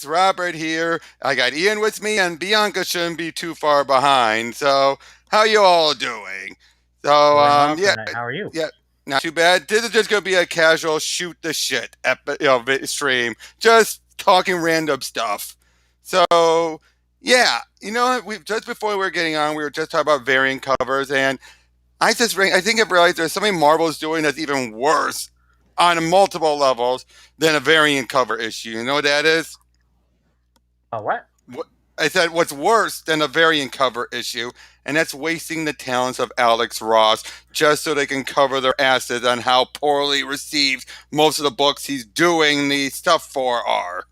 Robert here. I got Ian with me, and Bianca shouldn't be too far behind. So, how you all doing? So, Doing well yeah, tonight. How are you? yeah, not too bad. This is just gonna be a casual shoot the shit stream, just talking random stuff. So, yeah, we just before we were getting on, we were just talking about variant covers, and I think I realized there's something Marvel's doing that's even worse on multiple levels than a variant cover issue. You know what that is? What? What I said, what's worse than a variant cover issue, and that's wasting the talents of Alex Ross just so they can cover their asses on how poorly received most of the books he's doing the stuff for are.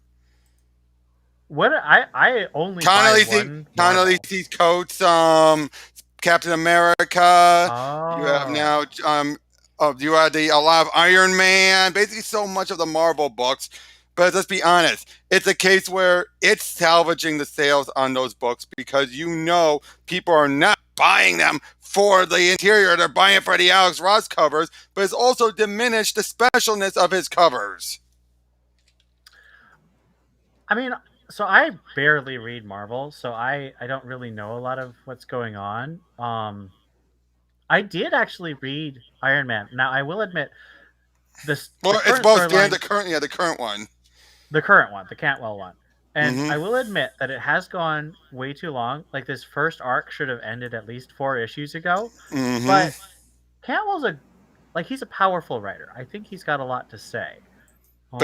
What? I only buy one Marvel. Ta-Nehisi's coats, Captain America. You have Oh, now, you have a lot of Iron Man. Basically, so much of the Marvel books. But let's be honest, it's a case where it's salvaging the sales on those books because people are not buying them for the interior; they're buying it for the Alex Ross covers. But it's also diminished the specialness of his covers. I mean, so I barely read Marvel, so I don't really know a lot of what's going on. I did actually read Iron Man. Now I will admit this the Well, it's current both storyline, the current one. the current one, the Cantwell one. And Mm-hmm. I will admit that it has gone way too long. Like this first arc should have ended at least 4 issues ago. Mm-hmm. But Cantwell's he's a powerful writer. I think he's got a lot to say. Um,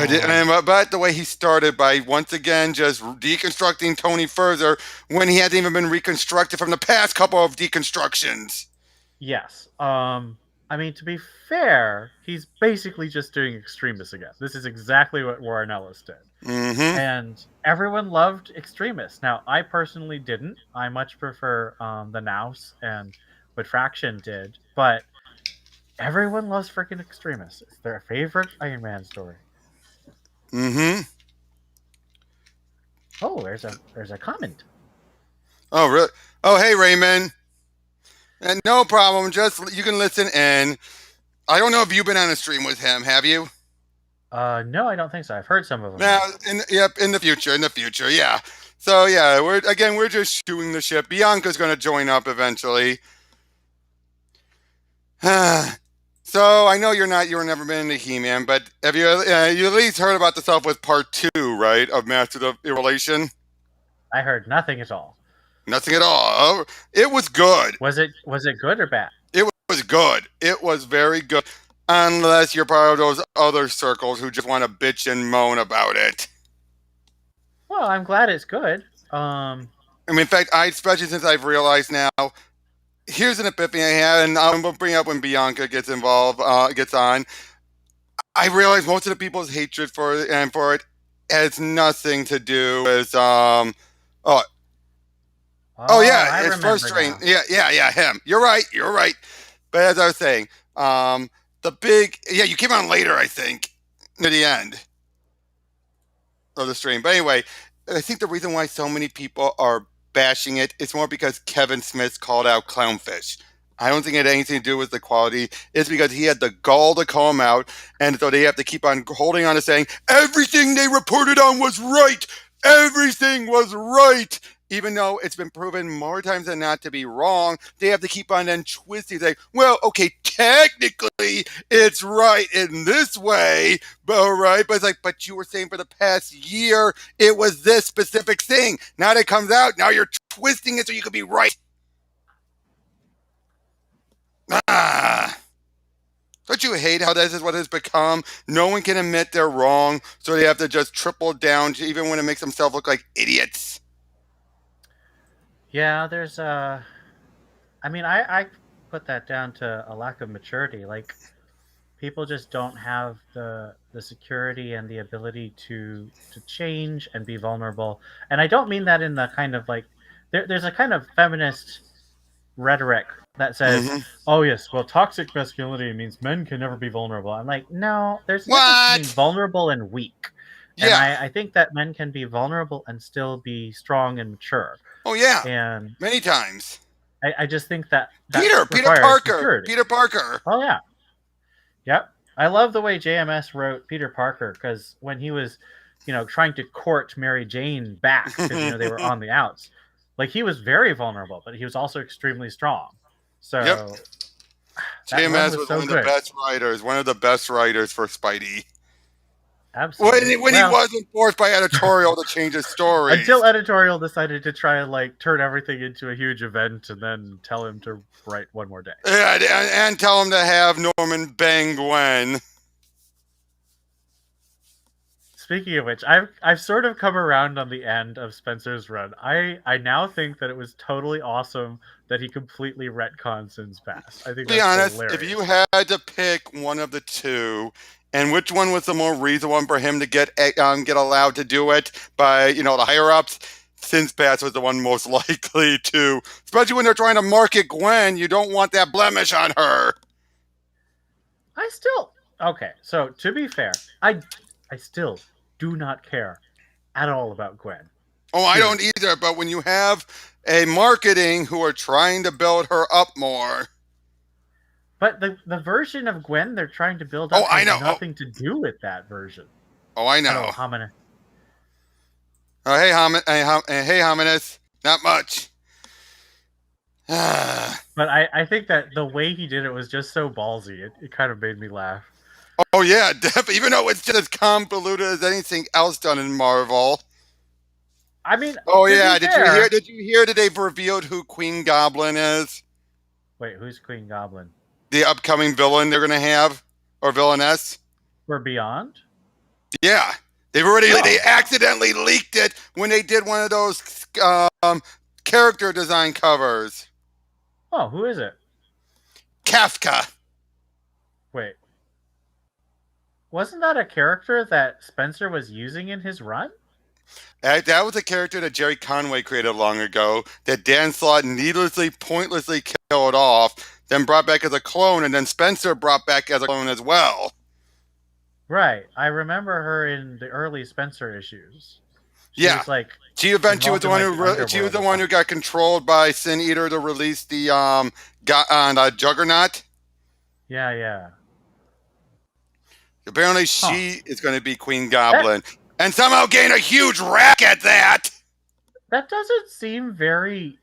But the way he started by once again just deconstructing Tony further when he hadn't even been reconstructed from the past couple of deconstructions. yes. I mean, to be fair, he's basically just doing Extremis again. This is exactly what Warren Ellis did. Mm-hmm. And everyone loved Extremis. Now, I personally didn't. I much prefer the Nouse and what Fraction did. But everyone loves freaking Extremis. It's their favorite Iron Man story. Mm-hmm. Oh, there's a comment. Oh really? Oh hey Raymond. And no problem. Just you can listen in. I don't know if you've been on a stream with him. Have you? No, I don't think so. I've heard some of them Now, though. in the future, yeah. So yeah, we're just shooting the ship. Bianca's going to join up eventually. So I know you've never been into He-Man, but have you at least heard about the stuff with part two, right, of Masters of Relation? I heard nothing at all. Nothing at all. It was good. Was it good or bad? It was good. It was very good. Unless you're part of those other circles who just want to bitch and moan about it. Well, I'm glad it's good. Um, I mean, in fact, especially since I've realized now, here's an epiphany I had, and I'm gonna bring up when Bianca gets involved, gets on. I realized most of the people's hatred for it has nothing to do with oh oh oh, yeah, I it's first remember string. now. Yeah, him. You're right. But as I was saying, the big you came on later, I think, near the end of the stream. But anyway, I think the reason why so many people are bashing it is more because Kevin Smith called out Clownfish. I don't think it had anything to do with the quality. It's because he had the gall to call him out, and so they have to keep on holding on to saying everything they reported on was right. Everything was right. Even though it's been proven more times than not to be wrong, they have to keep on then twisting, saying, well, okay, technically it's right in this way, but all right, but it's like, but you were saying for the past year it was this specific thing. Now that it comes out, now you're twisting it so you could be right. Ah. Don't you hate how this is what has become? No one can admit they're wrong, so they have to just triple down, even when it makes themselves look like idiots. Yeah, there's I mean, I put that down to a lack of maturity. Like people just don't have the security and the ability to change and be vulnerable. And I don't mean that in the kind of like there's a kind of feminist rhetoric that says, Mm-hmm. "Oh yes, well, toxic masculinity means men can never be vulnerable." I'm like, no, there's a difference between What? vulnerable and weak, and Yeah. I think that men can be vulnerable and still be strong and mature. Oh, yeah. And Many times. I just think that that Peter requires Parker. maturity. Peter Parker. Oh yeah, yep. I love the way JMS wrote Peter Parker because when he was trying to court Mary Jane back because they were on the outs. Like he was very vulnerable, but he was also extremely strong. Yep. So that run JMS was was so one of the good. best writers, one of the best writers for Spidey. Absolutely. When he Well, wasn't forced by editorial to change his until stories. editorial decided to try and like turn everything into a huge event and then tell him to write one more day. Yeah, and tell him to have Norman bang Gwen. Speaking of which, I've sort of come around on the end of Spencer's run. I now think that it was totally awesome that he completely retconned Sin's past. I think Be that's honest, if you hilarious. had to pick one of the two, and which one was the more reasonable one for him to get allowed to do it by the higher ups, Sin's Pass was the one most likely to, especially when they're trying to market Gwen. You don't want that blemish on her. I still okay. So to be fair, I still do not care at all about Gwen. Oh, I don't Period. either. But when you have a marketing who are trying to build her up more, But the version of Gwen they're trying to build oh, up I has know. nothing to do with that version. I Oh, know. Homina. Oh, hey, Hominus. Not much. But I think that the way he did it was just so ballsy. It kind of made me laugh. Oh yeah, even though it's just as convoluted as anything else done in Marvel. I mean, Oh to be yeah, did you hear? fair. Did you hear that they've revealed who Queen Goblin is? Wait, who's Queen Goblin? The upcoming villain they're gonna have, or villainess? We're Beyond? Yeah, they Oh. accidentally leaked it when they did one of those character design covers. Oh, who is it? Kafka. Wait. Wasn't that a character that Spencer was using in his run? That was a character that Jerry Conway created long ago that Dan Slott needlessly, pointlessly killed off, then brought back as a clone, and then Spencer brought back as a clone as well. Right. I remember her in the early Spencer issues. She Yeah, was like she was involved the in one like the who she was underworld the or one who something. got controlled by Sin Eater to release the Juggernaut. Yeah, yeah. Apparently, Huh. she is going to be Queen That Goblin, and somehow gain a huge rack at that. that doesn't seem very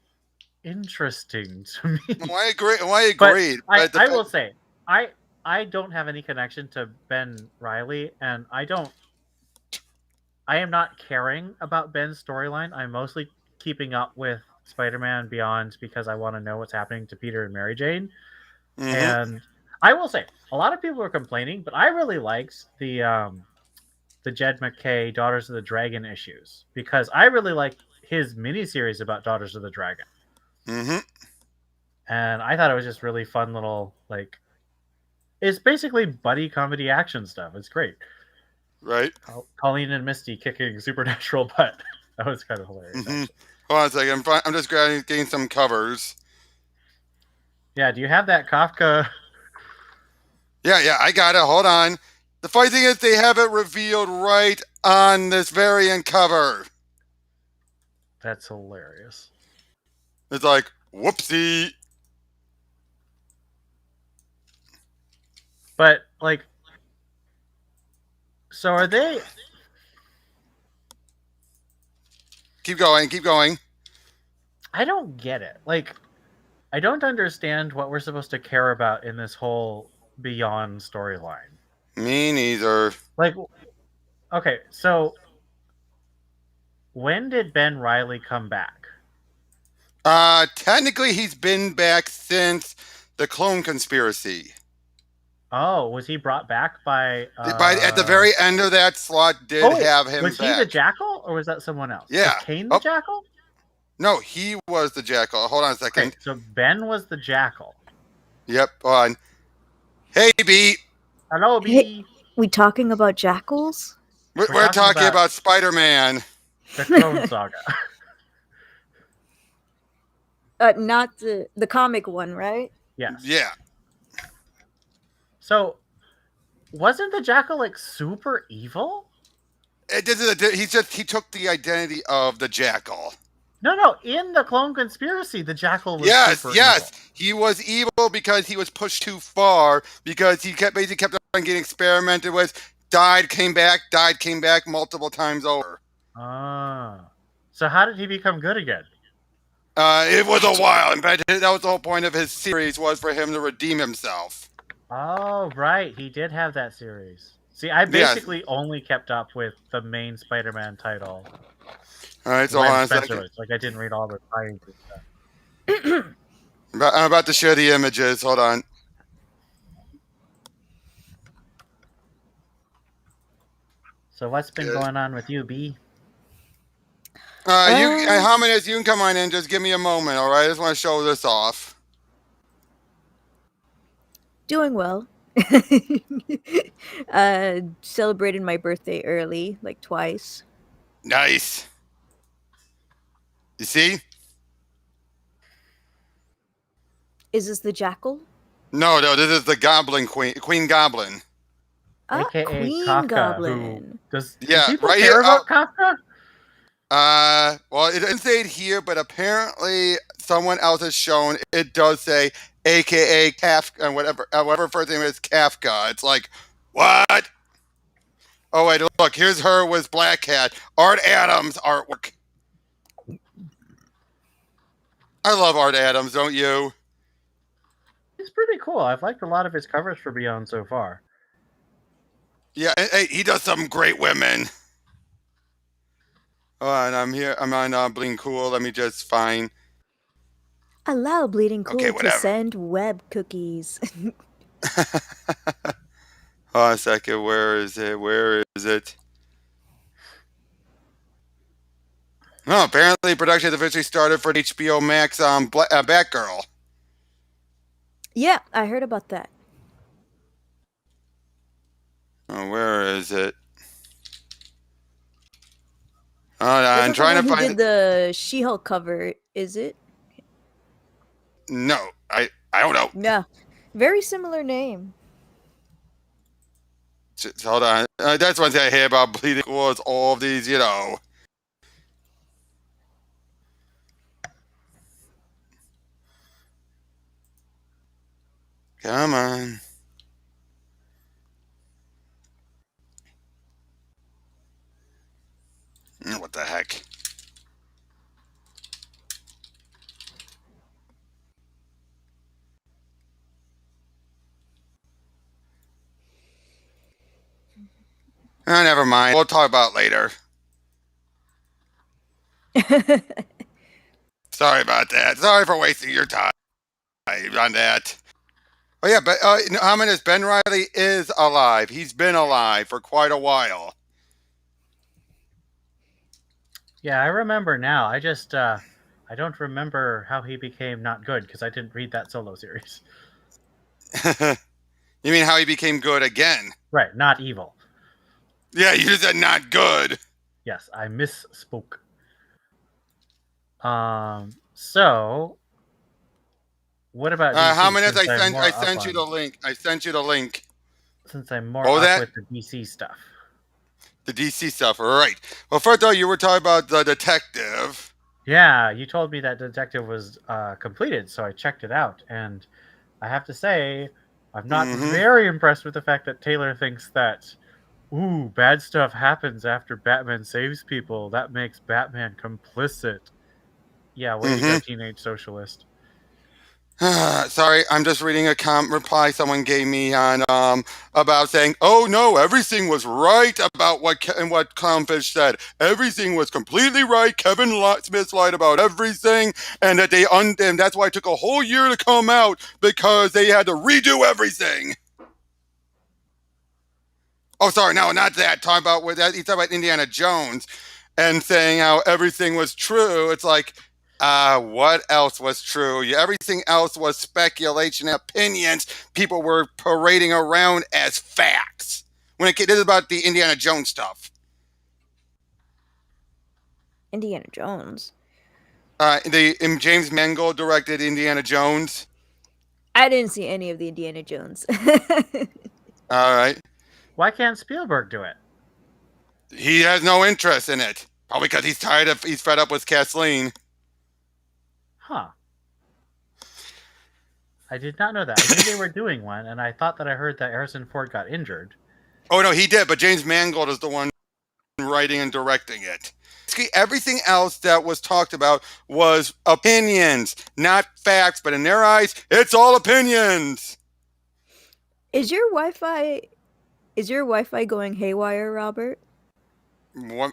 interesting to me. Well, I agree. Well, I But agreed, I but I will say I I don't have any connection to Ben Riley, and I am not caring about Ben's storyline. I'm mostly keeping up with Spider-Man Beyond because I want to know what's happening to Peter and Mary Jane. mm-hmm, And I will say, a lot of people are complaining, but I really liked the Jed McKay Daughters of the Dragon issues because I really like his miniseries about Daughters of the Dragon, mm-hmm, and I thought it was just really fun little like it's basically buddy comedy action stuff. It's great. right. Colleen and Misty kicking supernatural butt. That was kind of hilarious, Mm-hmm. actually. Hold on a second. I'm just getting some covers. Yeah, do you have that Kafka? Yeah, I got it. Hold on. The funny thing is, they have it revealed right on this variant cover. That's hilarious. It's like, whoopsie. But like, so are they? Keep going, keep going. I don't get it. Like, I don't understand what we're supposed to care about in this whole Beyond storyline. Me neither. Like, okay, so when did Ben Riley come back? Technically, he's been back since the clone conspiracy. Oh, was he brought back by? At the very end of that slot, did Oh wait, have him was he the back. Jackal or was that someone else? Was Yeah. Kane the Oh Jackal? no, he was the Jackal. Hold on a Okay, second. so Ben was the Jackal. Yep. Hold on. Hey, B. Hello, Hey, B. we talking about jackals? We're talking about Spider-Man. the Clone Saga. Not the comic one, right? Yes. Yeah. So, wasn't the Jackal like super evil? He took the identity of the Jackal. No. In the Clone Conspiracy, the Jackal was Yes, super yes. evil. He was evil because he was pushed too far, because he basically kept on getting experimented with, died, came back multiple times over. Ah. So how did he become good again? It was a while. In fact, that was the whole point of his series, was for him to redeem himself. Oh, right. He did have that series. See, I Yes. basically only kept up with the main Spider-Man title. All right, so hold When on a Spencer second. was like, I didn't read all the tie-ins and stuff. I'm about to share the images. Hold on. So what's been Good. going on with you, B? How many? You can come on in. Just give me a moment, all right? I just want to show this off. Doing well. Celebrated my birthday early, like twice. Nice. You see? Is this the Jackal? No, this is the Goblin Queen Goblin. Ah, AKA Queen Kafka, Goblin. do Yeah, people right care here. about Kafka? Well, it doesn't say it here, but apparently someone else has shown it does say AKA Kafka, and whatever first name is Kafka. It's like, what? Oh wait, look, here's her with Black Cat. Art Adams artwork. I love Art Adams, don't you? He's pretty cool. I've liked a lot of his covers for Beyond so far. Yeah, hey, he does some great women. Oh, and I'm here. I'm on Bling Cool. Let me just find. Allow Bleeding Cool Okay, to whatever. send web cookies. Oh, a second. Where is it? Where is it? Oh, apparently production has officially started for HBO Max Batgirl. Yeah, I heard about that. Oh, where is it? Oh, That's I'm not the trying one to who find did it. the She-Hulk cover, is it? No, I don't know. No. Very similar name. Just hold on. That's one thing I hear about Bleeding Cool is all of these, Come on. What the heck? Oh, never mind. We'll talk about it later. Sorry about that. Sorry for wasting your time on that. Oh yeah, but how many is Ben Riley is alive? He's been alive for quite a while. Yeah, I remember now. I just I don't remember how he became not good because I didn't read that solo series. You mean how he became good again? Right, not evil. Yeah, you just said not good. Yes, I misspoke. So what about DC? How many? Since I'm I more up sent you on, the link. I sent you the link. since I'm more Oh, up that with the DC stuff. the DC stuff. All right. Well, first though, you were talking about the detective. Yeah, you told me that Detective was completed, so I checked it out, and I have to say, I'm not Mm-hmm. very impressed with the fact that Taylor thinks that, ooh, bad stuff happens after Batman saves people. That makes Batman complicit. Yeah, way to go, Mm-hmm. teenage socialist. Sorry, I'm just reading a reply someone gave me on about saying, "Oh no, everything was right about what Clownfish said. Everything was completely right. Smith lied about everything, and that and that's why it took a whole year to come out because they had to redo everything." Oh, sorry, no, not that. Talking about with that, he's talking about Indiana Jones, and saying how everything was true. It's like, what else was true? Everything else was speculation and opinions people were parading around as facts. This is about the Indiana Jones stuff. Indiana Jones. James Mangold directed Indiana Jones. I didn't see any of the Indiana Jones. All right, Why can't Spielberg do it? he has no interest in it. Probably because he's fed up with Kathleen. Huh. I did not know that. I knew they were doing one, and I thought that I heard that Harrison Ford got injured. Oh no, he did, but James Mangold is the one writing and directing it. Everything else that was talked about was opinions, not facts, but in their eyes, it's all opinions. Is your Wi-Fi going haywire, Robert?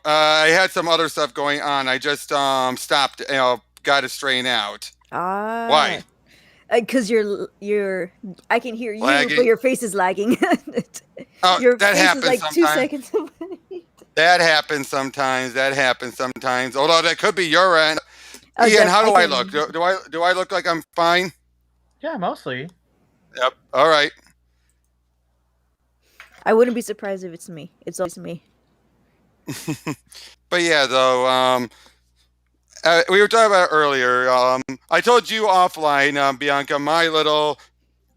I had some other stuff going on. I just stopped, got it straightened out. Why? Because I can hear you, Lagging? but your face is lagging. Oh, Your that face happens is like sometimes. 2 seconds away. That happens sometimes. Although that could be your end. Oh, Ian, how do I can- look? Do I look like I'm fine? Yeah, mostly. Yep. All right. I wouldn't be surprised if it's me. It's always me. But yeah, though, we were talking about it earlier. I told you offline, Bianca, my little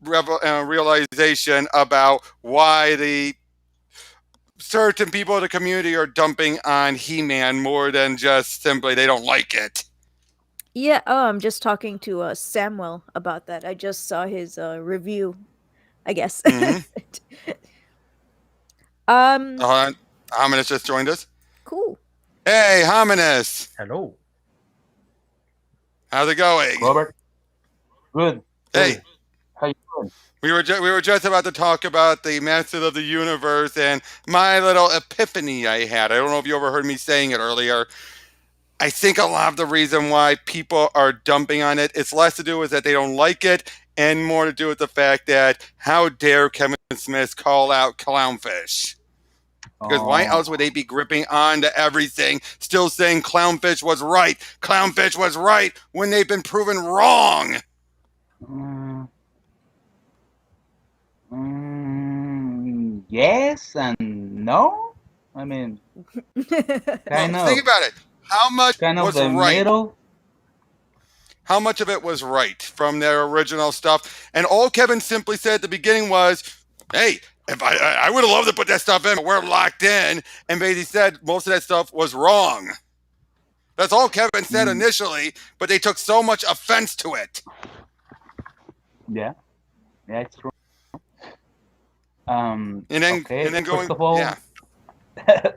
realization about why the certain people in the community are dumping on He-Man more than just simply they don't like it. Yeah, I'm just talking to Samuel about that. I just saw his review, I guess. Hominus just joined us. Cool. Hey, Hominus. Hello. How's it going? Robert? Good. Hey. How you doing? We were just about to talk about the Masters of the Universe and my little epiphany I had. I don't know if you overheard me saying it earlier. I think a lot of the reason why people are dumping on it, it's less to do with that they don't like it and more to do with the fact that how dare Kevin Smith call out Clownfish? Because why else would they be gripping on to everything, still saying Clownfish was right, when they've been proven wrong? Yes and no. I mean, kind of. Think about it. How much Kind of was the right? middle. How much of it was right from their original stuff? And all Kevin simply said at the beginning was, hey, if I would have loved to put that stuff in, but we're locked in. And basically said most of that stuff was wrong. That's all Kevin said initially, but they took so much offense to it. Yeah, it's true. And then going, first of all, yeah.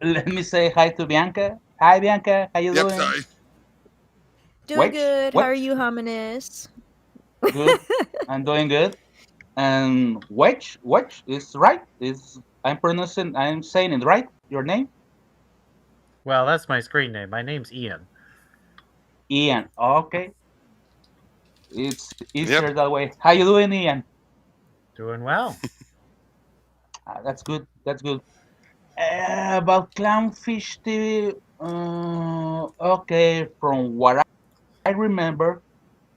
let me say hi to Bianca. Hi, Bianca. How you doing? Sorry. Doing Which- good. what? How are you, Hominus? Good. I'm doing good. And which is right? I'm saying it right? Your name? Well, that's my screen name. My name's Ian. Ian. Okay. It's easier that way. How you doing, Ian? Doing well. That's good. About Clownfish TV. Okay, from what I remember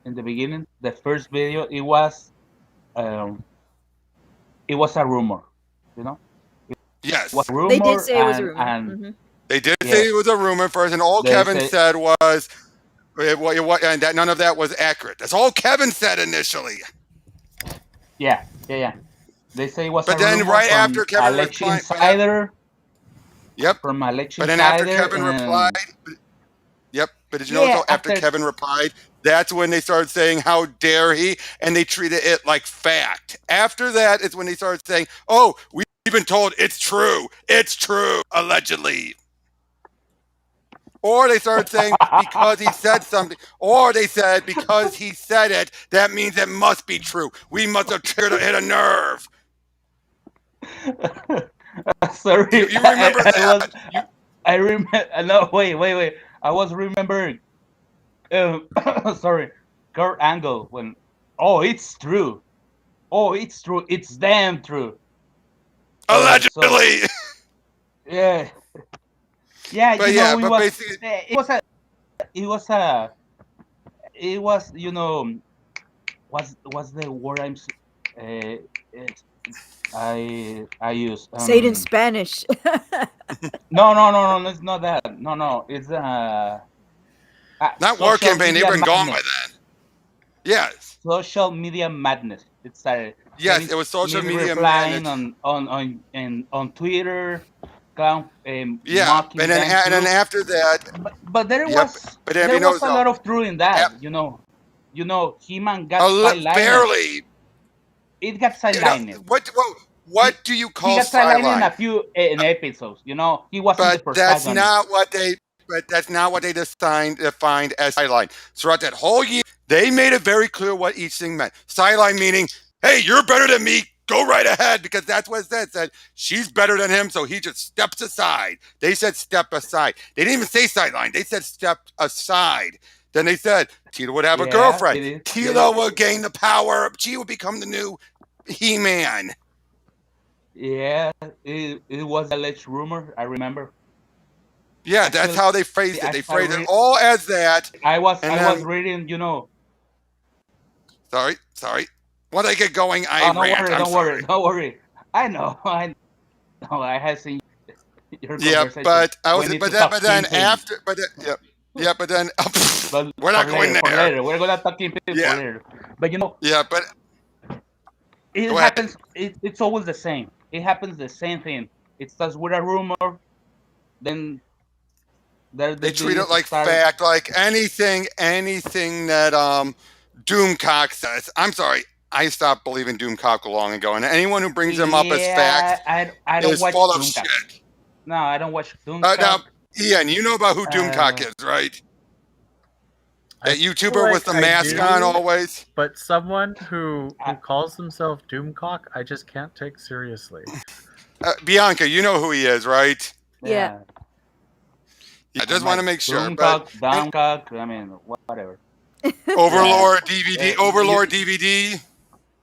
in the beginning, the first video, it was a rumor, you know? Yes. It was a rumor. They did say it was a rumor. And They did say it was a rumor first, and all Kevin said was and that none of that was accurate. That's all Kevin said initially. Yeah. They say it was But a then rumor right from after Kevin Alex replied, Insider. Yep. From Alex But Insider. then after Kevin replied, yep. But did you know after Kevin replied, that's when they started saying, how dare he? And they treated it like fact. After that is when they started saying, oh, we've been told it's true, allegedly. Or they started saying because he said something. Or they said because he said it, that means it must be true. We must have hit a nerve. Sorry. You remember that? I remember. No, wait. I was remembering. Sorry. Kurt Angle when. Oh, it's true. It's damn true. Allegedly. Yeah. But it was what's the word I use Say it in Spanish. no, it's not that. No, it's not war campaign. They were gone by then. Yes. Social media madness. It's yes, it was social media madness on Twitter. And then after that, but there was a lot of truth in that. He-Man got sidelined. barely. It got sidelined. what do you He call got sidelined in sideline? a few in episodes. You know, he wasn't the But that's protagonist. not what they. But that's not what they defined as sideline. Throughout that whole year, they made it very clear what each thing meant. Sideline meaning, hey, you're better than me. Go right ahead, because that's what it said. It said she's better than him, so he just steps aside. They said step aside. They didn't even say sideline. They said step aside. Then they said Tila would have a Yeah, girlfriend. it is. Tila would gain the power. She would become the new He-Man. Yeah, it was alleged rumor. I remember. Yeah, that's Actually, how they phrased it. I They start phrased it reading. all as that. I And was then, reading. You know. sorry. When I get going, I Oh, don't rant. worry, I'm don't worry, sorry. don't worry. I know, I know. I have seen your Yeah, conversation. but I We was, need to talk but then Kingpin, after, yeah, but then but we're not for going later, for there. later. We're gonna talk Kingpin for Yeah, later. But you know, yeah, but it go ahead. happens. It's always the same. It happens the same thing. It starts with a rumor, then They they treat it just like start. fact, like anything that Doomcock says. I'm sorry, I stopped believing Doomcock long ago, and anyone who brings him up as fact Yeah, I don't is watch full of Doomcock. shit. No, I don't watch Now, Doomcock. Ian, you know about who Doomcock Uh, is, right? I That feel YouTuber with like the I mask on do, always. but someone who I, calls himself Doomcock, I just can't take seriously. Bianca, you know who he is, right? Yeah. yeah, Yeah, I I'm just want to like make sure. But Doomcock, Downcock. I mean, whatever. Yeah, Overlord DVD, Overlord you DVD.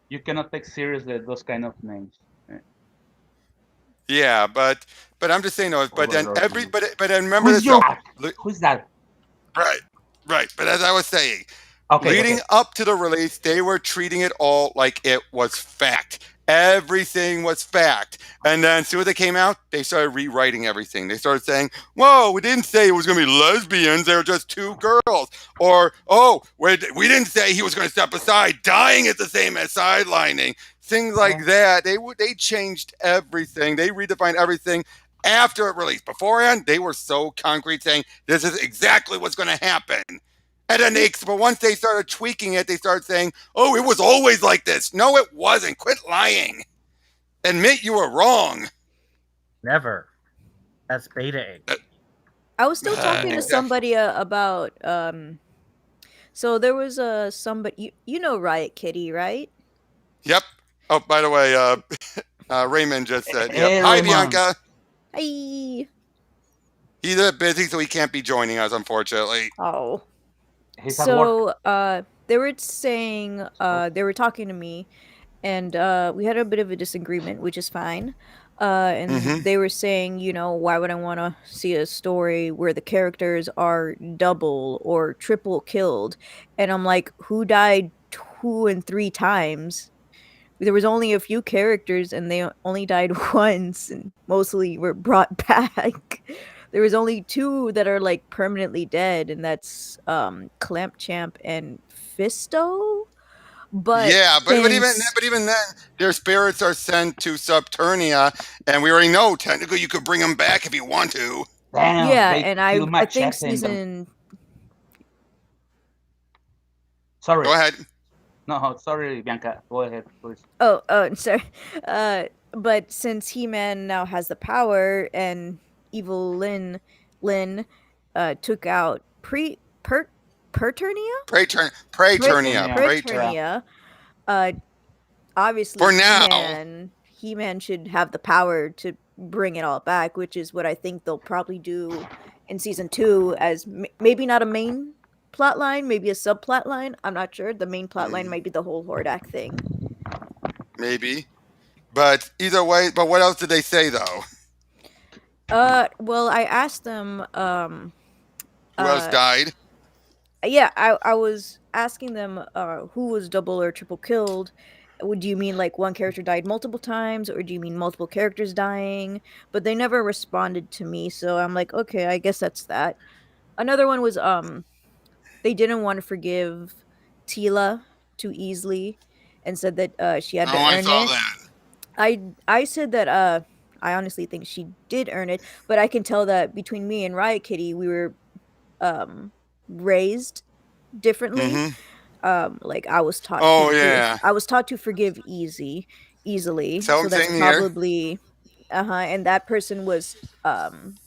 you cannot take seriously those kind of names. Yeah, but I'm just saying though. But then Overlord. but then remember Who's this your though. dad? Who's that? Right, right. But as I was saying, Okay, leading okay. up to the release, they were treating it all like it was fact. Everything was fact. And then as soon as they came out, they started rewriting everything. They started saying, whoa, we didn't say it was going to be lesbians. They were just two girls. Or, oh, we didn't say he was going to step aside. Dying is the same as sidelining. Things like Yeah. that. They changed everything. They redefined everything after it released. Beforehand, they were so concrete saying, this is exactly what's going to happen. And then but once they started tweaking it, they started saying, oh, it was always like this. No, it wasn't. Quit lying. Admit you were wrong. Never. That's beta ink. I was still talking to Exactly. somebody about so there was somebody you know Riot Kitty, right? Yep. Oh, by the way, Raymond just said, yep. Hey, Hi, Raymond. Bianca. Hi. He's a bit busy, so he can't be joining us, unfortunately. Oh. He's at work. So they were saying they were talking to me and we had a bit of a disagreement, which is fine. And Mm-hmm. they were saying, you know, why would I want to see a story where the characters are double or triple killed? And I'm like, who died 2 and 3 times? There was only a few characters, and they only died once, and mostly were brought back. There was only two that are like permanently dead, and that's Clamp Champ and Fisto. But Yeah, since but even then, their spirits are sent to Subternia, and we already know technically you could bring them back if you want to. Damn, yeah, they and kill I think Machete in the. season Go Sorry. ahead. No, sorry, Bianca. Go ahead, please. sorry. But since He-Man now has the power and evil Lin took out Perturnia? Praeternia. Eternia. Yeah. Praeternia, uh obviously For now. He-Man should have the power to bring it all back, which is what I think they'll probably do in season 2 as maybe not a main plot line, maybe a subplot line. I'm not sure. The main plot line might be the whole Hordak thing. Maybe. But either way, but what else did they say though? Well, I asked them Who else died? yeah, I was asking them who was double or triple killed. Would you mean like one character died multiple times, or do you mean multiple characters dying? But they never responded to me, so I'm like, okay, I guess that's that. Another one was they didn't want to forgive Tila too easily, and said that she had Oh, to I earn saw it. that. I said that I honestly think she did earn it, but I can tell that between me and Riot Kitty, we were raised differently. Mm-hmm. Like I was taught to Oh yeah. forgive easy. easily. So So I'm that's saying here. probably and that person was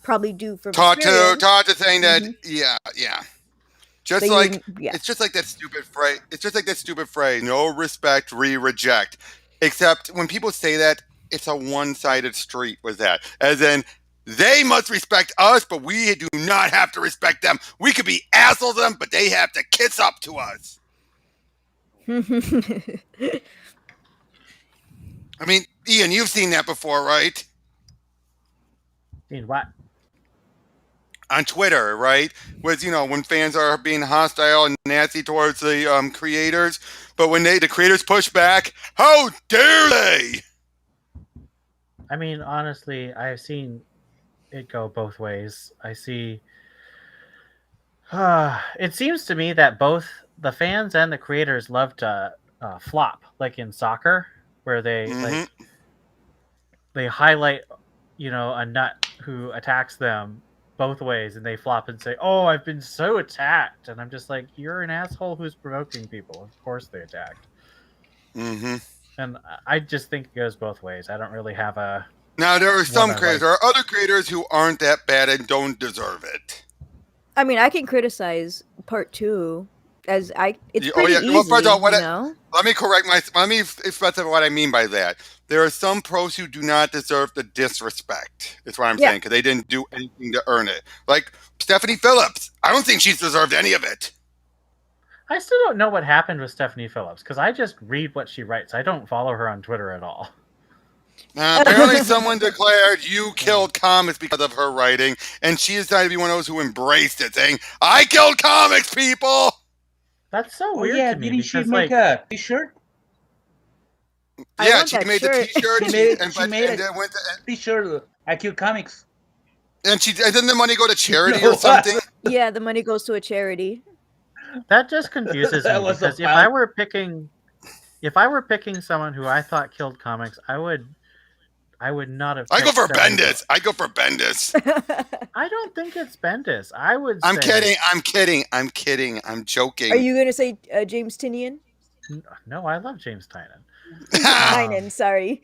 probably due from experience. Taught to saying that, Mhm. yeah. Just They like didn't, yeah. it's just like that stupid phrase. It's just like that stupid phrase. No respect, reject. Except when people say that, it's a one-sided street with that. As in, they must respect us, but we do not have to respect them. We could be assholes to them, but they have to kiss up to us. I mean, Ian, you've seen that before, right? Seen what? On Twitter, right? With when fans are being hostile and nasty towards the creators, but when the creators push back, how dare they? I mean, honestly, I've seen it go both ways. I see. It seems to me that both the fans and the creators love to flop, like in soccer, where Mm-hmm. they highlight, a nut who attacks them both ways, and they flop and say, "Oh, I've been so attacked," and I'm just like, "You're an asshole who's provoking people. Of course they attacked." Mm-hmm. And I just think it goes both ways. I don't really have a Now there are one some I creators, like. there are other creators who aren't that bad and don't deserve it. I mean, I can criticize part 2 as it's Oh pretty yeah. Well, first of easy, all, you know? let me specify what I mean by that. There are some pros who do not deserve the disrespect. Is what I'm Yeah. saying because they didn't do anything to earn it. Like Stephanie Phillips, I don't think she's deserved any of it. I still don't know what happened with Stephanie Phillips because I just read what she writes. I don't follow her on Twitter at all. Apparently, someone declared you killed comics because of her writing, and she decided to be one of those who embraced it, saying, "I killed comics, people." That's so Oh weird yeah, to me didn't she because, make like, a T-shirt? I Yeah, want she that made the shirt. T-shirt. She made And a then went to, T-shirt. I Kill Comics. and didn't the money go to You charity or know something? what? Yeah, the money goes to a charity. that just confuses That me was a because fun. if I were picking someone who I thought killed comics, I would not have I go picked for Stephanie Bendis. I Phillips. go for Bendis. I don't think it's Bendis. I would I'm say kidding. I'm kidding. I'm kidding. I'm Are joking. you going to say James Tinian? no. I love James Tynan. Tynan, sorry.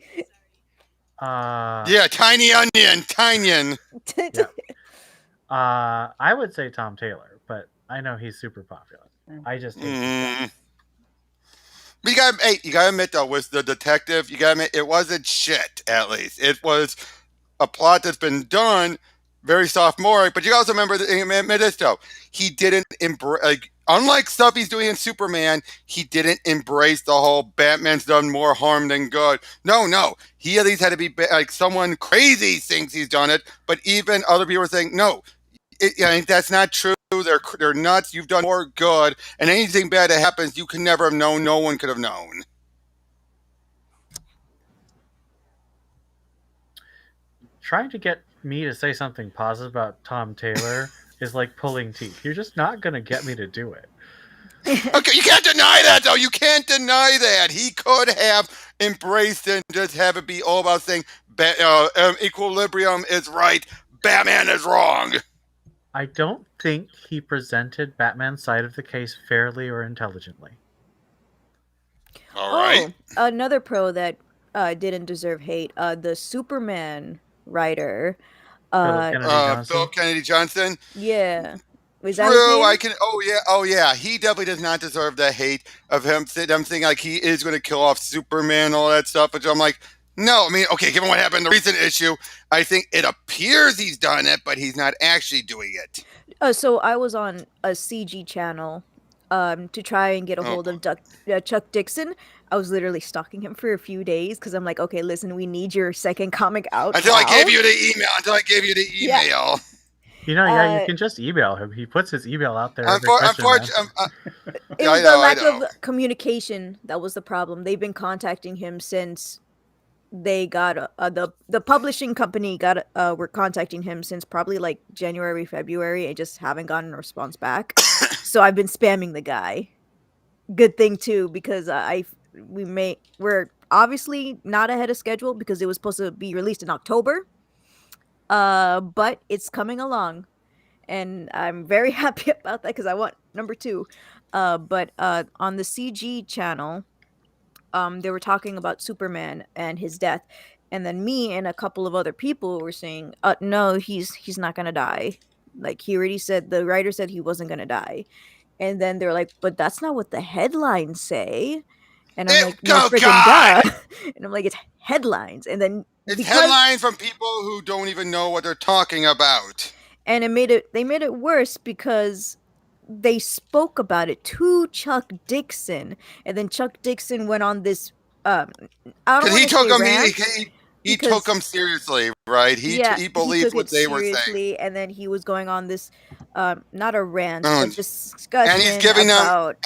Yeah, Tiny Onion. Tinian. Yeah. I would say Tom Taylor, but I know he's super popular. I just hate his guts. Mm. But you gotta admit though, with the detective, you gotta admit it wasn't shit. At least it was a plot that's been done very sophomoric. But you also admit this though, he didn't embrace. Like, unlike stuff he's doing in Superman, he didn't embrace the whole Batman's done more harm than good. No, he at least had to be like someone crazy thinks he's done it, but even other people are saying no. That's not true. They're nuts. You've done more good, and anything bad that happens, you can never have known. No one could have known. Trying to get me to say something positive about Tom Taylor is like pulling teeth. You're just not going to get me to do it. Okay, you can't deny that though. You can't deny that he could have embraced and just have it be all about saying equilibrium is right, Batman is wrong. I don't think he presented Batman's side of the case fairly or intelligently. All right. Another pro that didn't deserve hate. The Superman writer. Philip Kennedy Johnson. Philip Kennedy Johnson. Yeah. Was that his True, name? I can. Oh yeah. He definitely does not deserve the hate of them saying like he is going to kill off Superman, all that stuff. But I'm like, no. I mean, okay, given what happened in the recent issue, I think it appears he's done it, but he's not actually doing it. So I was on a CG channel, to try and get a hold of Chuck Dixon. I was literally stalking him for a few days because I'm like, okay, listen, we need your second comic out Until now. I gave you the email. Yeah. You can just email him. He puts his email out there. It Yeah, was I know, the lack I know. of communication that was the problem. They've been contacting him since they got the publishing company were contacting him since probably like January, February, and just haven't gotten a response back. So I've been spamming the guy. Good thing too, because we're obviously not ahead of schedule because it was supposed to be released in October. But it's coming along, and I'm very happy about that because I want number 2. But on the CG channel, they were talking about Superman and his death, and then me and a couple of other people were saying, no, he's not gonna die. Like he already said, the writer said he wasn't gonna die, and then they're like, but that's not what the headlines say. And I'm like, no, Oh freaking duh. God! And I'm like, it's headlines. And then It's because headlines from people who don't even know what they're talking about. and they made it worse because they spoke about it to Chuck Dixon, and then Chuck Dixon went on this um I don't Because want he to took say them, rant he took because them seriously, right? yeah, He he believed took what it they were saying. seriously, and then he was going on this not a rant, Oh, but and he's discussion giving them about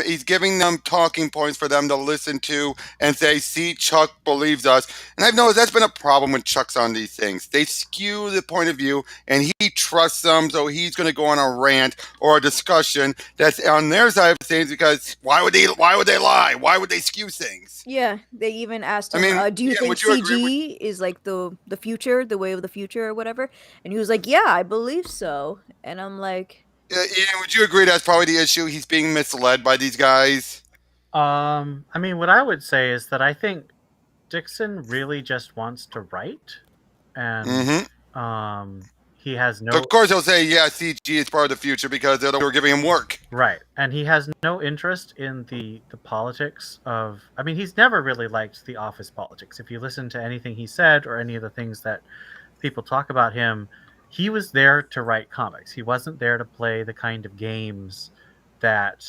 he's giving them talking points for them to listen to and say, see, Chuck believes us. And I've noticed that's been a problem when Chuck's on these things. They skew the point of view and he trusts them, so he's going to go on a rant or a discussion that's on their side of things, because why would they lie, why would they skew things? yeah, they even asked I him, mean, do you Ian, think would you agree with CG is like the future, the way of the future or whatever? And he was like, yeah, I believe so. And I'm like, Ian, would you agree that's probably the issue? He's being misled by these guys. I mean, what I would say is that I think Dixon really just wants to write, and Mm-hmm. he has So no of course he'll say, yeah, CG is part of the future because they're the ones who are giving him work. right, and he has no interest in the politics of. I mean, he's never really liked the office politics. If you listen to anything he said or any of the things that people talk about him, he was there to write comics. He wasn't there to play the kind of games that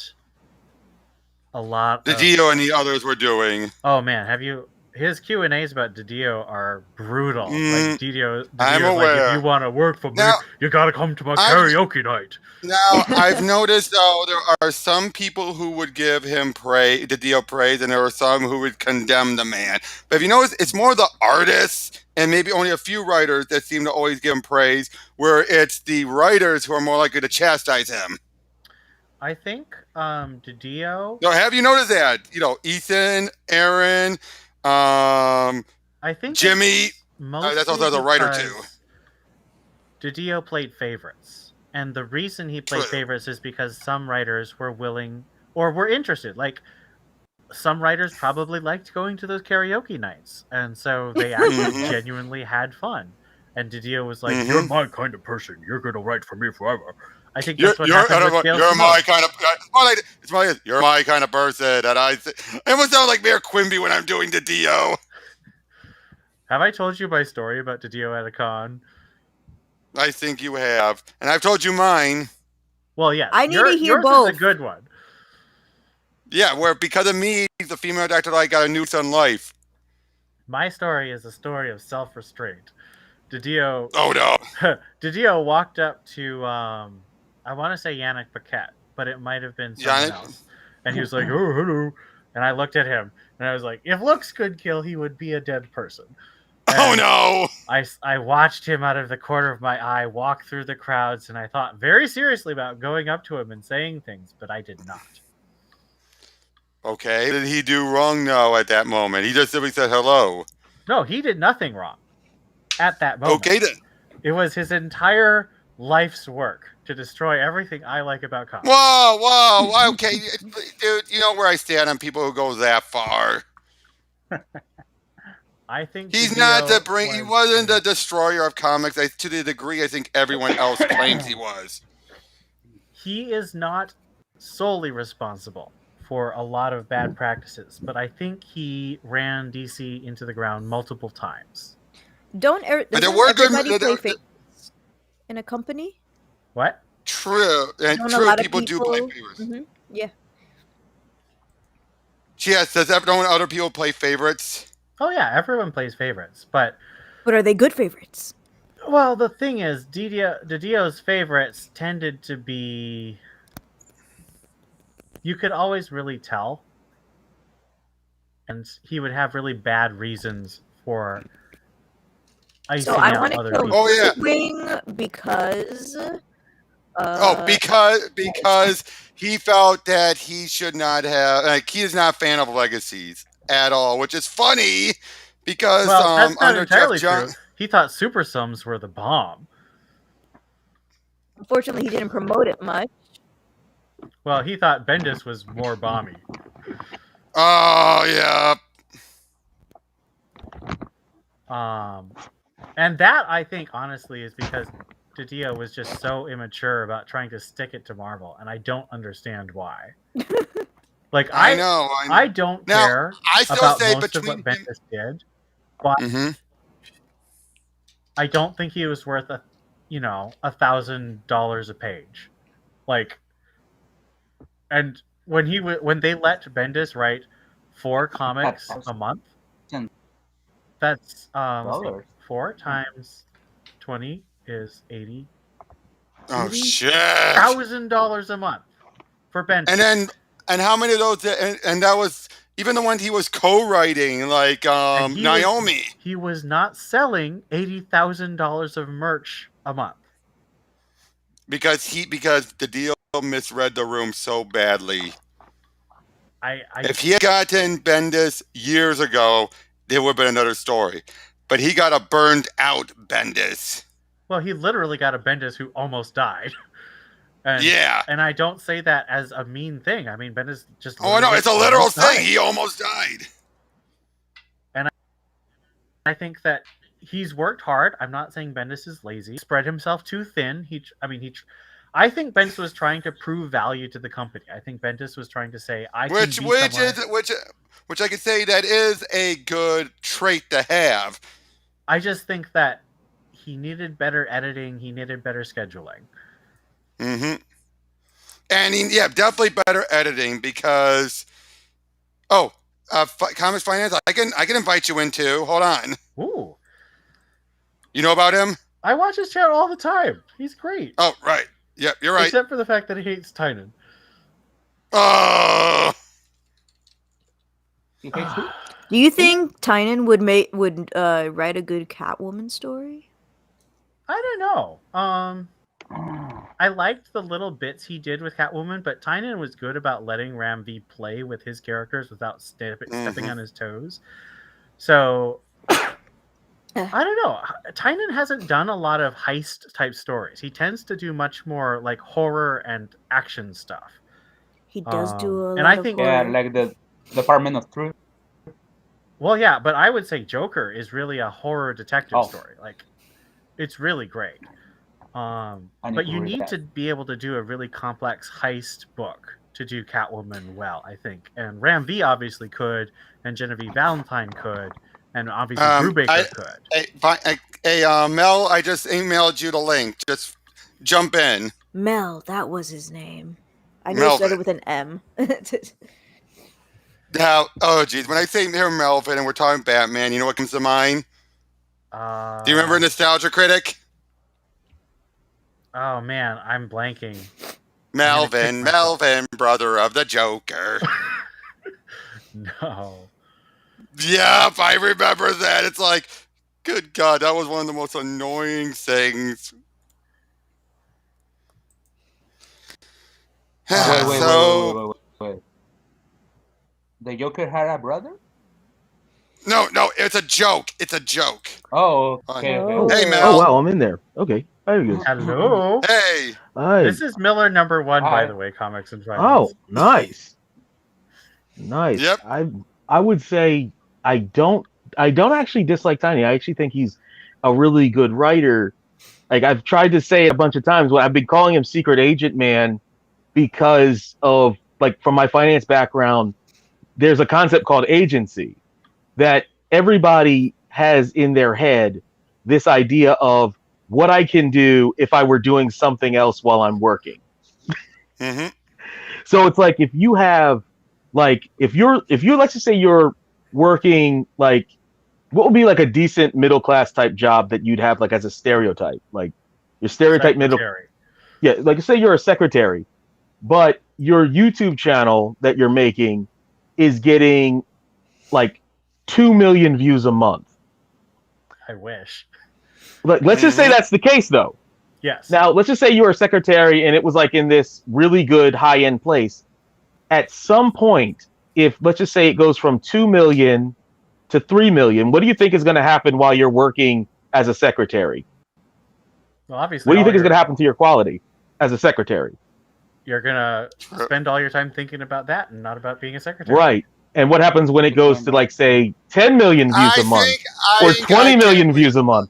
a lot of Didio and the others were doing. oh man, have you his Q and A's about Didio are brutal. Like Didio's I'm like, if you aware. want to work for me, Now, you got to come to my I've karaoke night. I've noticed though there are some people who would give him Didio praise, and there are some who would condemn the man. But if you notice, it's more the artists and maybe only a few writers that seem to always give him praise, where it's the writers who are more likely to chastise him. I think Didio. So have you noticed that? You know, Ethan, Aaron, I think Jimmy. That's mostly also a writer too. because Didio played favorites, and the reason he played True. favorites is because some writers were willing or were interested. Like some writers probably liked going to those karaoke nights, and so they actually Mhm. genuinely had fun. And Didio was like, Mhm. "You're my kind of person. You're gonna write for me forever." I think You're that's what happened with Gail you're my Simone. kind of it's more like you're my kind of person. And it almost sound like Mayor Quimby when I'm doing the Dio. Have I told you my story about Didio at a con? I think you have, and I've told you mine. Well, yes. I need to hear yours is both. a good one. Yeah, where because of me, the female doctor like got a new son life. My story is a story of self-restraint. Didio Oh no. Didio walked up to I want to say Yannick Paquette, but it might have been someone else. And he was like, "Oh, hello." And I looked at him and I was like, "If looks could kill, he would be a dead person." And oh no. I watched him out of the corner of my eye walk through the crowds, and I thought very seriously about going up to him and saying things, but I did not. Okay, did he do wrong? No, at that moment, he just simply said hello. No, he did nothing wrong at that moment. Okay then. It was his entire life's work to destroy everything I like about comics. Whoa, okay, dude. You know where I stand on people who go that far. I think He's Didio not the bring. He was- wasn't the destroyer of comics to the degree I think everyone else claims he was. He is not solely responsible for a lot of bad practices, but I think he ran DC into the ground multiple times. Doesn't everybody play favorites in a company? What? True, and Don't a true. lot of People do play people- favorites. Mhm, yeah. Yes, does everyone other people play favorites? Oh yeah, everyone plays favorites, but But are they good favorites? well, the thing is, Didio's favorites tended to be. You could always really tell, and he would have really bad reasons for icing So I out want to other kill people. Oh, yeah. Nightwing because. Because he felt that he should not have. Like, he is not a fan of legacies at all, which is funny because Well, that's not under entirely Jeff true. He thought super sums were the bomb. Unfortunately, he didn't promote it much. Well, he thought Bendis was more bomby. Oh yeah. And that I think honestly is because Didio was just so immature about trying to stick it to Marvel, and I don't understand why. Like I know. I don't Now care I still about say most of between what him. Bendis did, but Mm-hmm. I don't think he was worth $1,000 a page. Like, and when they let Bendis write 4 comics a month, that's let's see, 4 times 20 is 80 Oh shit! $80,000 a month for Bendis. And how many of those? And that was even the ones he was co-writing, like And Naomi, he was not selling $80,000 of merch a month. because the deal misread the room so badly. If he had gotten Bendis years ago, there would have been another story. But he got a burned out Bendis. Well, he literally got a Bendis who almost died. And, yeah. And I don't say that as a mean thing. I mean, Bendis just. Oh no, it's a literal thing. He almost died. And I think that he's worked hard. I'm not saying Bendis is lazy. He spread himself too thin. I think Bendis was trying to prove value to the company. I think Bendis was trying to say, which I could say that is a good trait to have. I just think that he needed better editing. He needed better scheduling. Mm-hmm. And definitely better editing because. Oh, Comics Finance. I can invite you into. Hold on. Ooh. You know about him? I watch his channel all the time. He's great. Oh, right. Yep, you're right. Except for the fact that he hates Tynan. Oh. Do you think Tynan would write a good Catwoman story? I don't know. I liked the little bits he did with Catwoman, but Tynan was good about letting Ram V play with his characters without stepping on his toes. So I don't know. Tynan hasn't done a lot of heist type stories. He tends to do much more like horror and action stuff. He does do a lot and I think, of horror. Yeah, like the Department of Truth. Well, yeah, but I would say Joker is really a horror detective story. Like, it's really great. But you need to be able to do a really complex heist book to do Catwoman well, I think. And Ram V obviously could, and Genevieve Valentine could, and obviously Brubaker could. Hey, Mel, I just emailed you the link. Just jump in. Mel, that was his name. I know it started with an M. Now, oh geez, when I say here Melvin and we're talking Batman, you know what comes to mind? Do you remember Nostalgia Critic? Oh man, I'm blanking. Melvin, brother of the Joker. No. Yep, I remember that. It's like, good God, that was one of the most annoying things. Wait. The Joker had a brother? No, it's a joke. It's a joke. Oh, okay. Hey, Mel. Oh, wow, I'm in there. Okay. Hello. Hey. Hi. This is Miller #1, by the way, Comics and Friends. Oh, nice. Nice. Yep. I would say I don't actually dislike Tiny. I actually think he's a really good writer. Like, I've tried to say it a bunch of times. I've been calling him Secret Agent Man because of, like, from my finance background, there's a concept called agency that everybody has in their head, this idea of what I can do if I were doing something else while I'm working. Mm-hmm. So it's like, if you have, like, if you're let's just say you're working, like, what would be like a decent middle class type job that you'd have, like, as a stereotype, like your stereotype middle. Yeah, like, say you're a secretary, but your YouTube channel that you're making is getting like 2 million views a month. I wish. Like, let's just say that's the case, though. Yes. Now, let's just say you were a secretary and it was like in this really good high-end place. At some point, if let's just say it goes from 2 million to 3 million, what do you think is going to happen while you're working as a secretary? Well, obviously, what do you think is going to happen to your quality as a secretary? You're going to spend all your time thinking about that and not about being a secretary. Right. And what happens when it goes to like say 10 million views a month or 20 million views a month?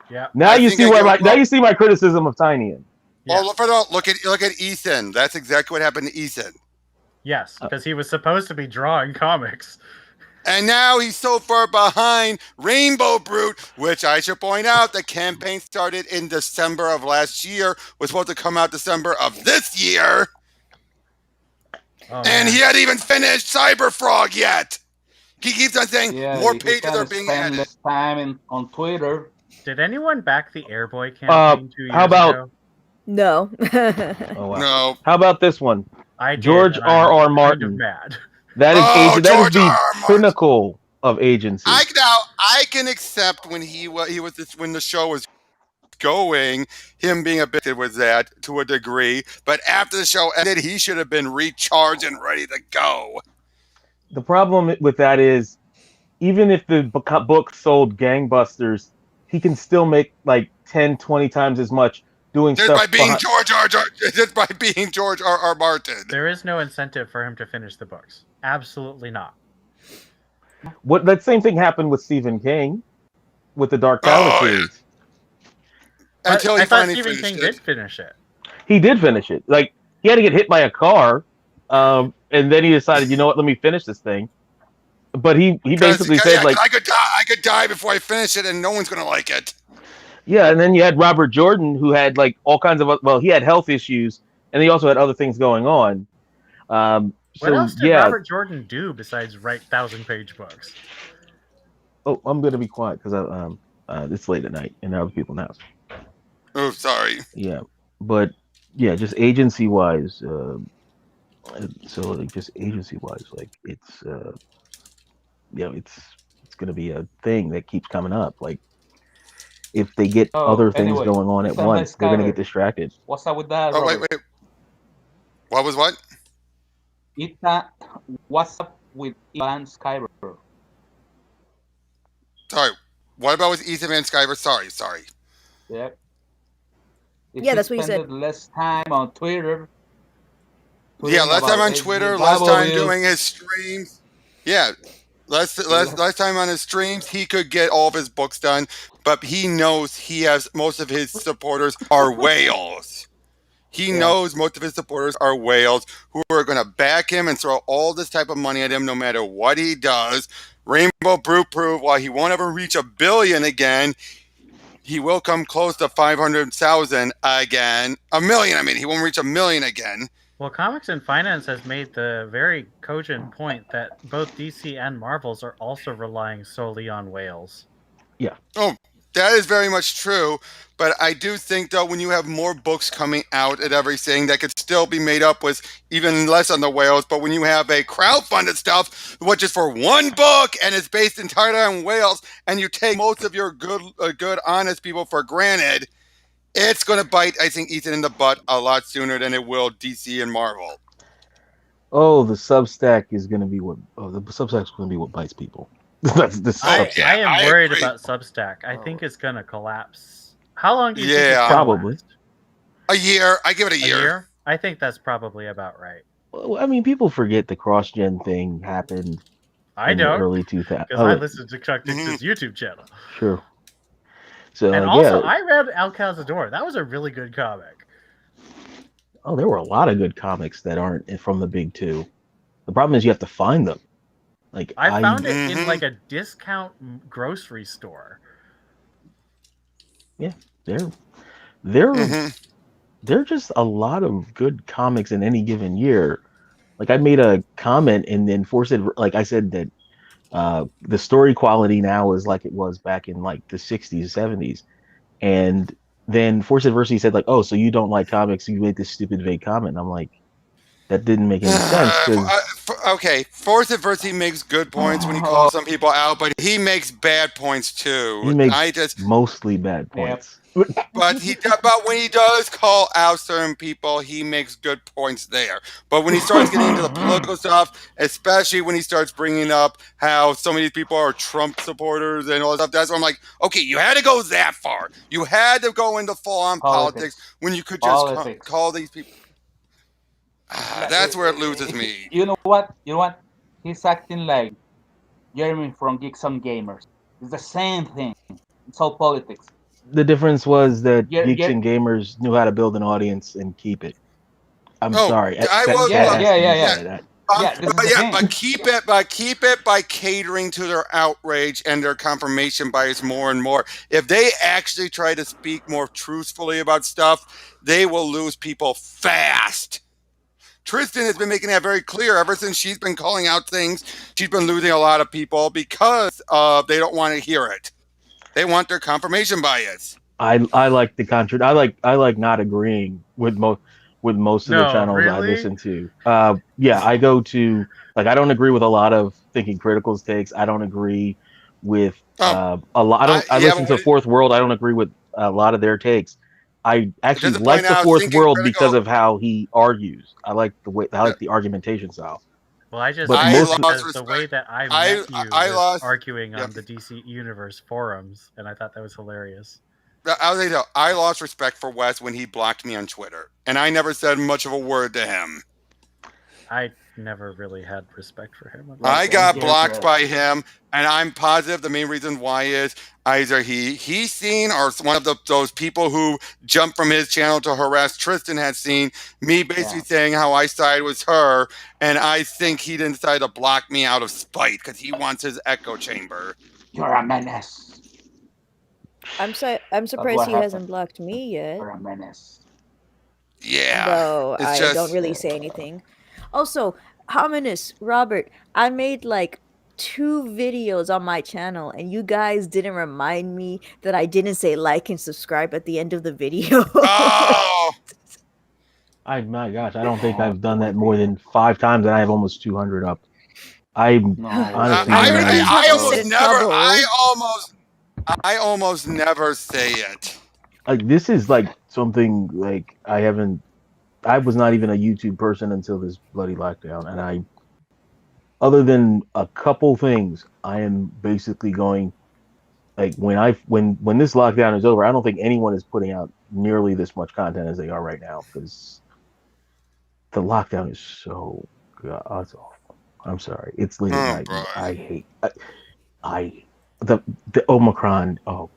Yeah. Now you see my criticism of Tiny. Yeah. Well, look at Ethan. That's exactly what happened to Ethan. Yes, because he was supposed to be drawing comics. And now he's so far behind Rainbow Brute, which I should point out, the campaign started in December of last year, was supposed to come out December of this year. Oh, and he hadn't even finished Cyberfrog yet. He keeps on saying more pages are being added. Less time on Twitter. Did anyone back the Airboy campaign 2 years how about, ago? No. Oh, wow. No. How about this one? I did, George R.R. Martin. Kind of mad. That is George the R.R. pinnacle of agency. I can accept when when the show was going, him being a bit with that to a degree, but after the show ended, he should have been recharged and ready to go. The problem with that is, even if the book sold gangbusters, he can still make like 10, 20 times as much doing just stuff by being George R.R. Martin. There is no incentive for him to finish the books. Absolutely not. That same thing happened with Stephen King with the Dark Tower series. Yeah. Until he finally Stephen finished King it. did finish it. He did finish it. Like, he had to get hit by a car, and then he decided, you know what, let me finish this thing. But he basically said, like, I could die before I finish it, and no one's gonna like it. Yeah, and then you had Robert Jordan, who had like all kinds of he had health issues, and he also had other things going on. What else did Robert Jordan do besides write 1,000-page books? Oh, I'm gonna be quiet because it's late at night and there are other people in the house. Oh, sorry. Yeah, but yeah, just agency wise. So like just agency wise, like it's it's gonna be a thing that keeps coming up. Like, if they get other things going on at once, they're gonna get distracted. What's up with that? Oh, wait. What was what? What's up with Ian Skyver? Sorry. What about with Ethan Van Skyver? Sorry. Yep. Yeah, that's what you said. Less time on Twitter. Yeah, less time on Twitter, less time doing his streams. Yeah, less time on his streams. He could get all of his books done, but he knows he has most of his supporters are whales. He knows most of his supporters are whales who are going to back him and throw all this type of money at him no matter what he does. Rainbow Brute proved while he won't ever reach 1 billion again, he will come close to 500,000 again. 1 million, I mean. He won't reach 1 million again. Well, Comics and Finance has made the very cogent point that both DC and Marvels are also relying solely on whales. Yeah. Oh, that is very much true. But I do think, though, when you have more books coming out and everything, that could still be made up with even less on the whales. But when you have a crowdfunded stuff, which is for one book and it's based entirely on whales, and you take most of your good, honest people for granted, it's going to bite, I think, Ethan in the butt a lot sooner than it will DC and Marvel. Oh, the Substack is going to be what bites people. I am worried about Substack. I think it's going to collapse. How long do you think it's probably last? A year. I give it a year. I think that's probably about right. Well, I mean, people forget the cross-gen thing happened. I don't. The early 2000s. Because I listened to Chuck Dixon's YouTube channel. Sure. So, and also, I read Al Cazador. That was a really good comic. Oh, there were a lot of good comics that aren't from the big two. The problem is you have to find them. Like I found it in like a discount grocery store. Yeah, there are just a lot of good comics in any given year. Like, I made a comment and then like I said that the story quality now is like it was back in like the 60s, 70s. And then Forced Adversity said like, oh, so you don't like comics, you made this stupid vague comment. And I'm like, that didn't make any sense. Okay, Forced Adversity makes good points when he calls some people out, but he makes bad points too. He makes mostly bad points. But when he does call out certain people, he makes good points there. But when he starts getting into the political stuff, especially when he starts bringing up how some of these people are Trump supporters and all that stuff, that's when I'm like, okay, you had to go that far. You had to go into full-on politics when you could just call these people. That's where it loses me. You know what? he's acting like Jeremy from Geeks on Gamers. It's the same thing. It's all politics. The difference was that Yeah, geeks yeah, and gamers knew how to build an audience and keep it. I'm Oh, sorry. I That, was. that yeah, has yeah, to yeah, be yeah. said. Yeah, this is the Yeah, thing. but keep it by catering to their outrage and their confirmation bias more and more. If they actually try to speak more truthfully about stuff, they will lose people fast. Tristan has been making that very clear ever since she's been calling out things. She's been losing a lot of people because they don't want to hear it. They want their confirmation bias. I like the contra. I like not agreeing with most of the No, channels I really? listen to. Yeah, I go to like I don't agree with a lot of Thinking Critical's takes. I don't agree with a lot. I Yeah, listen but to Fourth World. I don't agree with a lot of their takes. I actually just to point like the out, Fourth thinking World because critical. of how he argues. I like the argumentation style. Well, I just But say most it because the way that I met you I was lost. arguing Yeah. on the DC Universe forums, and I thought that was hilarious. I'll say though, I lost respect for Wes when he blocked me on Twitter, and I never said much of a word to him. I never really had respect for him. I got blocked Yeah. by him, and I'm positive the main reason why is either he's seen or one of those people who jumped from his channel to harass Tristan had seen me basically saying how I sided with her, and I think he decided to block me out of spite because he wants his echo chamber. You're a menace. I'm surprised what he happened. hasn't blocked me yet. You're a menace. Yeah, Though it's I just don't really say anything. Also, Hominous, Robert, I made like 2 videos on my channel and you guys didn't remind me that I didn't say like and subscribe at the end of the video. oh. My gosh, I don't think I've done that more than 5 times, and I have almost 200 up. I'm No, honestly I don't really know. want I to almost get in never. trouble. I almost never say it. Like this is like something like I was not even a YouTube person until this bloody lockdown, and other than a couple things, I am basically going like when this lockdown is over, I don't think anyone is putting out nearly this much content as they are right now because the lockdown is so god, it's awful. I'm sorry, it's late at night. Boy. I hate the Omicron. Oh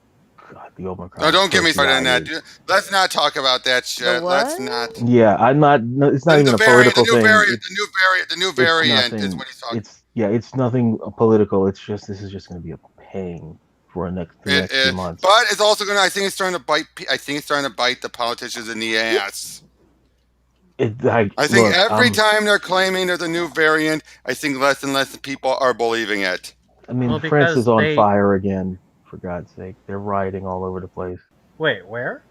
god, the Omicron. No, don't get me started on that. personality Let's not talk about that shit. Let's what? not. Yeah, I'm not. No, it's not even a variant, political thing. the new variant is what he's talking. It's nothing political. It's just this is just going to be a pain for the next few months. But it's also going to. I think it's starting to bite. I think it's starting to bite the politicians in the ass. I think every time they're claiming there's a new variant, I think less and less people are believing it. I mean, Well, France is on because fire again. For God's sake, they're rioting all over the place. Wait, where?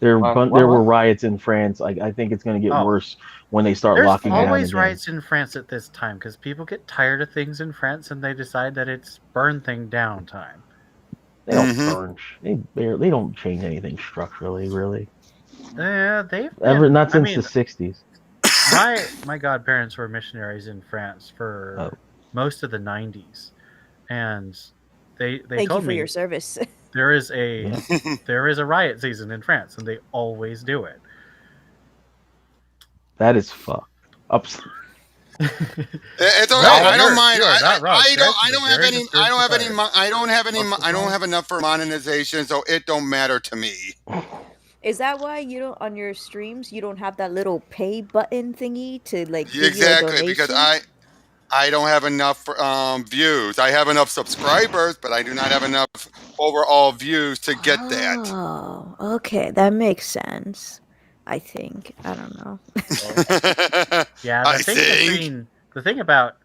There What? were riots in France. I think it's going to get worse when they start locking down. There's always again. riots in France at this time because people get tired of things in France and they decide that it's burn thing down time. They don't burn. They don't change anything structurally, really. They've Not since the '60s. My godparents were missionaries in France for most of the '90s, and they Thank told you for me your service. there is a riot season in France, and they always do it. That is fucked up. It's all right. I don't mind. I don't have enough for monetization, so it don't matter to me. Is that why you don't on your streams you don't have that little pay button thingy to like give you a Exactly, donation? because I don't have enough views. I have enough subscribers, but I do not have enough overall views to get that. Oh, okay, that makes sense. I think. I don't know. Yeah, the thing about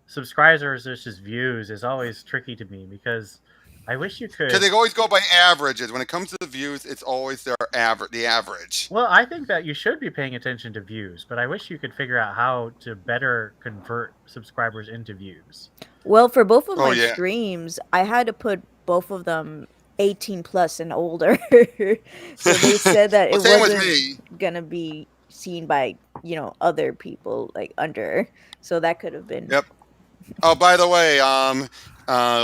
subscribers versus views is always tricky to me because I wish you could. Because they always go by averages. When it comes to the views, it's always the average. Well, I think that you should be paying attention to views, but I wish you could figure out how to better convert subscribers into views. Well, for both of my streams, I had to put both of them 18 plus and older. So they said that it wasn't gonna be seen by other people like under. So that could have been. Yep. Oh, by the way, I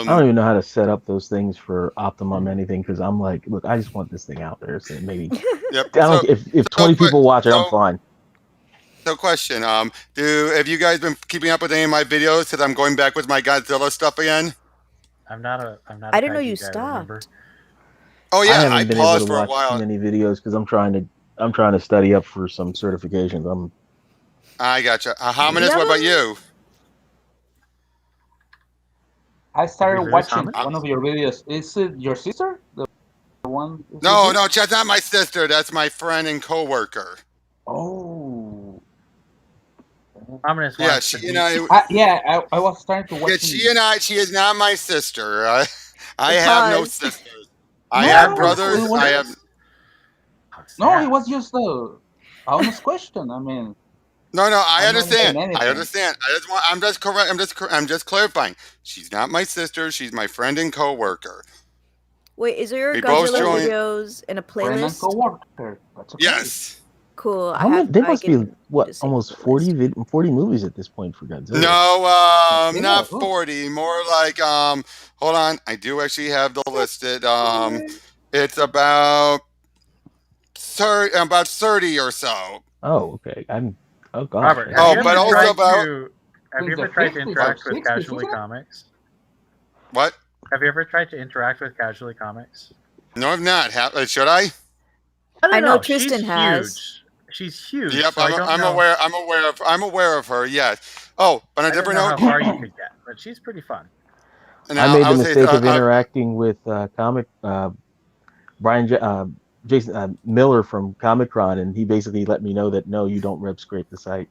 don't even know how to set up those things for Optimum anything because I'm like, look, I just want this thing out there. So maybe Yep. if 20 people watch it, I'm fine. So, question: have you guys been keeping up with any of my videos? Because I'm going back with my Godzilla stuff again. I'm not a I didn't know kaiju you guy. Remember? stopped. Oh I yeah, I haven't been able to paused for a watch too while. many videos because I'm trying to study up for some certifications. I gotcha. Hominus, Yeah, what about you? I Did we started lose watching Haman? one of your videos. Is it your sister? The one is with No, you? no, that's not my sister. That's my friend and coworker. Oh. Ominous Yeah, wants to she and beat. I. Yeah, I was starting to Yeah, watch. she and I. She is not my sister. I have no pause. sisters. I You No, have have no brothers. it was I have. sisters? Oh, no, it snap. was just a honest question. I mean, No, no. I I'm not understand. making I anything. understand. I just want. I'm just correct. I'm just clarifying. She's not my sister. She's my friend and coworker. Wait, is there We both Godzilla Oh, joined. videos in a friend and playlist? coworker. That's okay. Yes. Cool. how many? There I must be can what disable almost the list. 40 movies at this point for Godzilla. No, Yeah. not Oh, 40. More like hold on. I do actually have the listed. It's about 30 or so. Oh, okay. Oh gosh, Robert, I have Oh, you didn't but ever know also that. tried about to have you since the ever tried to 50s or interact with 60s, Casually isn't it? Comics? what? Have you ever tried to interact with Casually Comics? No, I've not. Should I? I I don't know know. She's Tristan has. huge. She's huge, Yep, so I don't I'm know. aware. I'm aware of her. Yes. Oh, on a I don't different know how note. far you could get, but she's pretty fun. I Now made I the would say mistake of interacting with Brian Jason Miller from Comic Con, and he basically let me know that no, you don't rep scrape the site.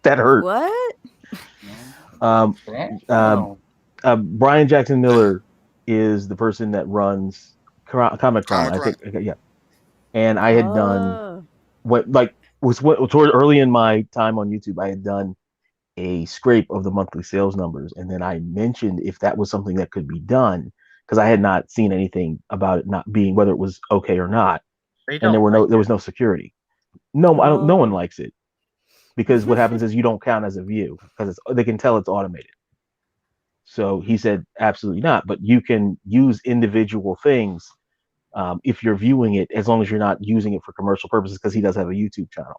That hurt. What? No. Um, uh, Damn. Brian Jackson Miller is the person that runs Comic Con. Comic I Run. think, yeah. And I had done Oh. what toward early in my time on YouTube, I had done a scrape of the monthly sales numbers, and then I mentioned if that was something that could be done because I had not seen anything about it not being whether it was okay or not, They and don't like there it. was no security. No, I don't. No one Oh. likes it because what happens is you don't count as a view because they can tell it's automated. So he said absolutely not, but you can use individual things if you're viewing it as long as you're not using it for commercial purposes because he does have a YouTube channel.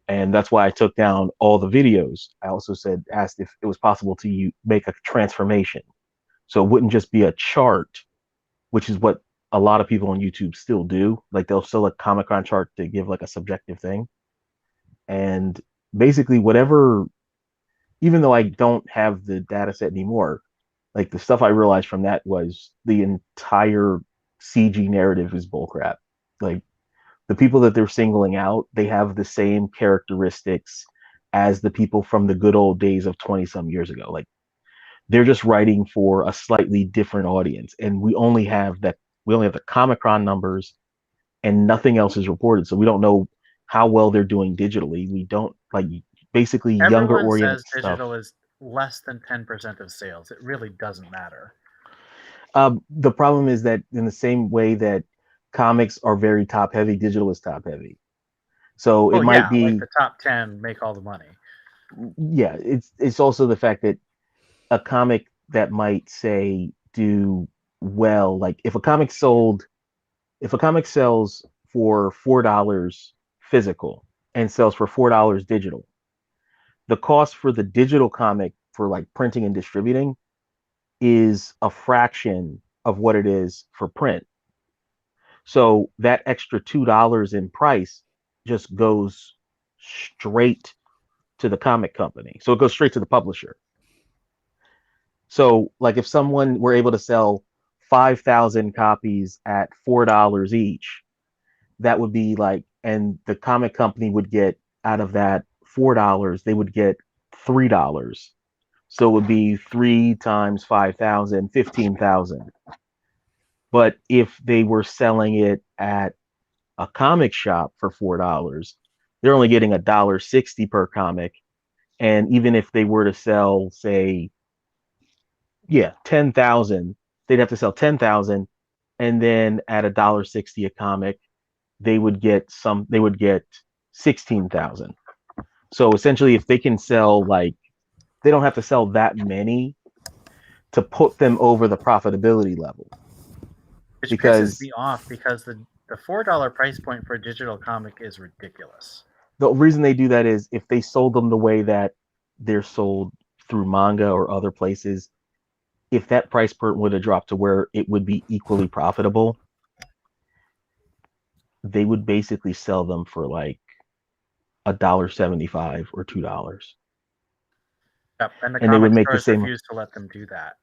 And that's why I took down all the videos. I also asked if it was possible to make a transformation, so it wouldn't just be a chart, which is what a lot of people on YouTube still do. Like they'll still a Comic Con chart to give like a subjective thing, and basically whatever. Even though I don't have the data set anymore, like the stuff I realized from that was the entire CG narrative is bullcrap. Like the people that they're singling out, they have the same characteristics as the people from the good old days of 20 some years ago. Like they're just writing for a slightly different audience. And we only have the Comic-Con numbers and nothing else is reported. So we don't know how well they're doing digitally. We don't like basically younger Everyone oriented says stuff. digital is less than 10% of sales. It really doesn't matter. The problem is that in the same way that comics are very top heavy, digital is top heavy. So it Oh might yeah, like be, the top 10 make all the money. yeah, it's also the fact that a comic that might say do well, like if a comic sells for $4 physical and sells for $4 digital, the cost for the digital comic for like printing and distributing is a fraction of what it is for print. So that extra $2 in price just goes straight to the comic company. So it goes straight to the publisher. So like if someone were able to sell 5,000 copies at $4 each, that would be like, and the comic company would get out of that $4, they would get $3. So it would be 3 times 5,000, 15,000. But if they were selling it at a comic shop for $4, they're only getting $1.60 per comic. And even if they were to sell, say, 10,000, they'd have to sell 10,000, and then at $1.60 a comic, they would get 16,000. So essentially, if they can sell they don't have to sell that many to put them over the profitability level Which pisses because me off because the $4 price point for a digital comic is ridiculous. The reason they do that is if they sold them the way that they're sold through manga or other places, if that price point would have dropped to where it would be equally profitable, they would basically sell them for like $1.75 or $2 Yep, and the and they would comic make the stores same refuse to let them do that.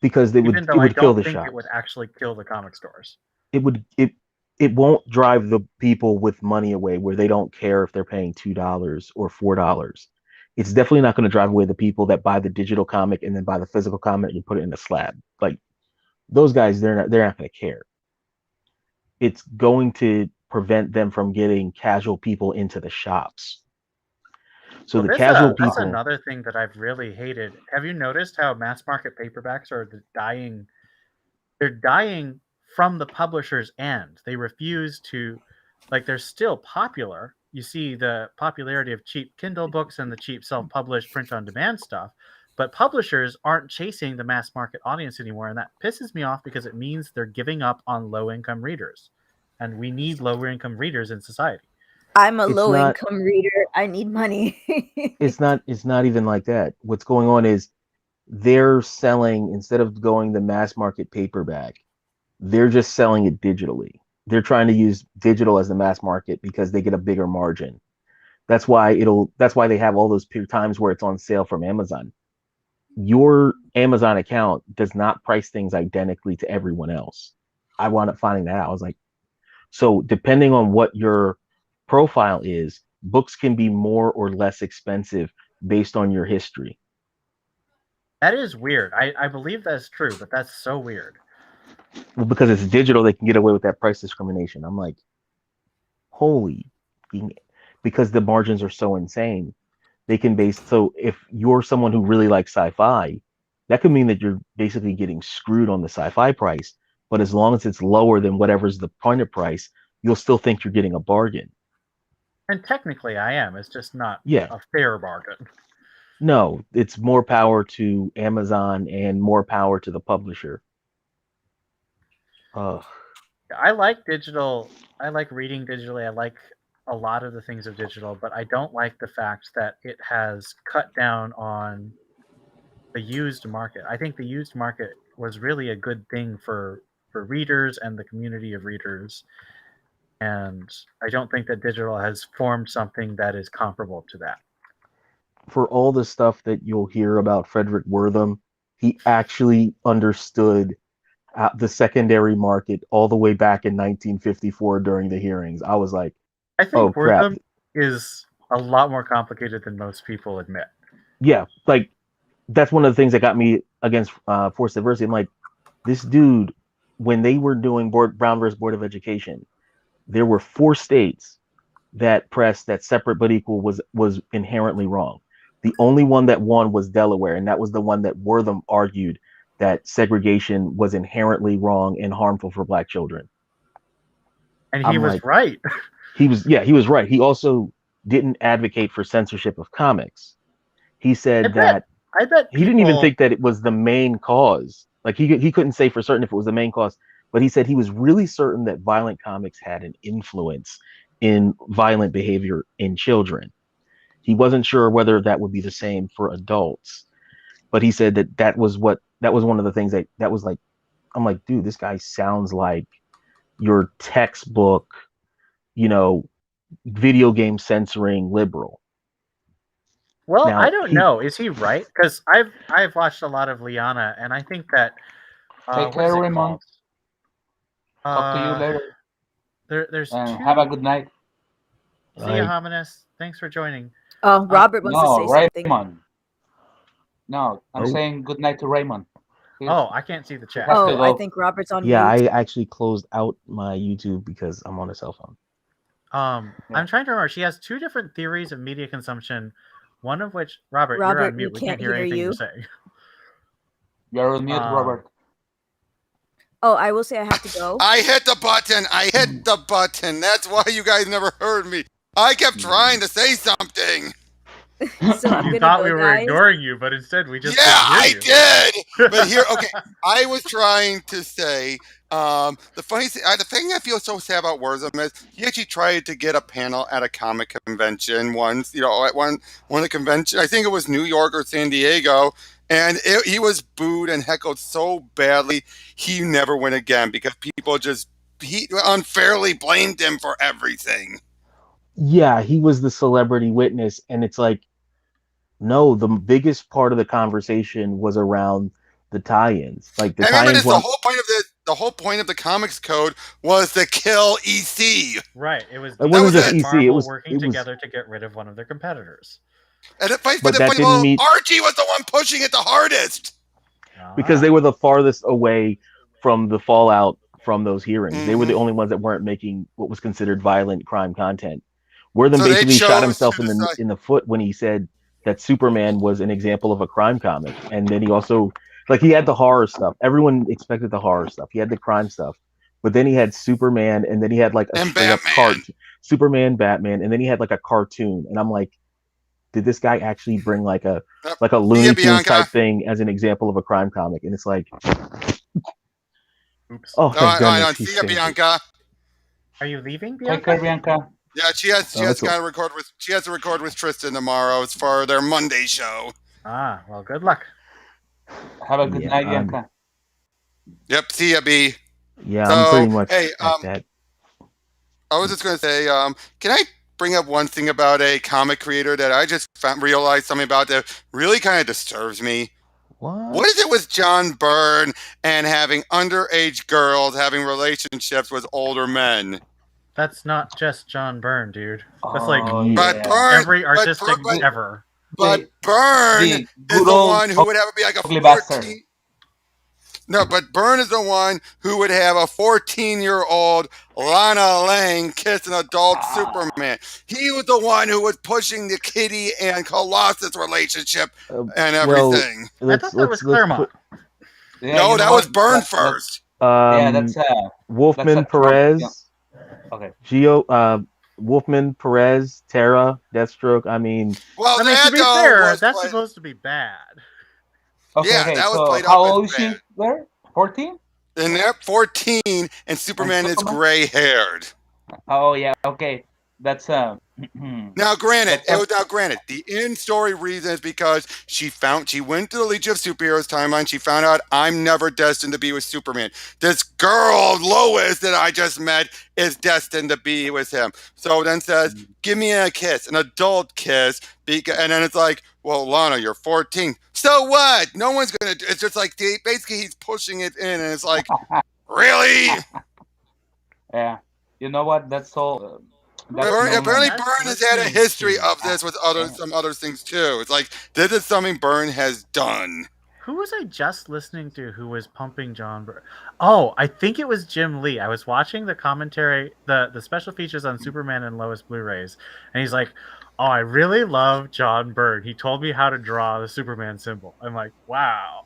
because they Even would though it I would kill don't the think shops. it would actually kill the comic stores. It would it won't drive the people with money away where they don't care if they're paying $2 or $4. It's definitely not going to drive away the people that buy the digital comic and then buy the physical comic and put it in a slab. Like those guys, they're not going to care. It's going to prevent them from getting casual people into the shops. So the casual That's people, another thing that I've really hated. Have you noticed how mass market paperbacks are dying? They're dying from the publisher's end. They refuse to, like, they're still popular. You see the popularity of cheap Kindle books and the cheap self-published print-on-demand stuff, but publishers aren't chasing the mass market audience anymore, and that pisses me off because it means they're giving up on low-income readers, and we need lower-income readers in society. I'm a It's low not- income reader. I need money. it's not even like that. What's going on is they're selling, instead of going the mass market paperback, they're just selling it digitally. They're trying to use digital as the mass market because they get a bigger margin. That's why they have all those times where it's on sale from Amazon. Your Amazon account does not price things identically to everyone else. I wound up finding that out. I was like, so depending on what your profile is, books can be more or less expensive based on your history. That is weird. I believe that's true, but that's so weird. Well, because it's digital, they can get away with that price discrimination. I'm like, holy, because the margins are so insane. They can base, so if you're someone who really likes sci-fi, that could mean that you're basically getting screwed on the sci-fi price. But as long as it's lower than whatever's the printed price, you'll still think you're getting a bargain. And technically I am. It's just not Yeah. a fair bargain. No, it's more power to Amazon and more power to the publisher. I like digital. I like reading digitally. I like a lot of the things of digital, but I don't like the fact that it has cut down on the used market. I think the used market was really a good thing for readers and the community of readers. And I don't think that digital has formed something that is comparable to that. For all the stuff that you'll hear about Frederick Wortham, he actually understood the secondary market all the way back in 1954 during the hearings. I was like, I think oh crap. Wortham is a lot more complicated than most people admit. Yeah, like that's one of the things that got me against forced diversity. I'm like, this dude, when they were doing Brown versus Board of Education, there were 4 states that pressed that separate but equal was inherently wrong. The only one that won was Delaware, and that was the one that Wortham argued that segregation was inherently wrong and harmful for Black children. And he was right. He was right. He also didn't advocate for censorship of comics. He said I bet he didn't even think that it was the main cause. Like he couldn't say for certain if it was the main cause, but he said he was really certain that violent comics had an influence in violent behavior in children. He wasn't sure whether that would be the same for adults, but he said that was one of the things that was like, I'm like, dude, this guy sounds like your textbook, video game censoring liberal. Well, now, I don't know. Is he right? Because I've watched a lot of Liana, and I think that take care, Raymond. Talk to you later. There's have a good night. See you, Hominus. Thanks for joining. Oh, Robert wants to say something. Raymond. No, I'm saying good night to Raymond. I can't see the chat. Oh, I think Robert's on mute. Yeah, I actually closed out my YouTube because I'm on a cell phone. I'm trying to remember. She has 2 different theories of media consumption. One of which, Robert, you're on mute. We can't hear anything you say. You're on mute, Robert. Oh, I will say I have to go. I hit the button. That's why you guys never heard me. I kept trying to say something. So I'm You gonna thought go, we were guys. ignoring you, but instead we just Yeah, couldn't hear I you. did. But here, okay, I was trying to say the funny thing, the thing I feel so sad about Warzone is he actually tried to get a panel at a comic convention once. At one of the convention, I think it was New York or San Diego, and he was booed and heckled so badly he never went again because people just he unfairly blamed him for everything. Yeah, he was the celebrity witness, and it's like, no, the biggest part of the conversation was around the tie-ins. Like the And remember tie-ins this: the weren't. whole point of the whole point of the comics code was to kill EC. Right. It was It That wasn't was DC just it. and EC. Marvel working It was, together to get rid of one of their competitors. And but but the that funny, didn't well, meet Archie was the one pushing it the hardest. because they were the farthest away from the fallout from those hearings. They were the Hmm. only ones that weren't making what was considered violent crime content. Wortham So they basically shot chose himself to decide. in the foot when he said that Superman was an example of a crime comic, and then he also like he had the horror stuff. Everyone expected the horror stuff. He had the crime stuff, but then he had Superman, and then he had like a And straight up Batman. Superman, Batman, and then he had like a cartoon. And I'm like, did this guy actually bring Yep. like a See ya, Looney Tunes Bianca. type thing as an example of a crime comic? And it's like, Oops. oh, No, thank I goodness see he's ya, safe. Bianca. Are you leaving, Take care, Bianca? Bianca. Yeah, she has Oh, that's got to record with Tristan tomorrow. It's for their Monday show. Ah, well, good luck. Have a good Yeah, night, Bianca. Yep, see ya, B. Yeah, I'm So pretty much hey, at that. I was just gonna say, can I bring up one thing about a comic creator that I just realized something about that really kind of disturbs me? What is it with John Byrne and having underage girls having relationships with older men? That's not just John Byrne, dude. That's like Oh, But yeah. Byrne, every artistic but, ever. but The, Byrne the is good the old one who would have to be like a ugly bastard. 14. No, but Byrne is the one who would have a 14-year-old Lana Lang kiss an adult Superman. He was the one who was pushing the Kitty and Colossus relationship and Well, everything. I thought that was Claremont. Yeah, No, you know that was what? Byrne That- first. yeah, um, that's Wolfman a Trump. Yeah. Perez, Okay. Wolfman Perez, Terra, Deathstroke. I mean, Well, I mean, to that be though fair, was that's played, supposed to be bad. Okay, yeah, okay. that was So played how off old as is she bad. there? 14? And they're 14, and Superman is Superman? gray-haired. Oh yeah, okay. That's Now, granted, that's the in-story reason is because she went to the Legion of Superheroes timeline. She found out I'm never destined to be with Superman. This girl Lois that I just met is destined to be with him. So then says, "Give me a kiss, an adult kiss," and then it's like, "Well, Lana, you're 14. So what? No one's gonna." It's just like basically he's pushing it in, and it's like, really? yeah. You know what? That's all. That's known Apparently, as That's Byrne has had a listening history to. of this with yeah. some other things too. It's like this is something Byrne has done. Who was I just listening to who was pumping John Byrne? Oh, I think it was Jim Lee. I was watching the commentary, the special features on Superman and Lois Blu-rays, and he's like, "Oh, I really love John Byrne. He told me how to draw the Superman symbol." I'm like, "Wow."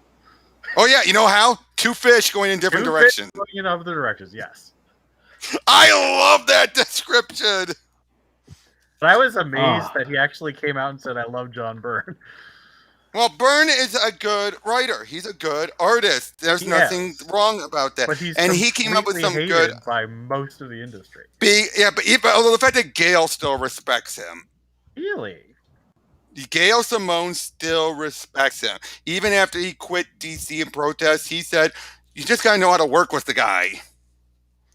Oh yeah, you know how? Two fish going in different Two directions. fish going in other directions, yes. I love that description. But I was amazed Oh. that he actually came out and said, "I love John Byrne." Well, Byrne is a good writer. He's a good artist. There's He nothing is. wrong about that. But he's And he came up with some completely good. hated by most of the industry. But although the fact that Gail still respects him, Really? Gail Simone still respects him. Even after he quit DC in protest, he said, "You just gotta know how to work with the guy."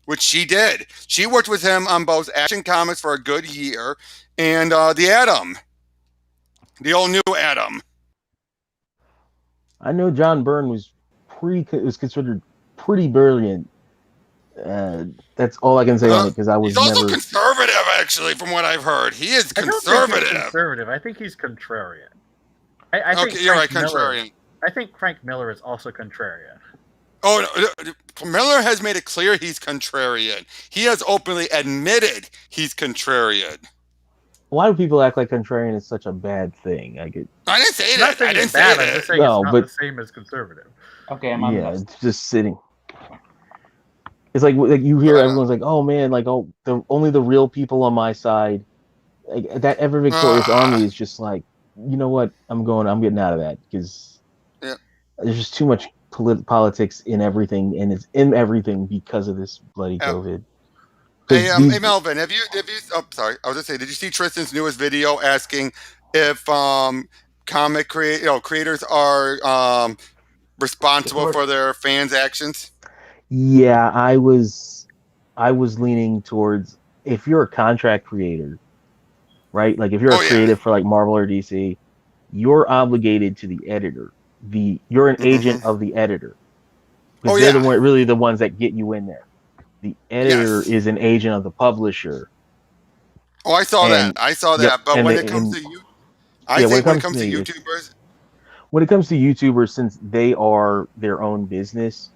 Which she did. She worked with him on both Action Comics for a good year and the Atom, the old new Atom. I know John Byrne was considered pretty brilliant. That's all I can say on it because I was He's also never. conservative, actually, from what I've heard. He is I don't think he's conservative. conservative. I think he's contrarian. I think Okay, you're right, Frank Miller. contrarian. I think Frank Miller is also contrarian. Oh, no, Miller has made it clear he's contrarian. He has openly admitted he's contrarian. Why do people act like contrarian is such a bad thing? I didn't say I'm not that. saying I didn't it's bad. say I'm that. just saying No, it's not but- the same as conservative. Okay, I'm on Yeah, this. it's just sitting. It's like you hear everyone's like, "Oh man, like only the real people on my side." Like, that ever victorious army is just like, you know what? I'm getting out of that because Yeah. there's just too much politics in everything, and it's in everything because of this bloody Yeah. COVID. Hey, Because these, hey, Melvin, oh, sorry, I was gonna say, did you see Tristan's newest video asking if creators are responsible for their fans' actions? yeah, I was leaning towards if you're a contract creator, right? Like if you're a Oh yeah. creative for like Marvel or DC, you're obligated to the editor. You're an agent Hmm. of the editor Oh because they're yeah. really the ones that get you in there. The editor Yes. is an agent of the publisher, Oh, I saw that. and I saw yep, that. But when it comes and to you, I yeah, when it think when it comes to comes to me, it's YouTubers, when it comes to YouTubers, since they are their own business,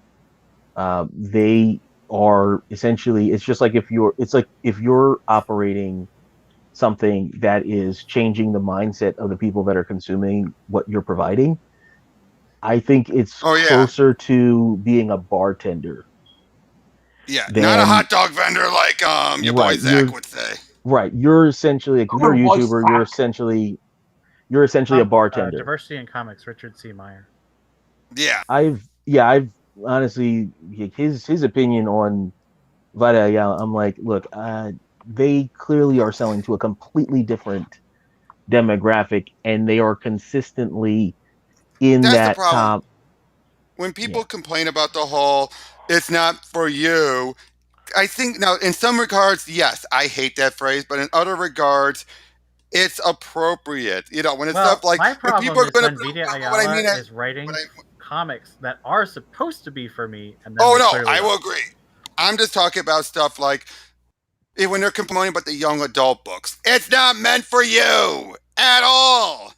they are essentially. It's just like it's like if you're operating something that is changing the mindset of the people that are consuming what you're providing. I think it's oh yeah, closer to being a bartender yeah, not a than hot dog vendor like your boy right. Zach would say. You're essentially like if you're Our a voice YouTuber, back. you're essentially a bartender. Diversity in Comics, Richard C. Meyer. Yeah, I've honestly his opinion on Vita Ayala, I'm like, look, they clearly are selling to a completely different demographic, and they are consistently in that's the that problem. top. When Yeah, people complain about the whole, it's not for you. I think now, in some regards, yes, I hate that phrase, but in other regards, it's appropriate. When it's stuff Well, like my when people problem are is going when to, Vidya what I Ayala mean, is what writing I, comics that are supposed to be for me, and then oh they no, clearly I will aren't. agree. I'm just talking about stuff like when they're complaining about the young adult books. It's not meant for you at all.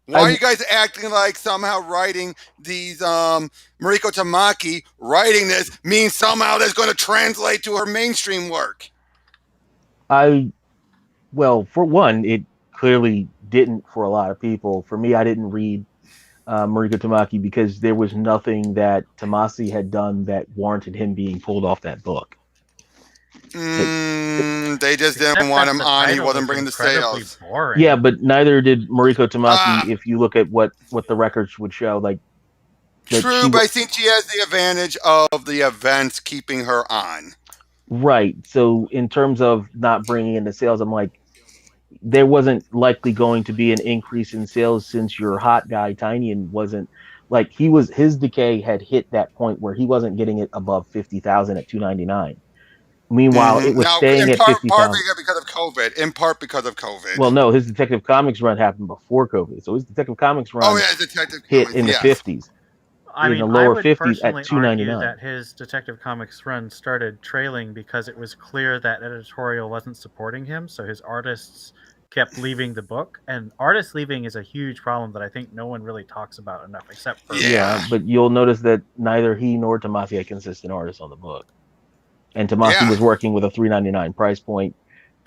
Why are I've you guys acting like somehow writing these Mariko Tamaki writing this means somehow that's going to translate to her mainstream work? I well, for one, it clearly didn't for a lot of people. For me, I didn't read Mariko Tamaki because there was nothing that Tamasi had done that warranted him being pulled off that book. Like, They just didn't Except want that him the on. He title wasn't was bringing the incredibly sales. yeah, boring. but neither did Mariko Ah, Tamaki. If you look at what the records would show, like true, but I think she has the advantage of the events keeping her on. right. So in terms of not bringing in the sales, I'm like, there wasn't likely going to be an increase in sales since your hot guy Tynion wasn't like his decay had hit that point where he wasn't getting it above 50,000 at 299. Meanwhile, it was Now, staying in at part, 50,000. because of COVID. In part because of Well, COVID. no, his Detective Comics run happened before COVID. So his Detective Comics Oh run yeah, Detective hit Comics. in the Yes. 50s, I in mean, the I lower would 50s at personally argue 299. that his Detective Comics run started trailing because it was clear that editorial wasn't supporting him, so his artists kept leaving the book. And artist leaving is a huge problem that I think no one really talks about enough, except for Yeah, Yeah. Flash. but you'll notice that neither he nor Tomasi had consistent artists on the book. And Tomasi Yeah. was working with a 399 price point,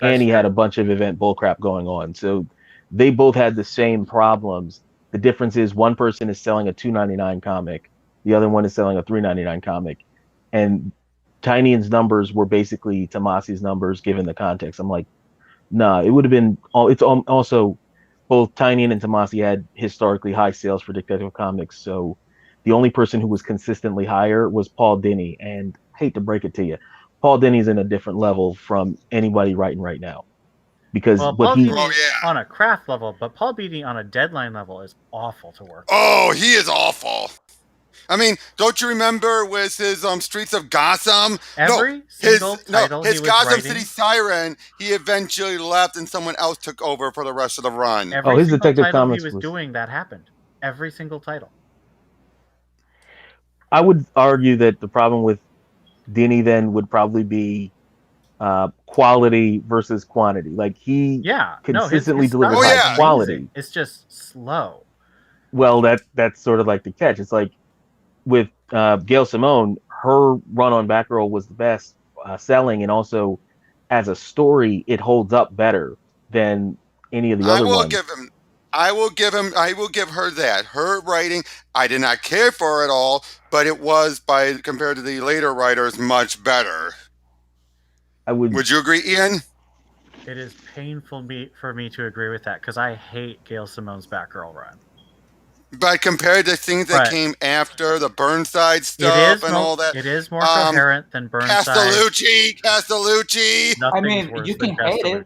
and That's he had a true. bunch of event bullcrap going on. So they both had the same problems. The difference is one person is selling a 299 comic, the other one is selling a 399 comic, and Tinion's numbers were basically Tomasi's numbers given the context. I'm like, nah, it would have been. It's also both Tinian and Tomasi had historically high sales for Detective Comics, so the only person who was consistently higher was Paul Dini. And I hate to break it to you, Paul Dini's in a different level from anybody writing right now because Well, what Paul he Oh Dini yeah. on a craft level, but Paul Dini on a deadline level is awful to work with. Oh, he is awful. I mean, don't you remember with his Streets of Gotham? No, Every single title he his was Gotham City writing, Siren. He eventually left, and someone else took over for the rest of the run. oh every his single Detective title he Comics was was. doing, that happened. Every single title. I would argue that the problem with Dini then would probably be quality versus quantity. Like he Yeah, no, consistently his delivered stuff Oh is high yeah. amazing. quality. It's just slow. Well, that's sort of like the catch. It's like with Gail Simone, her run on Batgirl was the best selling, and also as a story, it holds up better than any of the I other will ones. give him. I will give him. I will give her that. Her writing, I did not care for it all, but it was by compared to the later writers much better. I would, Would you agree, Ian? It is painful for me to agree with that because I hate Gail Simone's Batgirl run. But compared to things that But came after the Burnside it stuff is and all that, it is more um, coherent than Burnside. Castellucci. I Nothing's mean, worse you than can hate it, Castellucci.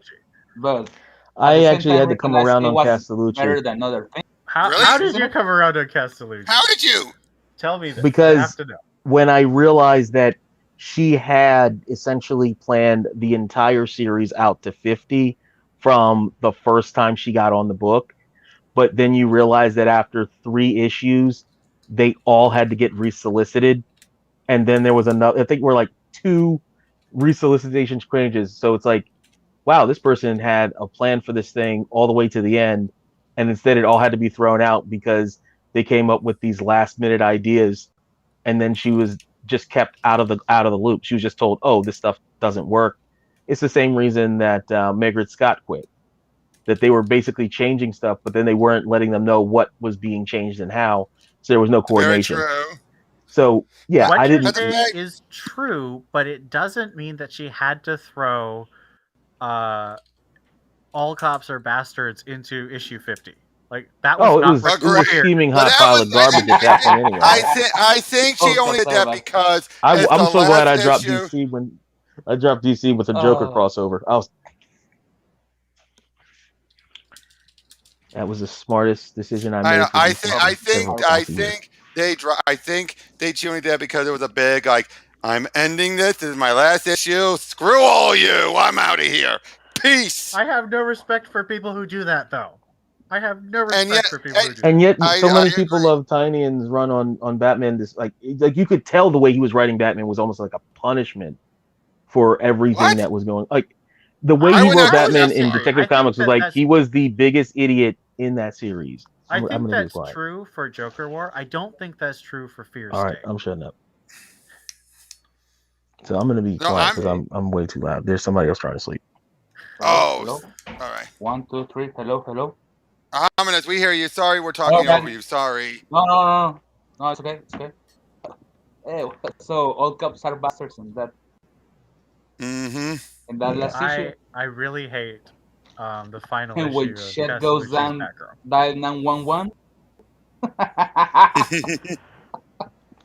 but at I the same actually time had to come recognize around it on was Castellucci better than other things, Really? How did isn't you it? come around on Castellucci? How did you? Tell me this. I have because to know. when I realized that she had essentially planned the entire series out to 50 from the first time she got on the book, but then you realize that after 3 issues, they all had to get resolicited. And then there was another, I think we're like 2 resolicitation changes. So it's like, wow, this person had a plan for this thing all the way to the end. And instead, it all had to be thrown out because they came up with these last minute ideas, and then she was just kept out of the loop. She was just told, "Oh, this stuff doesn't work." It's the same reason that Margaret Scott quit. That they were basically changing stuff, but then they weren't letting them know what was being changed and how. So there was no Very coordination. true. So yeah, What I you're didn't. saying is true, but it doesn't mean that she had to throw all cops are bastards into issue 50. Like that was Oh, it not was it was a Agreed. required. steaming But hot that pile was, of garbage at that point anyway. I think she Oh, only did that Capella. because it's I'm the so glad last I dropped issue. DC when I dropped DC with the Joker Uh, crossover. That was the smartest decision I made for I DC think for I several think months a year. I think they only did that because it was a big like I'm ending this. This is my last issue. Screw all you. I'm out of here. Peace. I have no respect for people who do that, though. I have no And respect yet, for people who do And that. yet, so I many people love Tynion's run on Batman. This like you could tell the way he was writing Batman was almost like a punishment for everything what? that was going. Like the way I he would wrote not go Batman that in far. Detective Comics was like he was the biggest idiot in that series. I I'm think gonna be that's quiet. true for Joker War. I don't think that's true for Fear All right, State. I'm shutting up. So I'm gonna be No, quiet because I'm way too loud. There's somebody else trying to sleep. Oh, hello? all right. 1, 2, 3. Hello, hello. Ominous, we hear you. Sorry, we're Hello, talking over man. you. Sorry. No. No, it's okay. It's okay. Hey, so all cops are bastards Mm-hmm. in that last issue. I really hate the final And when issue of shit goes Castellucci's down, Batgirl. dial 911.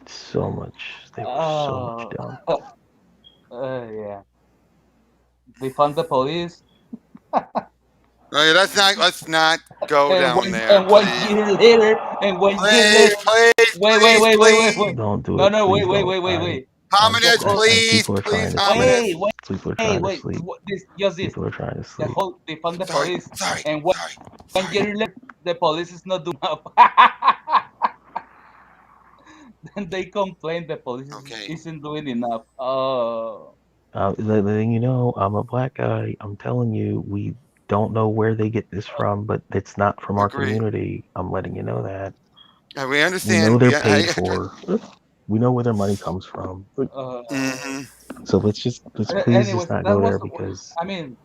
So much. They were so much dumb. Yeah. Defund the police. Okay, let's not go And down one there, and one please. year later, and 1 year Please, later. please, please, please. Don't do No, it, no, please wait, don't. wait. Ominous, Whole- People are trying please, to sleep. ominous. People are trying to Wait. sleep. Just this. People are trying to The sleep. whole defund the Sorry, police, sorry, and sorry, one sorry. year later, the police is not doing enough. Then they complain the police Okay. isn't doing enough. Letting you know, I'm a black guy. I'm telling you, we don't know where they get this from, but it's not from our Agree. community. I'm letting you know that. We We know understand. they're paid for. We know where their money comes from. Mm-hmm. So let's please just Anyways, not that go was. there because I mean,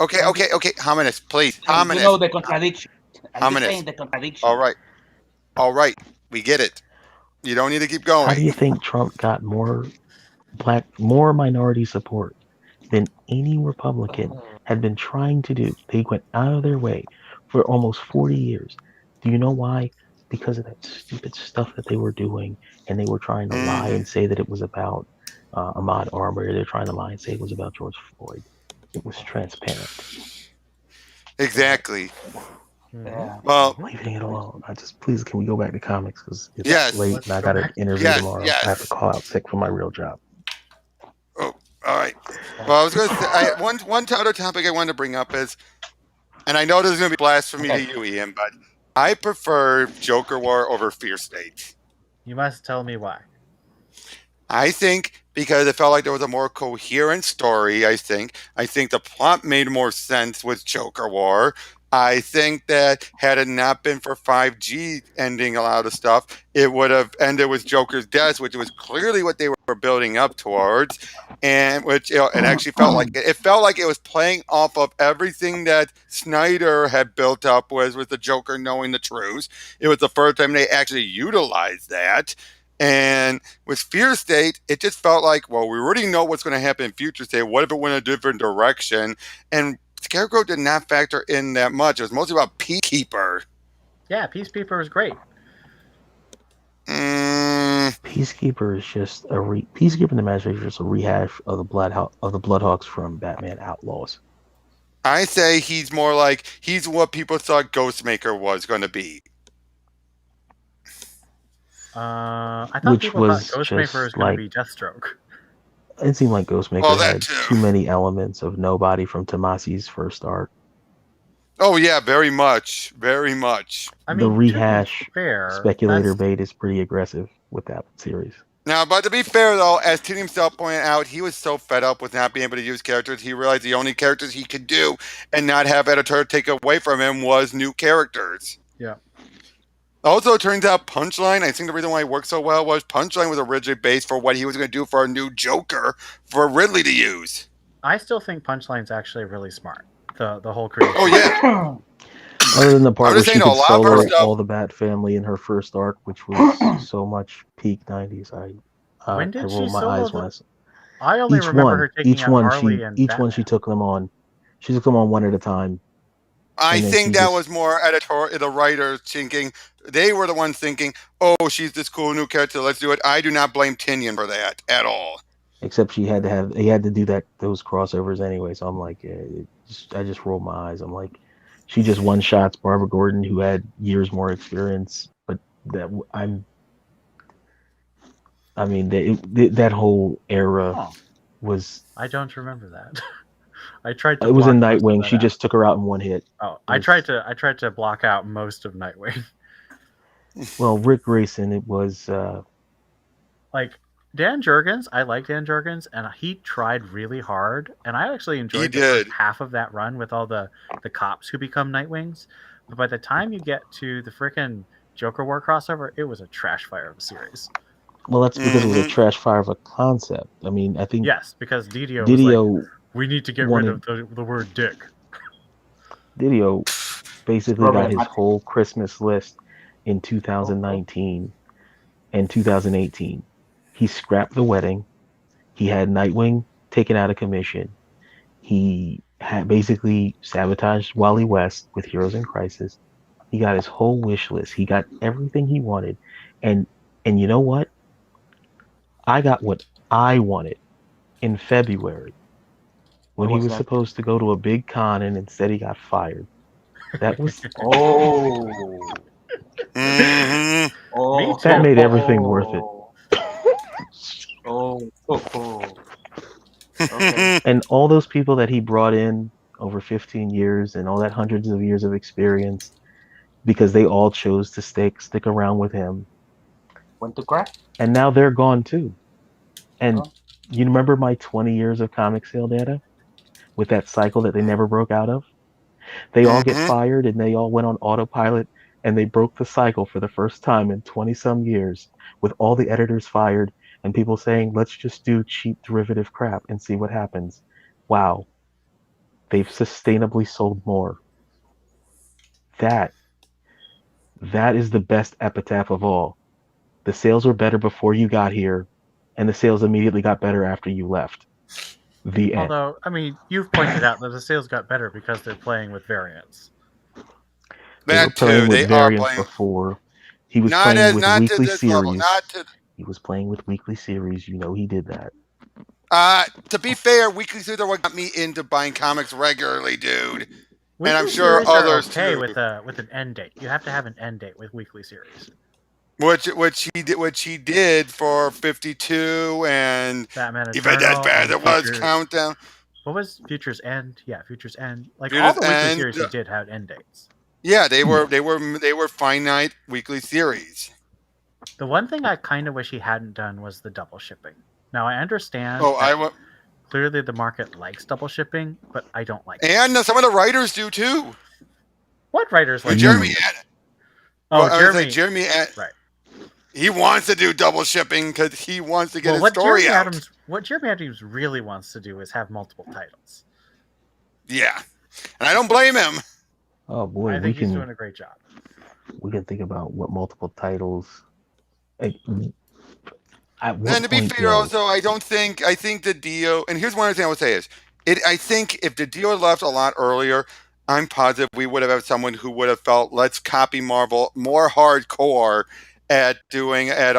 Okay, Ominous, please. you know the contradiction. I'm just Ominous. saying the contradiction. All right. We get it. You don't need to keep how do going. you think Trump got more minority support than any Republican had been trying to do? They went out of their way for almost 40 years. Do you know why? Because of that stupid stuff that they were doing, and they were trying to lie and say that it was about Ahmaud Arbery. They're trying to lie and say it was about George Floyd. It was transparent. Exactly. Yeah. Well, Leaving it alone. Please, can we go back to comics because it's Yes. late Let's and I go got an back. interview Yes, tomorrow. yes. I have to call out sick for my real job. oh, all right. Well, I was going to say one other topic I wanted to bring up is, and I know this is going to be blasphemy to you, Ian, but I prefer Joker War over Fear State. You must tell me why. I think because it felt like there was a more coherent story. I think the plot made more sense with Joker War. I think that had it not been for 5G ending a lot of stuff, it would have ended with Joker's death, which was clearly what they were building up towards, and which it actually felt like it was playing off of everything that Snyder had built up with the Joker knowing the truth. It was the first time they actually utilized that. And with Fear State, it just felt like, well, we already know what's going to happen in Future State. What if it went a different direction? And Scarecrow did not factor in that much. It was mostly about Peacekeeper. Yeah, Peacekeeper was great. Peacekeeper is just Peacekeeper and the Magistrate is just a rehash of the Bloodhawks from Batman Outlaws. I say he's more like he's what people thought Ghostmaker was going to be. I thought people thought Ghostmaker was going to be Deathstroke. It seemed like Ghostmaker had too many elements of Nobody from Tomasi's first arc. Oh yeah, very much, very much. I mean, the rehash speculator bait is pretty aggressive with that series. Now, but to be fair though, as Tini himself pointed out, he was so fed up with not being able to use characters, he realized the only characters he could do and not have editor take away from him was new characters. Yeah. Also, it turns out Punchline, I think the reason why it worked so well was Punchline was originally based for what he was going to do for a new Joker for Ridley to use. I still think Punchline's actually really smart. The whole creation. Oh, yeah. Other than the part where she could solo all the Bat family in her first arc, which was so much peak 90s, when did I she rolled my eyes when I only remember her taking out Harley and each Batman. one she took them on. She took them on one at a time. I think that was more editorial, the writers thinking, they were the ones thinking, oh, she's this cool new character, let's do it. I do not blame Tinian for that at all. Except he had to do those crossovers anyway, so I'm like, I just rolled my eyes. I'm like, she just one-shots Barbara Gordon, who had years more experience, but that whole era was... I don't remember that. I tried to. It was in Nightwing. She just took her out in one hit. Oh, I tried to block out most of Nightwing. Well, Rick Grayson, it was like Dan Jurgens. I like Dan Jurgens, and he tried really hard, and I actually enjoyed the first half of that run with all the cops who become Nightwings. But by the time you get to the frickin' Joker War crossover, it was a trash fire of a series. Well, that's because it was a trash fire of a concept. I mean, I think because Didio was like, we need to get rid of the word dick. Didio basically got his whole Christmas list in 2019 and 2018. He scrapped the wedding. He had Nightwing taken out of commission. He had basically sabotaged Wally West with Heroes in Crisis. He got his whole wish list. He got everything he wanted. And you know what? I got what I wanted in February. When he was supposed to go to a big con and instead he got fired. That was that made everything worth it. Okay. And all those people that he brought in over 15 years and all that hundreds of years of experience, because they all chose to stick around with him. Went to crack. And now they're gone too. And you remember my 20 years of comic sale data? With that cycle that they never broke out of? They all get fired and they all went on autopilot and they broke the cycle for the first time in 20-some years with all the editors fired and people saying, let's just do cheap derivative crap and see what happens. Wow. They've sustainably sold more. That is the best epitaph of all. The sales were better before you got here and the sales immediately got better after you left. The end. Although, I mean, you've pointed out that the sales got better because they're playing with variants. That too, they are playing before. He was playing with weekly series. He was playing with weekly series. You know, he did that. To be fair, weekly series are what got me into buying comics regularly, dude. Weekly and I'm sure others okay too. with an end date. You have to have an end date with weekly series. Which he did for 52 and Batman even that bad it was Countdown. What was Future's End? Yeah, Future's End. Like Future's all the weekly series he did had end dates. Yeah, they were finite weekly series. The one thing I kind of wish he hadn't done was the double shipping. Now I understand. Clearly the market likes double shipping, but I don't like it. And some of the writers do too. What writers like Jeremy? Jeremy. Right. He wants to do double shipping because he wants to get his story out. What Jeremy Adams really wants to do is have multiple titles. Yeah. And I don't blame him. Oh boy, I think he's doing a great job. We can think about what multiple titles. And to be fair, also, I think the Dio. And here's one other thing I would say is I think if the deal had left a lot earlier, I'm positive we would have had someone who would have felt let's copy Marvel more hardcore at doing at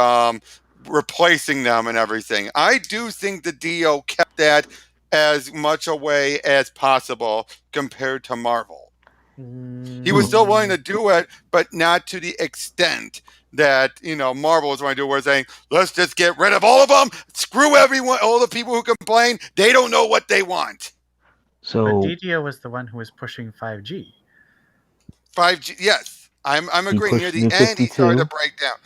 replacing them and everything. I do think the deal kept that as much away as possible compared to Marvel. He was still willing to do it, but not to the extent that Marvel was going to do. We're saying let's just get rid of all of them, screw everyone, all the people who complain. They don't know what they want. But So DiDio was the one who was pushing 5G. 5G, yes, I'm he agreeing. Near pushed the New end, he started to 52. break down.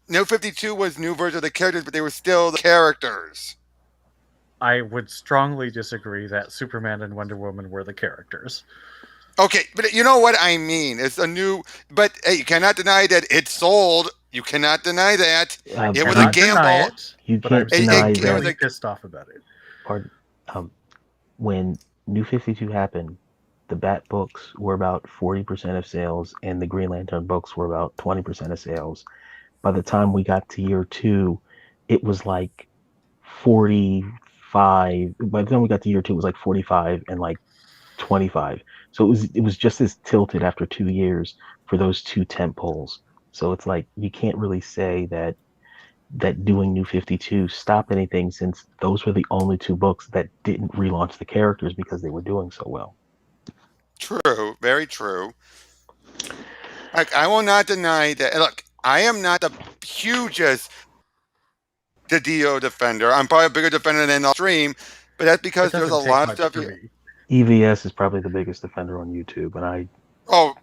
New 52 was new version of the characters, but they were still the characters. I would strongly disagree that Superman and Wonder Woman were the characters. Okay, but you know what I mean. It's a new, but hey, you cannot deny that it sold. You cannot deny that. It was a Cannot deny gamble. it, You but I'm can't deny it still was that. a- pissed off about it. Pardon, when New 52 happened, the Bat books were about 40% of sales, and the Green Lantern books were about 20% of sales. By the time we got to year 2, it was like 45. By the time we got to year 2, it was like 45 and like 25. So it was just as tilted after 2 years for those two tent poles. So it's like you can't really say that doing New 52 stopped anything, since those were the only two books that didn't relaunch the characters because they were doing so well. True, very true. Like, I will not deny that. Look, I am not the hugest DiDio defender. I'm probably a bigger defender than the stream, but that's It because there's a doesn't take lot of much stuff. for me. EVS is probably the biggest defender on YouTube, and I Oh,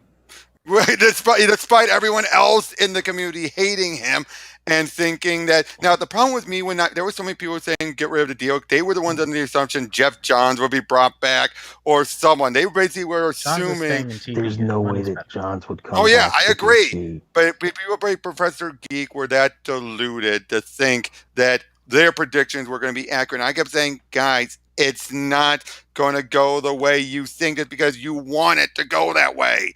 despite everyone else in the community hating him and thinking that. Now, the problem with me there were so many people saying get rid of the deal. They were the ones under the assumption Jeff Johns would be brought back or someone. They basically were Johns is assuming. staying in TV. there's no way Money's that better. Johns would come Oh yeah, back I to agree. DC. But people like Professor Geek were that deluded to think that their predictions were going to be accurate. And I kept saying, guys, it's not going to go the way you think it because you want it to go that way.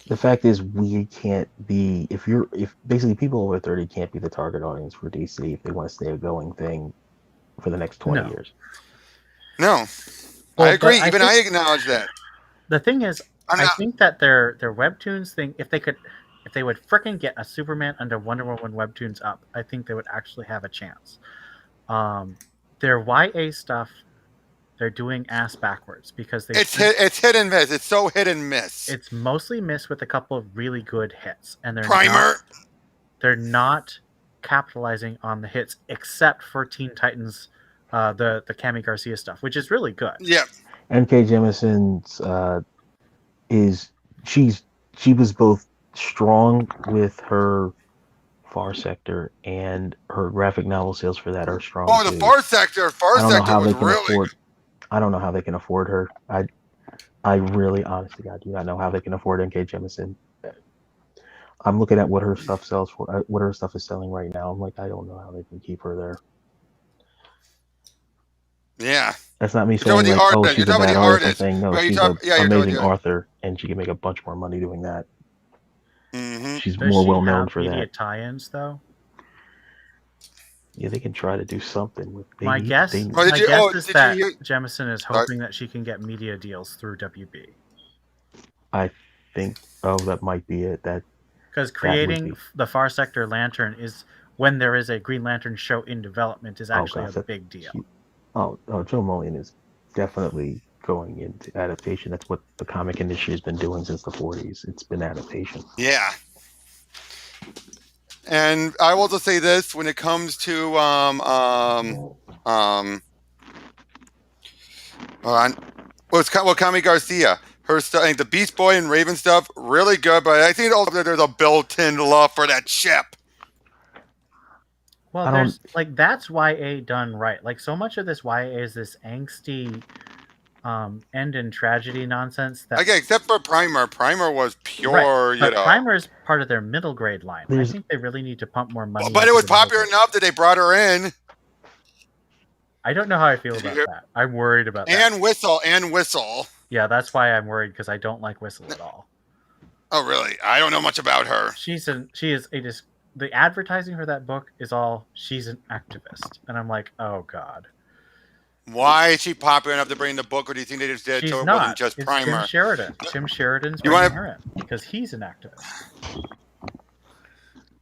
The fact is, we can't be, if basically people over 30 can't be the target audience for DC if they want to stay a going thing for the next 20 No. years. No, Well, I agree. but I Even think- I acknowledge that. The thing is, I'm I not- think that their webtoons thing, if they would frickin' get a Superman and a Wonder Woman webtoons up, I think they would actually have a chance. Their YA stuff, they're doing ass backwards because It's hit and miss. It's so hit and miss. It's mostly missed with a couple of really good hits, and Primer. they're not capitalizing on the hits except for Teen Titans, the Cami Garcia stuff, which is really good. Yeah. N.K. Jemison's she was both strong with her Far Sector, and her graphic novel sales for that are strong. Oh, the too. Far Sector. I don't know Sector how was they can really. afford. I don't know how they can afford her. I really, honestly, God, do not know how they can afford N.K. Jemisin. I'm looking at what her stuff sells for, what her stuff is selling right now. I'm like, I don't know how they can keep her there. Yeah. That's not me You're talking saying about like, the oh, artist. she's You're a talking bad about the artist. I'm artist. saying no, Well, she's you're an talking- yeah, you're amazing talking- author, and she can make a bunch more money doing that. Mm-hmm. She's Does more she well known have for media that. tie-ins though? Yeah, they can try to do something with. My guess is did you that hear- Jemison is Sorry. hoping that she can get media deals through WB. I think, that might be it. That Because would creating be- the Far Sector Lantern is, when there is a Green Lantern show in development, is actually gosh, a big deal. Joe Mullion is definitely going into adaptation. That's what the comic industry has been doing since the 40s. It's been adaptation. Yeah. And I will just say this: when it comes to Kami Garcia, her stuff, the Beast Boy and Raven stuff, really good. But I think also there's a built-in love for that ship. Well, there's that's YA done right. Like, so much of this YA is this angsty end in tragedy nonsense. That Okay, except for Primer. Primer was pure, right. But Primer is part of their middle grade line. I think they really need to pump more money. But it into was the middle popular grade. enough that they brought her in. I don't know how I feel about that. I'm worried about that. And Whistle. Yeah, that's why I'm worried, because I don't like Whistle at all. Oh, really? I don't know much about her. The advertising for that book is all she's an activist, and I'm like, oh god. Why is she popular enough to bring the book, or do you think they just did it She's so it wasn't not. just It's Tim primer? Sheridan. Tim Sheridan's You bringing wanna- her in because he's an activist.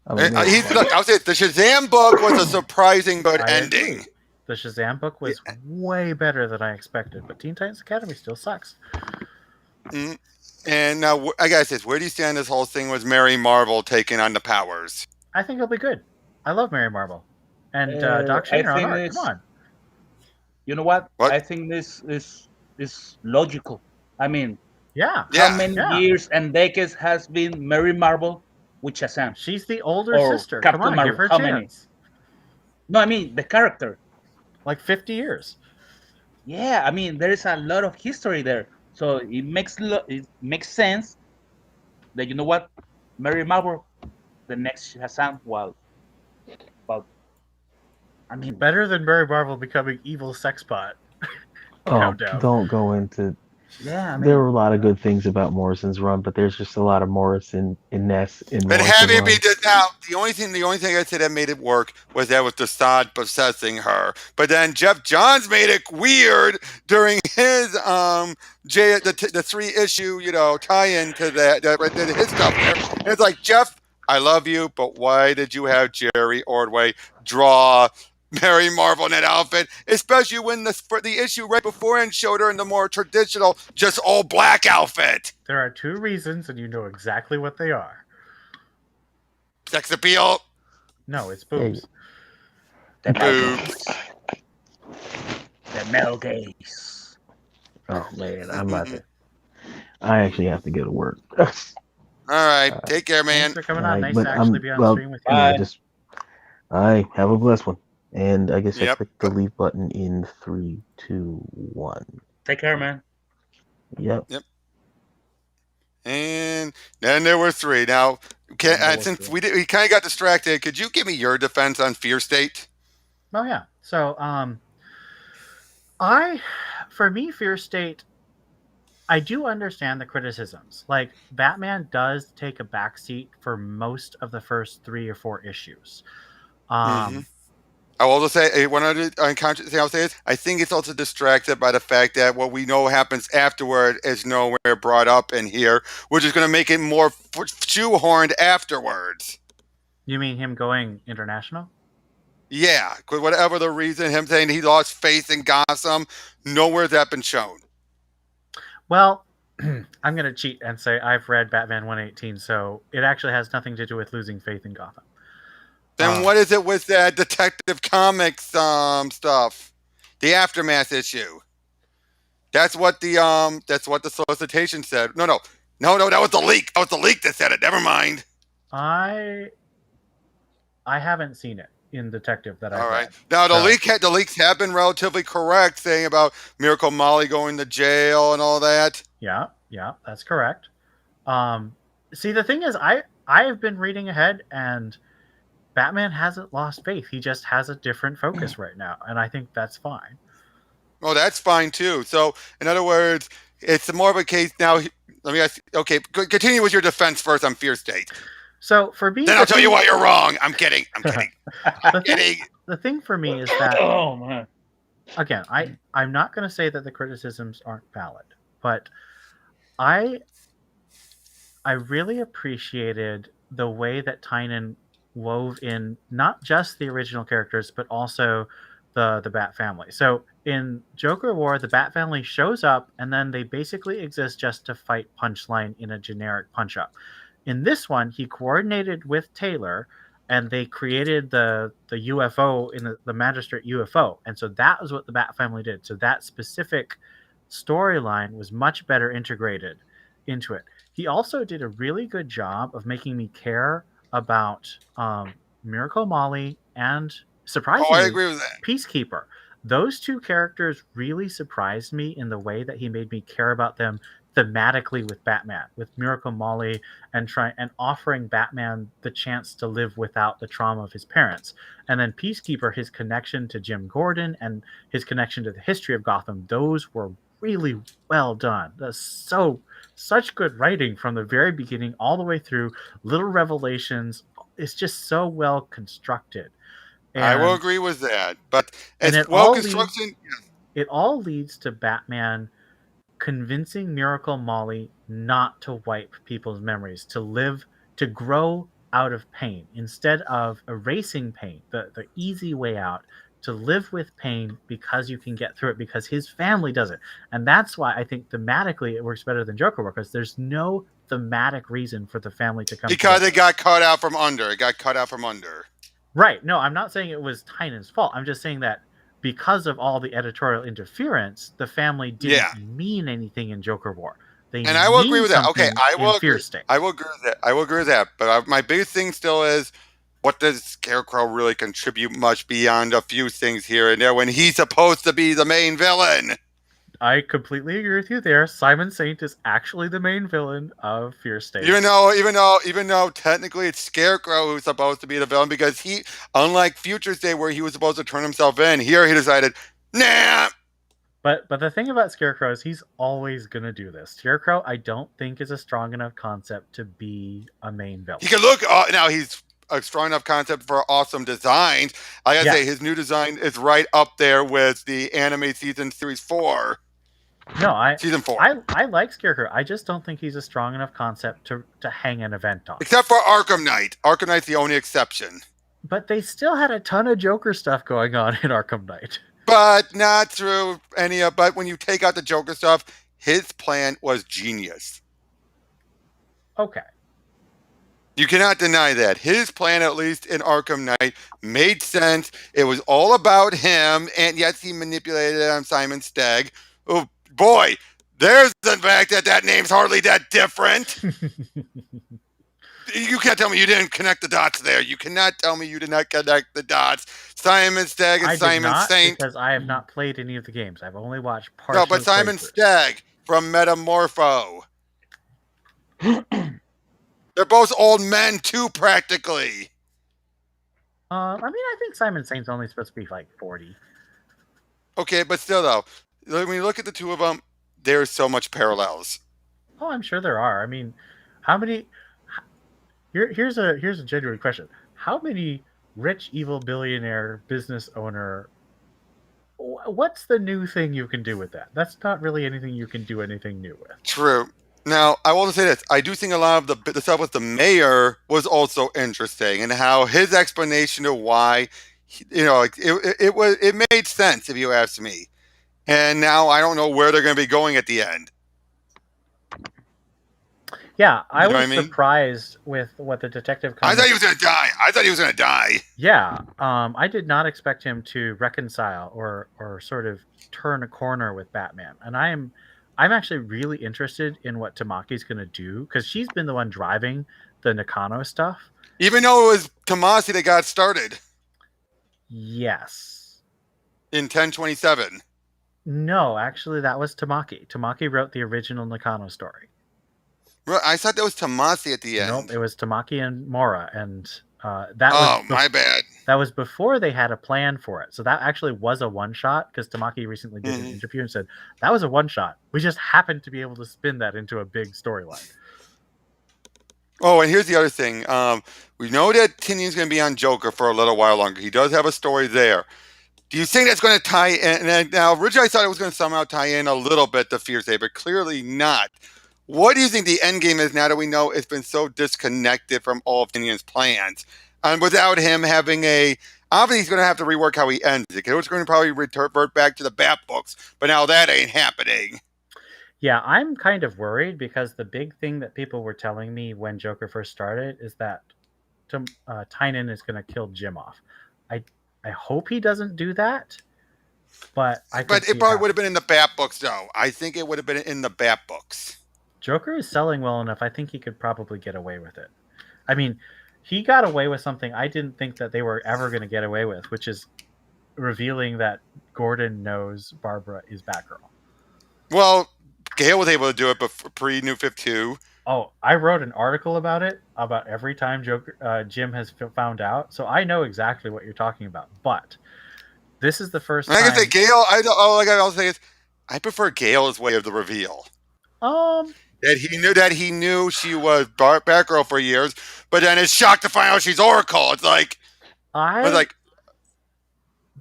I mean, Look, I'll say it, the Shazam book was a surprising good ending. Agree. The Shazam book was way better than I expected, but Teen Titans Academy still sucks. And now I gotta say, where do you stand this whole thing with Mary Marvel taking on the powers? I think it'll be good. I love Mary Marvel. And Doc I Shaner on think art. it's- Come on. You know what? What? I think this is logical. I mean, Yeah. Yeah. how many yeah. years and decades has been Mary Marvel with Shazam? She's the older Or sister. Captain Come on, Marvel. give her a How many? chance. No, I mean the character. Like 50 years. Yeah, I mean there is a lot of history there, so it makes sense that you know what, Mary Marvel, the next Shazam. Well, I mean, Better than Mary Marvel becoming evil sex bot. Calm down. don't go into. yeah, I mean, There were a lot of good things about Morrison's run, but there's just a lot of Morrison in Ness in But Morrison having run. me now, the only thing I said that made it work was that with Desaad possessing her. But then Jeff Johns made it weird during his the 3-issue tie-in to that his stuff there. And it's like, Jeff, I love you, but why did you have Jerry Ordway draw Mary Marvel in that outfit, especially when the issue right beforehand showed her in the more traditional, just all black outfit? There are 2 reasons, and you know exactly what they are. Sex appeal. No, it's boobs. the Boobs. the male gaze. Oh man, I'm not there. I actually have to go to work. All right, take care, man. Thanks for coming Right, on. Nice but to actually be on stream with you. Bye. I have a blessed one, and I guess I Yep. click the leave button in 3, 2, 1. Take care, man. Yep. And then there were 3. Now, since we kind of got distracted, could you give me your defense on Fear State? Oh yeah. So for me, Fear State, I do understand the criticisms. Like, Batman does take a backseat for most of the first 3 or 4 issues. I will also say one other unconscious thing I'll say is I think it's also distracted by the fact that what we know happens afterward is nowhere brought up in here, which is going to make it more shoehorned afterwards. You mean him going international? Yeah, because whatever the reason, him saying he lost faith in Gotham, nowhere's that been shown. Well, I'm going to cheat and say I've read Batman 118, so it actually has nothing to do with losing faith in Gotham. Then what is it with that Detective Comics stuff? The Aftermath issue. That's what the solicitation said. No, that was the leak. That was the leak that said it. Never mind. I haven't seen it in Detective that I've All right. read. Now the So- leaks have been relatively correct, saying about Miracle Molly going to jail and all that. Yeah, that's correct. See, the thing is, I have been reading ahead, and Batman hasn't lost faith. He just has a different focus right now, and I think that's fine. Oh, that's fine too. So, in other words, it's more of a case now. Let me ask. Okay, continue with your defense first on Fear State. So for me, Then I'll tell you why you're wrong. I'm kidding. The thing for me is that, Oh man. again, I'm not going to say that the criticisms aren't valid, but I really appreciated the way that Tynan wove in not just the original characters, but also the Bat family. So in Joker War, the Bat family shows up, and then they basically exist just to fight Punchline in a generic punch-up. In this one, he coordinated with Taylor, and they created the UFO in the Magistrate UFO. And so that was what the Bat family did. So that specific storyline was much better integrated into it. He also did a really good job of making me care about Miracle Molly and, surprisingly, I agree with that. Peacekeeper. Those 2 characters really surprised me in the way that he made me care about them thematically with Batman, with Miracle Molly, and offering Batman the chance to live without the trauma of his parents. And then Peacekeeper, his connection to Jim Gordon and his connection to the history of Gotham, those were really well done. That's such good writing from the very beginning all the way through. Little revelations. It's just so well constructed. I will agree with that. But And as it well all construction. it all leads to Batman convincing Miracle Molly not to wipe people's memories, to grow out of pain instead of erasing pain, the easy way out, to live with pain because you can get through it, because his family does it. And that's why I think thematically it works better than Joker work, because there's no thematic reason for the family to come Because together. it got cut out from under. It got cut out from under. Right. No, I'm not saying it was Tynan's fault. I'm just saying that because of all the editorial interference, the family didn't mean anything in Joker War. They And I will agree mean with that. Okay, something I will in Fear agree. State. I will agree with that. I will agree with that. But my biggest thing still is, what does Scarecrow really contribute much beyond a few things here and there when he's supposed to be the main villain? I completely agree with you there. Simon Saint is actually the main villain of Fear State. Even though technically it's Scarecrow who's supposed to be the villain, because he, unlike Future State where he was supposed to turn himself in, here he decided, nah. But the thing about Scarecrow is he's always gonna do this. Scarecrow, I don't think, is a strong enough concept to be a main villain. He can look now. He's a strong enough concept for awesome designs. I gotta say, his new design is right up there with the anime series 4. No, season 4. I like Scarecrow. I just don't think he's a strong enough concept to hang an event on. Except for Arkham Knight. Arkham Knight's the only exception. But they still had a ton of Joker stuff going on in Arkham Knight. But not through any of. But when you take out the Joker stuff, his plan was genius. Okay. You cannot deny that. His plan, at least in Arkham Knight, made sense. It was all about him, and yes, he manipulated Simon Stagg. Oh boy, there's the fact that name's hardly that different. You can't tell me you didn't connect the dots there. You cannot tell me you did not connect the dots. Simon Stagg and Simon Saint. Because I have not played any of the games. I've only watched parts. No, but Simon Stagg from Metamorpho. They're both old men too, practically. I mean, I think Simon Saint's only supposed to be like 40. Okay, but still, though, when you look at the two of them, there's so much parallels. Oh, I'm sure there are. I mean, how many? Here's a genuine question. How many rich, evil, billionaire business owner? What's the new thing you can do with that? That's not really anything you can do anything new with. True. Now, I will say this. I do think a lot of the stuff with the mayor was also interesting, and how his explanation of why, it made sense, if you ask me. And now I don't know where they're going to be going at the end. Yeah, I was surprised with what the detective. I thought he was going to die. Yeah, I did not expect him to reconcile or sort of turn a corner with Batman, and I'm actually really interested in what Tamaki's going to do, because she's been the one driving the Nakano stuff. Even though it was Tomasi that got started. Yes. In 1027. No, actually, that was Tamaki. Tamaki wrote the original Nakano story. I thought that was Tomasi at the end. Nope, it was Tamaki and Mora, and my bad. That was before they had a plan for it. So that actually was a one-shot, because Tamaki recently did an interview and said, that was a one-shot. We just happened to be able to spin that into a big storyline. Oh, and here's the other thing. We know that Tynion's going to be on Joker for a little while longer. He does have a story there. Do you think that's going to tie in? Now, originally I thought it was going to somehow tie in a little bit to Fear State, but clearly not. What do you think the end game is now that we know it's been so disconnected from all of Tynion's plans? And without him having obviously he's going to have to rework how he ends it, because it's going to probably revert back to the Bat books, but now that ain't happening. Yeah, I'm kind of worried, because the big thing that people were telling me when Joker first started is that Tynion is going to kill Jim off. I hope he doesn't do that, but it probably would have been in the Bat books, though. I think it would have been in the Bat books. Joker is selling well enough. I think he could probably get away with it. I mean, he got away with something I didn't think that they were ever going to get away with, which is revealing that Gordon knows Barbara is Batgirl. Well, Gale was able to do it pre-New 52. Oh, I wrote an article about it, about every time Jim has found out. So I know exactly what you're talking about. But this is the first time. I can say Gale. I'll say is, I prefer Gale's way of the reveal. That he knew she was Batgirl for years, but then is shocked to find out she's Oracle. It's like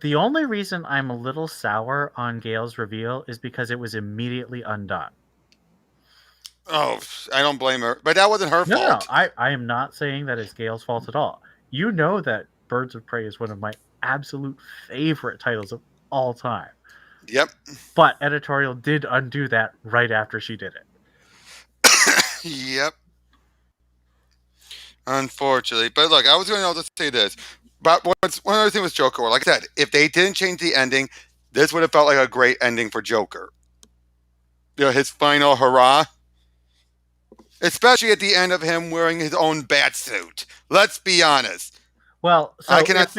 The only reason I'm a little sour on Gail's reveal is because it was immediately undone. Oh, I don't blame her, but that wasn't her No, fault. I am not saying that it's Gail's fault at all. You know that Birds of Prey is one of my absolute favorite titles of all time. Yep. But editorial did undo that right after she did it. Yep. Unfortunately, but look, I was going to say this. But one other thing was Joker. Like I said, if they didn't change the ending, this would have felt like a great ending for Joker. His final hurrah, especially at the end of him wearing his own bat suit. Let's be honest. Well, so I cannot.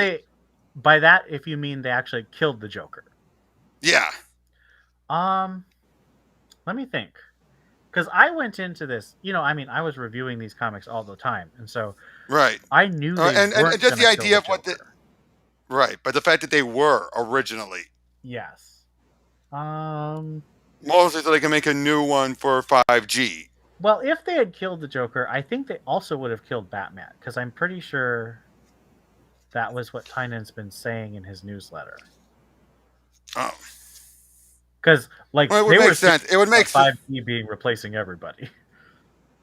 By that, if you mean they actually killed the Joker. Yeah. Let me think. Because I went into this, I was reviewing these comics all the time, and so right. I knew they and weren't just the gonna idea kill of what the Joker. right, but the fact that they were originally. Yes. Mostly so they can make a new one for 5G. Well, if they had killed the Joker, I think they also would have killed Batman, because I'm pretty sure that was what Tynan's been saying in his newsletter. Oh. Because, like, Well, it would make sense. It would make 5G being replacing everybody.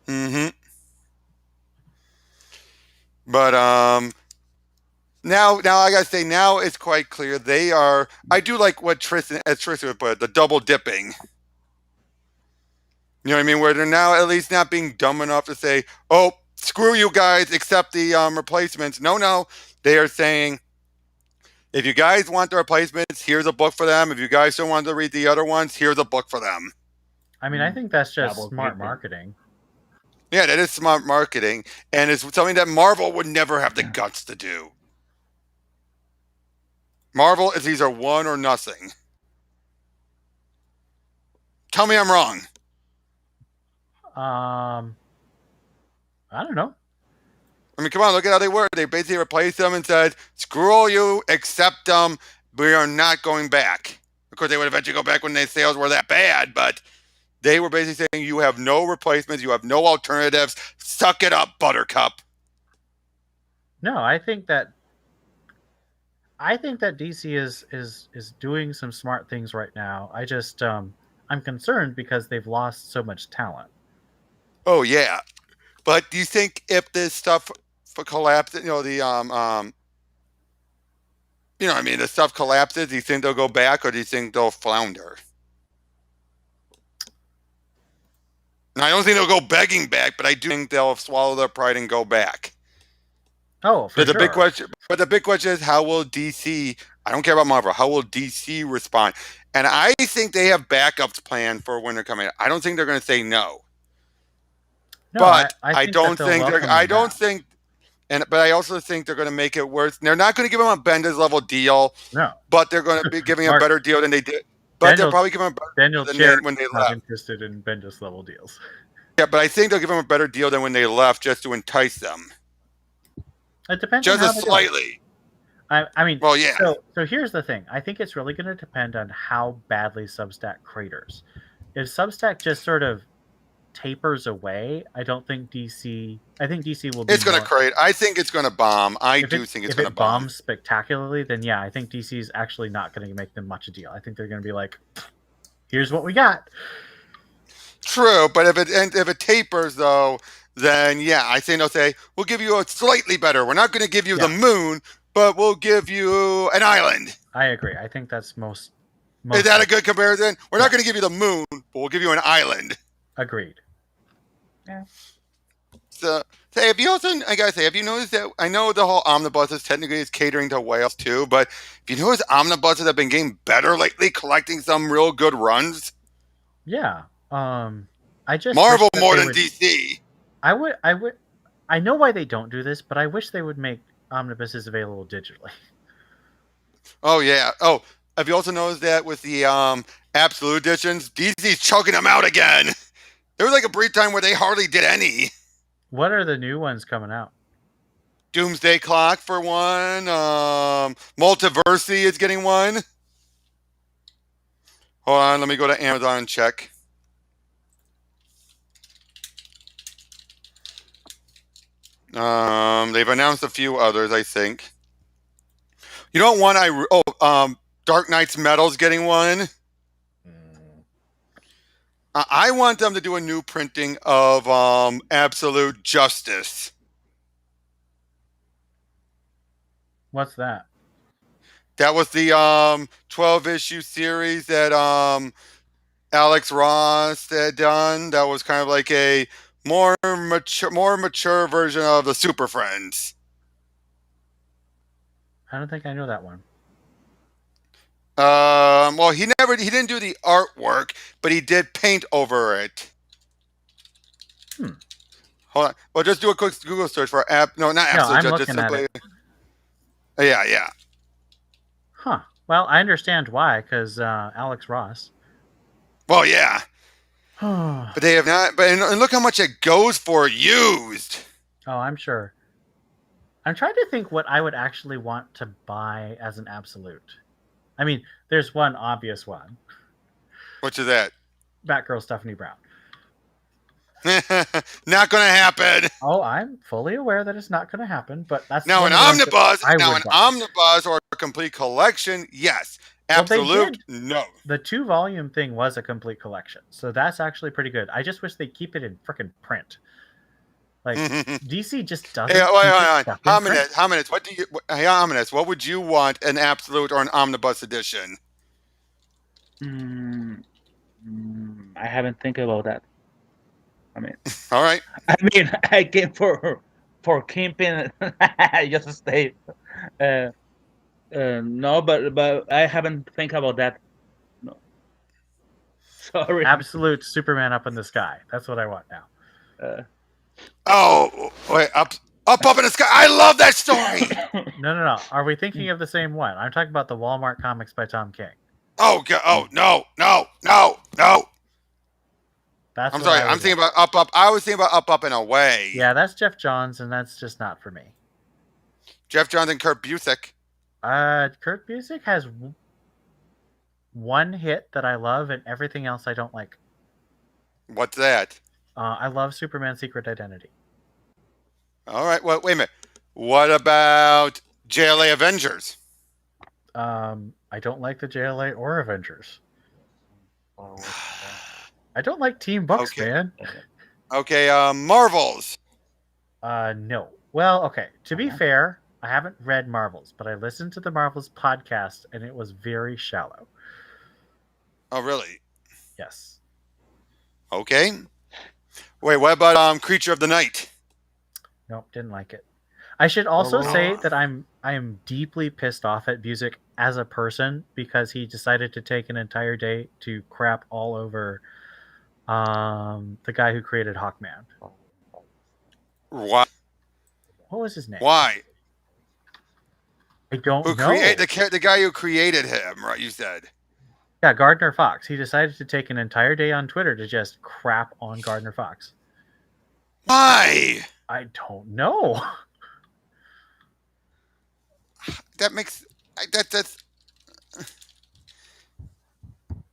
Mm-hmm. But now I gotta say, now it's quite clear they are. I do like what Tristan would put it, the double dipping. You know what I mean? Where they're now at least not being dumb enough to say, "Oh, screw you guys, accept the replacements." No, they are saying, if you guys want the replacements, here's a book for them. If you guys don't want to read the other ones, here's a book for them. I mean, I think that's just Double smart dipping. marketing. Yeah, that is smart marketing, and it's something that Marvel would never have the guts to do. Marvel is either one or nothing. Tell me I'm wrong. I don't know. I mean, come on, look at how they were. They basically replaced them and said, screw all you, accept them. We are not going back. Of course, they would eventually go back when their sales were that bad, but they were basically saying, you have no replacements, you have no alternatives. Suck it up, Buttercup. No, I think that DC is doing some smart things right now. I just I'm concerned because they've lost so much talent. Oh yeah, but do you think if this stuff collapses, the stuff collapses, do you think they'll go back, or do you think they'll flounder? And I don't think they'll go begging back, but I do think they'll swallow their pride and go back. Oh, for But the sure. big question is, how will DC? I don't care about Marvel. How will DC respond? And I think they have backups planned for when they're coming. I don't think they're going to say no. No, But I I don't think they're. I don't think. But I also think they're going to make it worse. They're not going to give him a Bendis level deal. No. But they're going to be giving a better deal than they did. But they'll probably give him a better Daniel deal Cherry than when they not left. interested in Bendis level deals. Yeah, but I think they'll give him a better deal than when they left, just to entice them. It depends just on how slightly. I mean, well, yeah. So here's the thing. I think it's really going to depend on how badly Substack craters. If Substack just sort of tapers away, I think DC will be. It's going to crate. I think it's going to bomb. I do think it's going to bomb. If it bombs spectacularly, then yeah, I think DC's actually not going to make them much a deal. I think they're going to be like, here's what we got. True, but if it tapers though, then yeah, I think they'll say, we'll give you a slightly better. We're not going to give you the moon, but we'll give you an island. I agree. I think that's most Is that a good comparison? We're not going to give you the moon, but we'll give you an island. Agreed. Yeah. So have you noticed that? I know the whole omnibuses technically is catering to whales too, but if you notice, omnibuses have been getting better lately, collecting some real good runs. Yeah. I just Marvel more than DC. I know why they don't do this, but I wish they would make omnibuses available digitally. Oh yeah. Oh, have you also noticed that with the Absolute editions, DC's choking them out again? There was like a brief time where they hardly did any. What are the new ones coming out? Doomsday Clock for one. Multiverse is getting one. Hold on, let me go to Amazon and check. They've announced a few others, I think. You know what one Dark Knight's Metal's getting one. I want them to do a new printing of Absolute Justice. What's that? That was the 12-issue series that Alex Ross had done. That was kind of like a more mature version of the Super Friends. I don't think I know that one. Well, he didn't do the artwork, but he did paint over it. Hold on. Well, just do a quick Google search for not Absolute I'm Justice. looking at it. Yeah. Huh. Well, I understand why, because Alex Ross. Well, yeah. But they have not. But and look how much it goes for used. Oh, I'm sure. I'm trying to think what I would actually want to buy as an absolute. I mean, there's one obvious one. Which is that? Batgirl Stephanie Brown. Not going to happen. Oh, I'm fully aware that it's not going to happen, but that's now one an of the ones omnibus. that I Now would an buy. omnibus or a complete collection. Yes. Absolute. No. The 2-volume thing was a complete collection, so that's actually pretty good. I just wish they keep it in frickin' print. Like DC just doesn't. Hey, keep it Hominus, Hominus, what would you want, an absolute or an omnibus edition? I haven't think about that. I mean, all right. I came for Kingpin. Just stay. No, but I haven't think about that. No. Sorry. Absolute Superman up in the sky. That's what I want now. Oh, wait, up in the sky. I love that story. No. Are we thinking of the same one? I'm talking about the Walmart comics by Tom King. Oh, God. Oh, no. That's I'm sorry. I'm thinking about Up. I was thinking about Up and Away. Yeah, that's Jeff Johns, and that's just not for me. Jeff Johns and Kurt Busiek. Kurt Busiek has one hit that I love, and everything else I don't like. What's that? I love Superman Secret Identity. All right. Well, wait a minute. What about JLA Avengers? I don't like the JLA or Avengers. I don't like team books, man. Okay, Marvels. No. Well, okay. To be fair, I haven't read Marvels, but I listened to the Marvels podcast, and it was very shallow. Oh, really? Yes. Okay. Wait, what about Creature of the Night? Nope, didn't like it. I should also say that I am deeply pissed off at Busiek as a person because he decided to take an entire day to crap all over the guy who created Hawkman. Why? What was his name? Why? I don't know. The guy who created him, right? You said. Yeah, Gardner Fox. He decided to take an entire day on Twitter to just crap on Gardner Fox. Why? I don't know. That makes that's.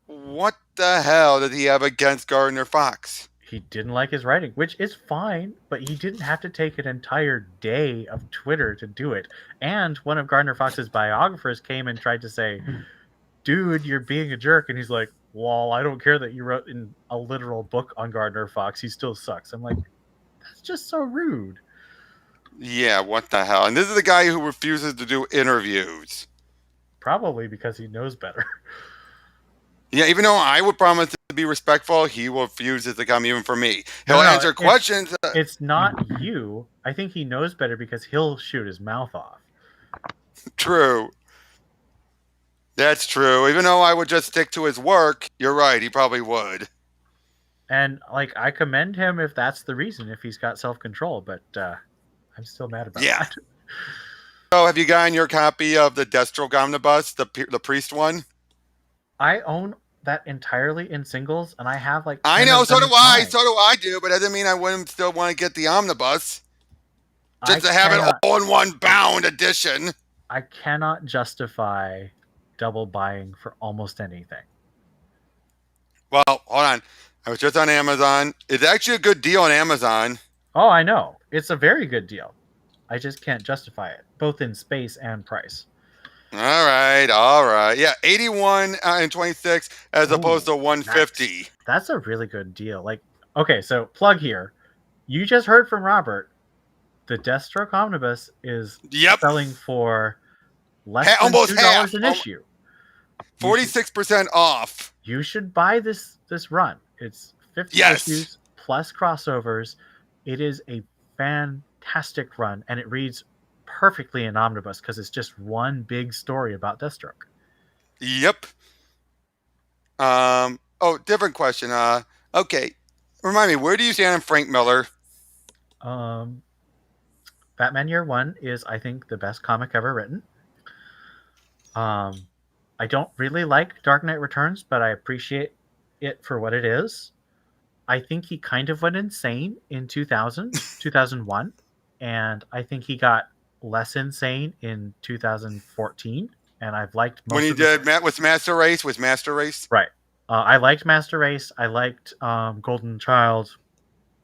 What the hell did he have against Gardner Fox? He didn't like his writing, which is fine, but he didn't have to take an entire day of Twitter to do it. And one of Gardner Fox's biographers came and tried to say, dude, you're being a jerk. And he's like, well, I don't care that you wrote in a literal book on Gardner Fox. He still sucks. I'm like, that's just so rude. Yeah, what the hell? And this is the guy who refuses to do interviews. Probably because he knows better. Yeah, even though I would promise to be respectful, he refuses to come even for me. He'll answer questions. It's not you. I think he knows better because he'll shoot his mouth off. True. That's true. Even though I would just stick to his work, you're right. He probably would. And, I commend him if that's the reason, if he's got self-control, but I'm still mad about that. So have you gotten your copy of the Deathstroke Omnibus, the Priest one? I own that entirely in singles, and I have I know, so do I do, but that doesn't mean I wouldn't still want to get the omnibus. Just to have it all in one bound edition. I cannot justify double buying for almost anything. Well, hold on. I was just on Amazon. It's actually a good deal on Amazon. Oh, I know. It's a very good deal. I just can't justify it, both in space and price. All right. Yeah, 81 and 26 as opposed to Ooh, 150. That's a really good deal. Like, okay, so plug here. You just heard from Robert. The Deathstroke Omnibus is Yep, selling for less than almost $2 half, an issue. 46% off. You should buy this run. It's 50 Yes. issues plus crossovers. It is a fantastic run, and it reads perfectly in omnibus because it's just one big story about Deathstroke. Yep. Different question. Okay. Remind me, where do you stand on Frank Miller? Batman Year One is, I think, the best comic ever written. I don't really like Dark Knight Returns, but I appreciate it for what it is. I think he kind of went insane in 2001, and I think he got less insane in 2014. And I've liked most When he of did Master Race? Right. I liked Master Race. I liked Golden Child.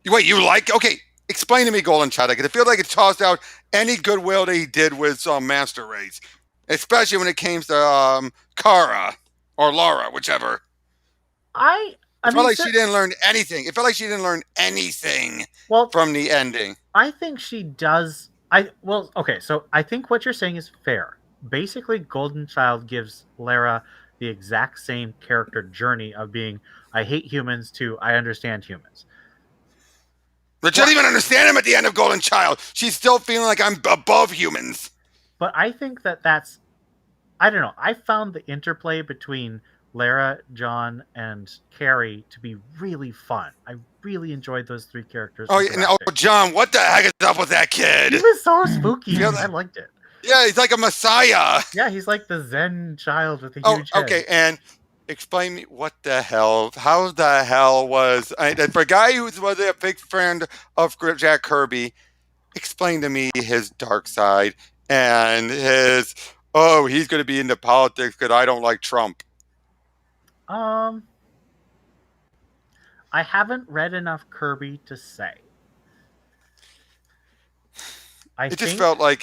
Wait, you like? Okay, explain to me Golden Child. Because I feel like it tossed out any goodwill that he did with Master Race, especially when it came to Kara or Laura, whichever. I It felt mean, like she didn't learn anything. It felt like she didn't learn anything from the ending. I think she does. Okay, so I think what you're saying is fair. Basically, Golden Child gives Lara the exact same character journey of being I hate humans to I understand humans. But she doesn't even understand him at the end of Golden Child. She's still feeling like I'm above humans. But I think that's I don't know. I found the interplay between Lara, John, and Carrie to be really fun. I really enjoyed those three characters. John, what the heck is up with that kid? He was so spooky. I liked it. Yeah, he's like a messiah. Yeah, he's like the Zen child with a huge head. Okay, and explain me what the hell, how the hell was, for a guy who was a big friend of Jack Kirby, explain to me his dark side and his, he's going to be into politics because I don't like Trump. I haven't read enough Kirby to say. It just felt like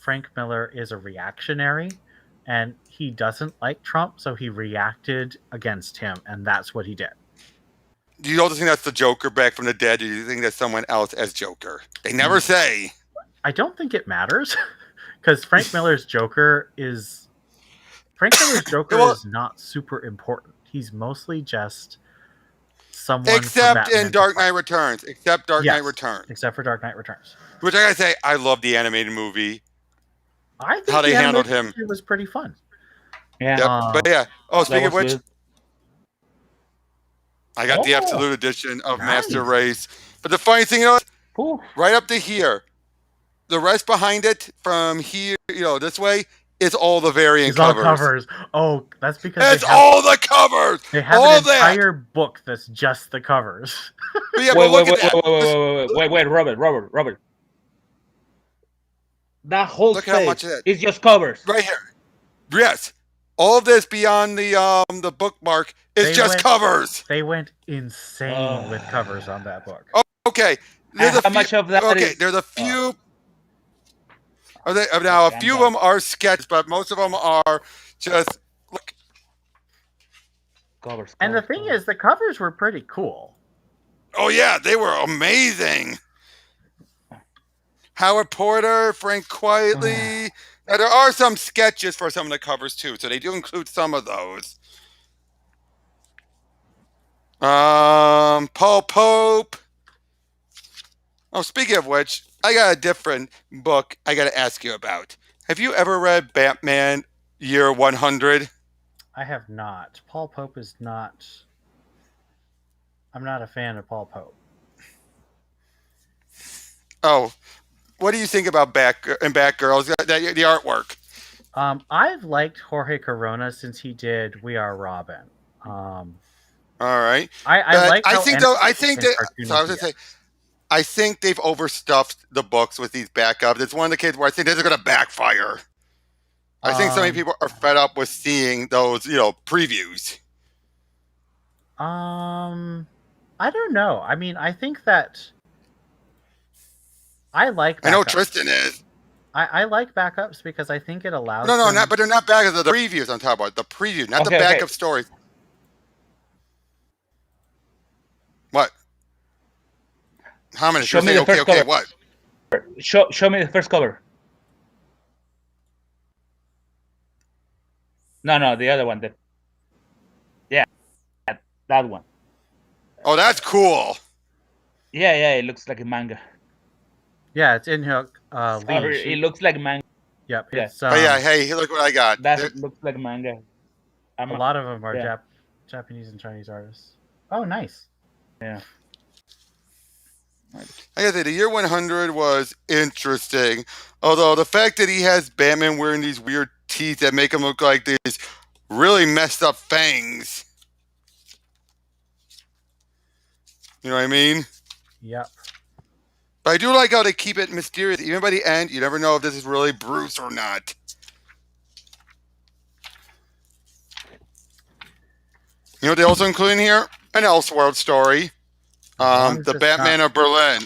Frank Miller is a reactionary, and he doesn't like Trump, so he reacted against him, and that's what he did. Do you also think that's the Joker back from the dead, or do you think that's someone else as Joker? They never say. I don't think it matters, because Frank Miller's Joker is not super important. He's mostly just someone. Except in Dark Knight Returns. Except for Dark Knight Returns. Which I gotta say, I love the animated movie. I think how they handled him. It was pretty fun. Yeah. Yep. But yeah. Speaking of which, good. I got the Absolute Edition of Master Race. But the funny thing is, right up to here, the rest behind it from here, this way, is all the variant covers. Oh, that's because all the covers. They have an entire book that's just the covers. Wait, Robert. That whole space is just covers. Right here. Yes. All of this beyond the bookmark is covers. They went insane with covers on that book. Oh, okay. How much of that is... there's a few... Now, a few of them are sketched, but most of them are just... Covers. And the thing is, the covers were pretty cool. Oh, yeah. They were amazing. Howard Porter, Frank Quietly... Now, there are some sketches for some of the covers, too, so they do include some of those. Paul Pope. Oh, speaking of which, I got a different book I got to ask you about. Have you ever read Batman Year 100? I have not. Paul Pope is not... I'm not a fan of Paul Pope. Oh, what do you think about Batgirls, the artwork? I've liked Jorge Corona since he did We Are Robin. All right. I think they've overstuffed the books with these backups. It's one of the cases where I think this is going to backfire. I think so many people are fed up with seeing those, previews. I don't know. I mean, I think that I like backups. I know Tristan is. I like backups because I think it allows. No, them... not. But they're not backups. The previews I'm talking about. The preview, not the Okay, backup stories. What? How many? Show You're me saying the first okay? cover. What? Show me the first cover. No, the other one. That one. Oh, that's cool. Yeah, it looks like a manga. Yeah, it's in her Sorry, Lee. it looks like manga. Yep, Yeah. it's But yeah, hey, look what I got. That looks like manga. a lot of them are yeah. Japanese and Chinese artists. Oh, nice. Yeah. I gotta say, the year 100 was interesting. Although the fact that he has Batman wearing these weird teeth that make him look like these really messed up fangs. You know what I mean? Yep. But I do like how they keep it mysterious. Even by the end, you never know if this is really Bruce or not. You know what they also include in here? An Elseworld story. The Batman of Berlin.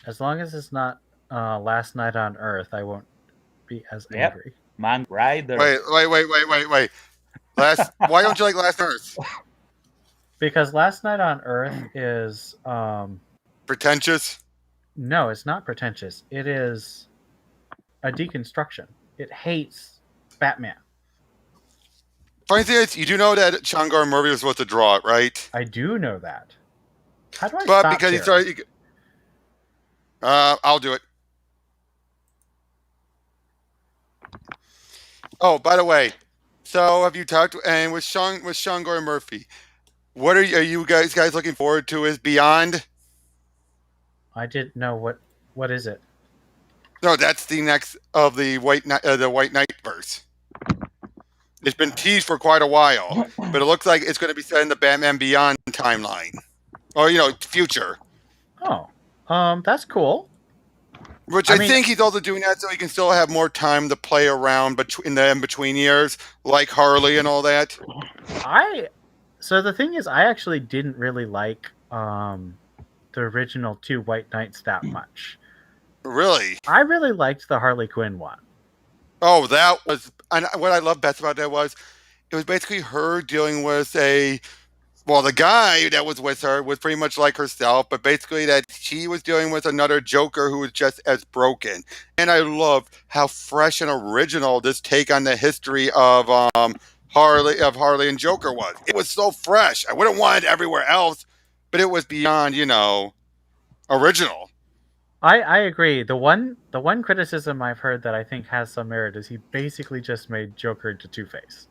As long as it's not Last Night on Earth, I won't be as angry. Man, right there. Wait. Why don't you like Last Earth? Because Last Night on Earth is Pretentious? no, it's not pretentious. It is a deconstruction. It hates Batman. Funny thing is, you do know that Shangar Murphy was supposed to draw it, right? I do know that. How do I But stop because he here? started, I'll do it. Oh, by the way, so have you talked and with Shangar Murphy? What are you guys looking forward to? Is Beyond? I didn't know what is it. No, that's the next of the White Knight verse. It's been teased for quite a while, but it looks like it's going to be set in the Batman Beyond timeline, or future. Oh, that's cool. Which I think he's also doing that so he can still have more time to play around in the in-between years, like Harley and all that. So the thing is, I actually didn't really like the original two White Knights that much. Really? I really liked the Harley Quinn one. Oh, that was... And what I love best about that was, it was basically her dealing with the guy that was with her was pretty much like herself, but basically that she was dealing with another Joker who was just as broken. And I love how fresh and original this take on the history of Harley and Joker was. It was so fresh. I wouldn't want it everywhere else, but it was beyond, original. I agree. The one criticism I've heard that I think has some merit is he basically just made Joker into Two-Face.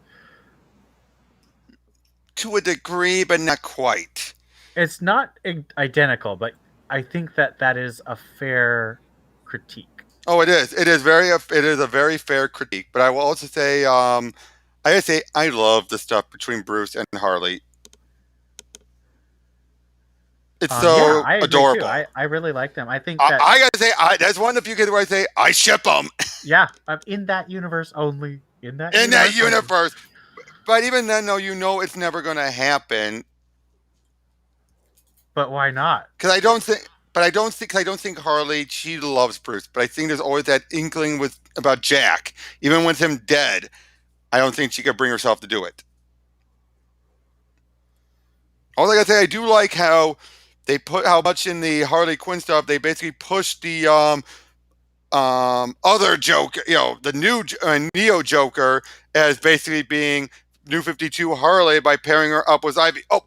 To a degree, but not quite. It's not identical, but I think that is a fair critique. Oh, it is. It is a very fair critique. But I will also say, I gotta say, I love the stuff between Bruce and Harley. It's so I agree adorable. Too. I really like them. I think I gotta say, that's one of the few cases where I say I ship them. Yeah, in that universe only. In that universe. But even then, though, it's never going to happen. But why not? Because I don't think Harley, she loves Bruce. But I think there's always that inkling about Jack. Even with him dead, I don't think she could bring herself to do it. All I gotta say, I do like how they put how much in the Harley Quinn stuff. They basically pushed the other Joker, the new Neo Joker, as basically being New 52 Harley by pairing her up with Ivy. Oh,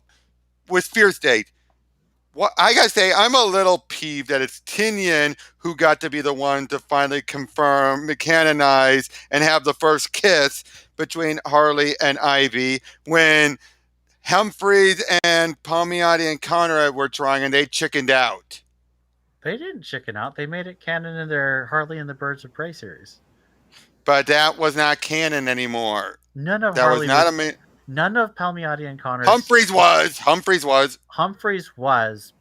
with Fear State. What I gotta say, I'm a little peeved that it's Tinian who got to be the one to finally confirm, canonize, and have the first kiss between Harley and Ivy when Humphreys and Palmiotti and Conrad were trying and they chickened out. They didn't chicken out. They made it canon in their Harley and the Birds of Prey series. But that was not canon anymore. None of Palmiotti and Conrad. Humphreys was,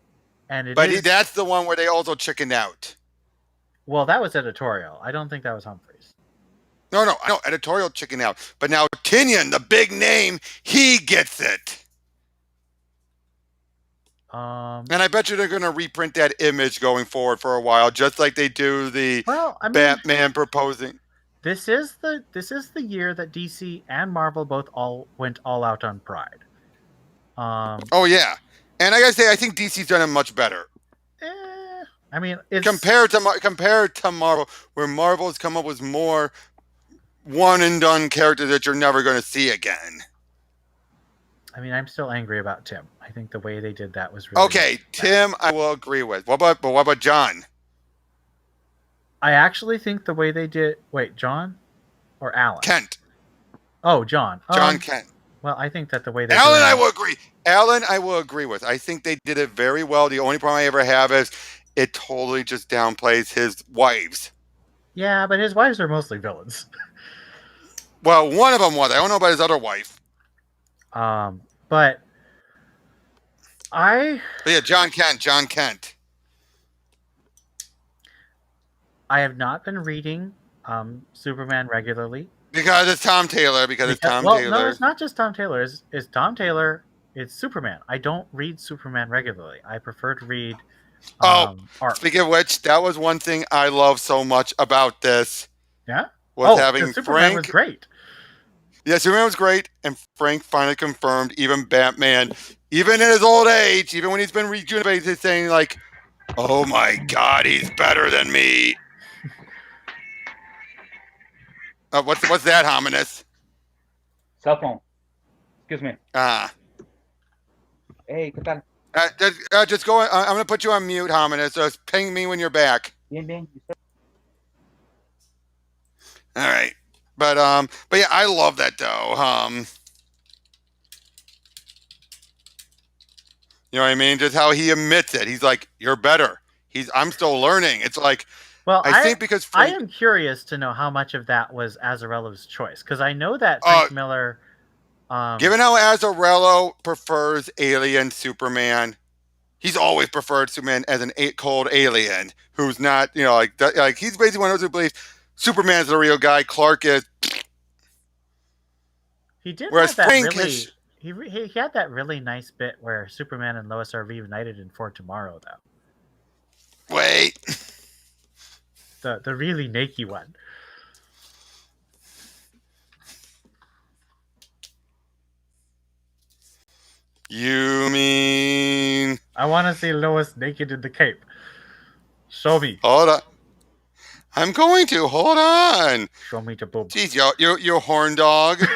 and that's the one where they also chickened out. Well, that was editorial. I don't think that was Humphreys. No, editorial chicken out. But now Tinian, the big name, he gets it. And I bet you they're going to reprint that image going forward for a while, just like they do the Batman proposing. This is the year that DC and Marvel both went all out on Pride. Oh yeah, and I gotta say, I think DC's done it much better. I mean, it's compared to Marvel, where Marvel's come up with more one and done characters that you're never going to see again. I mean, I'm still angry about Tim. I think the way they did that was really okay. bad. Tim, I will agree with. What about John? I actually think the way they did. Wait, John or Alan? Kent. Oh, John. John Kent. Well, I think that the way they Alan, I will agree. Alan, I will agree with. I think they did it very well. The only problem I ever have is it totally just downplays his wives. Yeah, but his wives are mostly villains. Well, one of them was. I don't know about his other wife. But yeah, John Kent. I have not been reading Superman regularly. Because it's Tom Taylor. Taylor. No, it's not just Tom Taylor. It's Tom Taylor. It's Superman. I don't read Superman regularly. I prefer to read art. Speaking of which, that was one thing I love so much about this. Yeah? Was having Superman Frank. was great. Yeah, Superman was great, and Frank finally confirmed even Batman, even in his old age, even when he's been rejuvenated, he's saying like, oh my God, he's better than me. What's that, Hominus? Cell phone. Excuse me. Hey, ¿qué tal? Just go. I'm going to put you on mute, Hominus. So ping me when you're back. Bien. All right. But yeah, I love that though. You know what I mean? Just how he admits it. He's like, "You're better." I'm still learning. It's like, well, I think because I am curious to know how much of that was Azzarello's choice, because I know that Frank Miller. Given how Azzarello prefers alien Superman, he's always preferred Superman as an cold alien who's not, like he's basically one of those who believes Superman's the real guy. Clark is. He did have that really. He had that really nice bit where Superman and Lois are reunited in For Tomorrow, though. Wait. The really naked one. You mean? I want to see Lois naked in the cape. Show me. Hold on. I'm going to. Hold on. Show me the boob. Jeez, you're horn dog.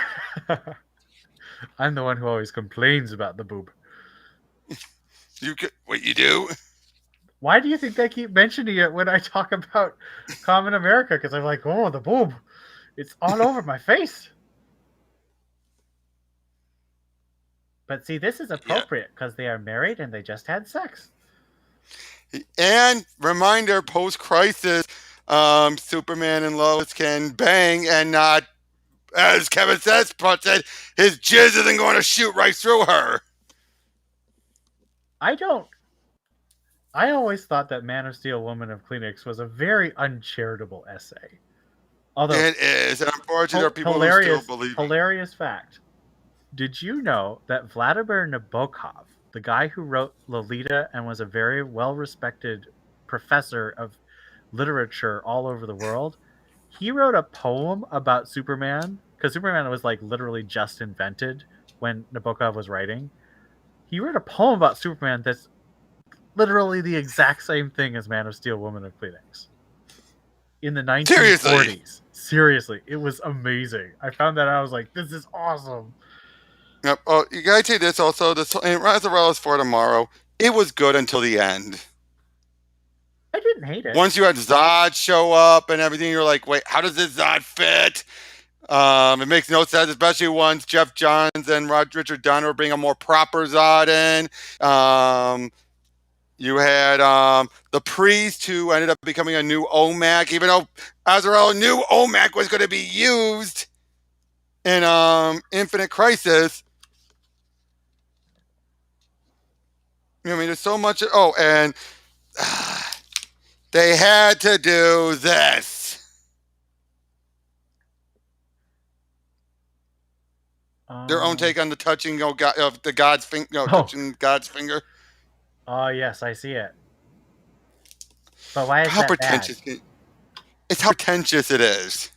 I'm the one who always complains about the boob. What you do? Why do you think they keep mentioning it when I talk about Common America? Because I'm like, oh, the boob. It's all over my face. But see, this is appropriate because they are married and they just had sex. And reminder, post-crisis, Superman and Lois can bang and not, as Kevin says, his jizz isn't going to shoot right through her. I always thought that Man of Steel, Woman of Kleenex was a very uncharitable essay. Although it is, and unfortunately, there are people who still believe it. Hilarious fact. Did you know that Vladimir Nabokov, the guy who wrote Lolita and was a very well-respected professor of literature all over the world, he wrote a poem about Superman, because Superman was like literally just invented when Nabokov was writing. He wrote a poem about Superman that's literally the exact same thing as Man of Steel, Woman of Kleenex. In the 1940s. Seriously, it was amazing. I found that out, I was like, this is awesome. Yep. Oh, you gotta say this also. Razzarella's For Tomorrow. It was good until the end. I didn't hate it. Once you had Zod show up and everything, you're like, wait, how does this Zod fit? It makes no sense, especially once Jeff Johns and Richard Donner were bringing a more proper Zod in. You had the priest who ended up becoming a new OMAC, even though Azzarello knew OMAC was going to be used in Infinite Crisis. I mean, there's so much. Oh, and they had to do this. Their own take on the touching of the God's finger. Touching God's finger. Oh yes, I see it. But why is How that bad? pretentious? It's how pretentious it is.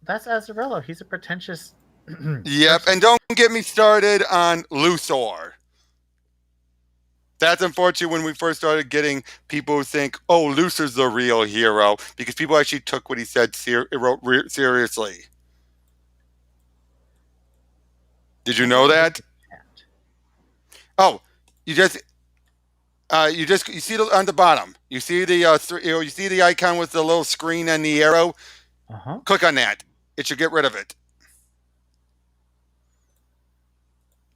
That's Azzarello. He's a pretentious Yep, person. and don't get me started on Luthor. That's unfortunate when we first started getting people who think, oh, Luthor's the real hero, because people actually took what he said seriously. Did you know that? Oh, you just you see on the bottom. You see the you see the icon with the little screen and the arrow. Uh-huh. Click on that. It should get rid of it.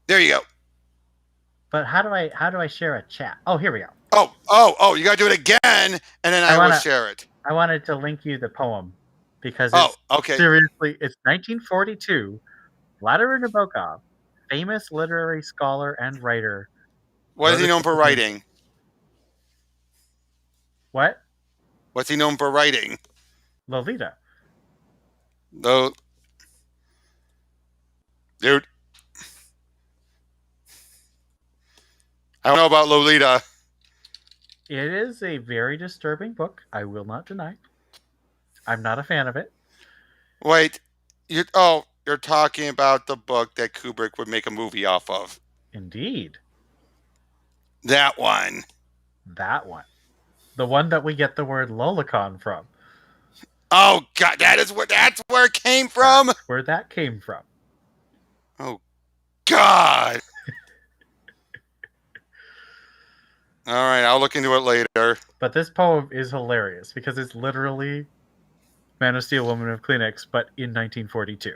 There you go. But how do I share a chat? Oh, here we go. Oh! You gotta do it again, and then I will share it. I wanted to link you the poem because okay. Seriously, it's 1942. Vladimir Nabokov, famous literary scholar and writer. What is he known for writing? What? What's he known for writing? Lolita. No, dude. I don't know about Lolita. It is a very disturbing book. I will not deny. I'm not a fan of it. Wait, you're talking about the book that Kubrick would make a movie off of. Indeed. That one. That one. The one that we get the word lolicon from. Oh God, that's where it came from. That's where that came from. Oh God. All right, I'll look into it later. But this poem is hilarious because it's literally Man of Steel, Woman of Kleenex, but in 1942.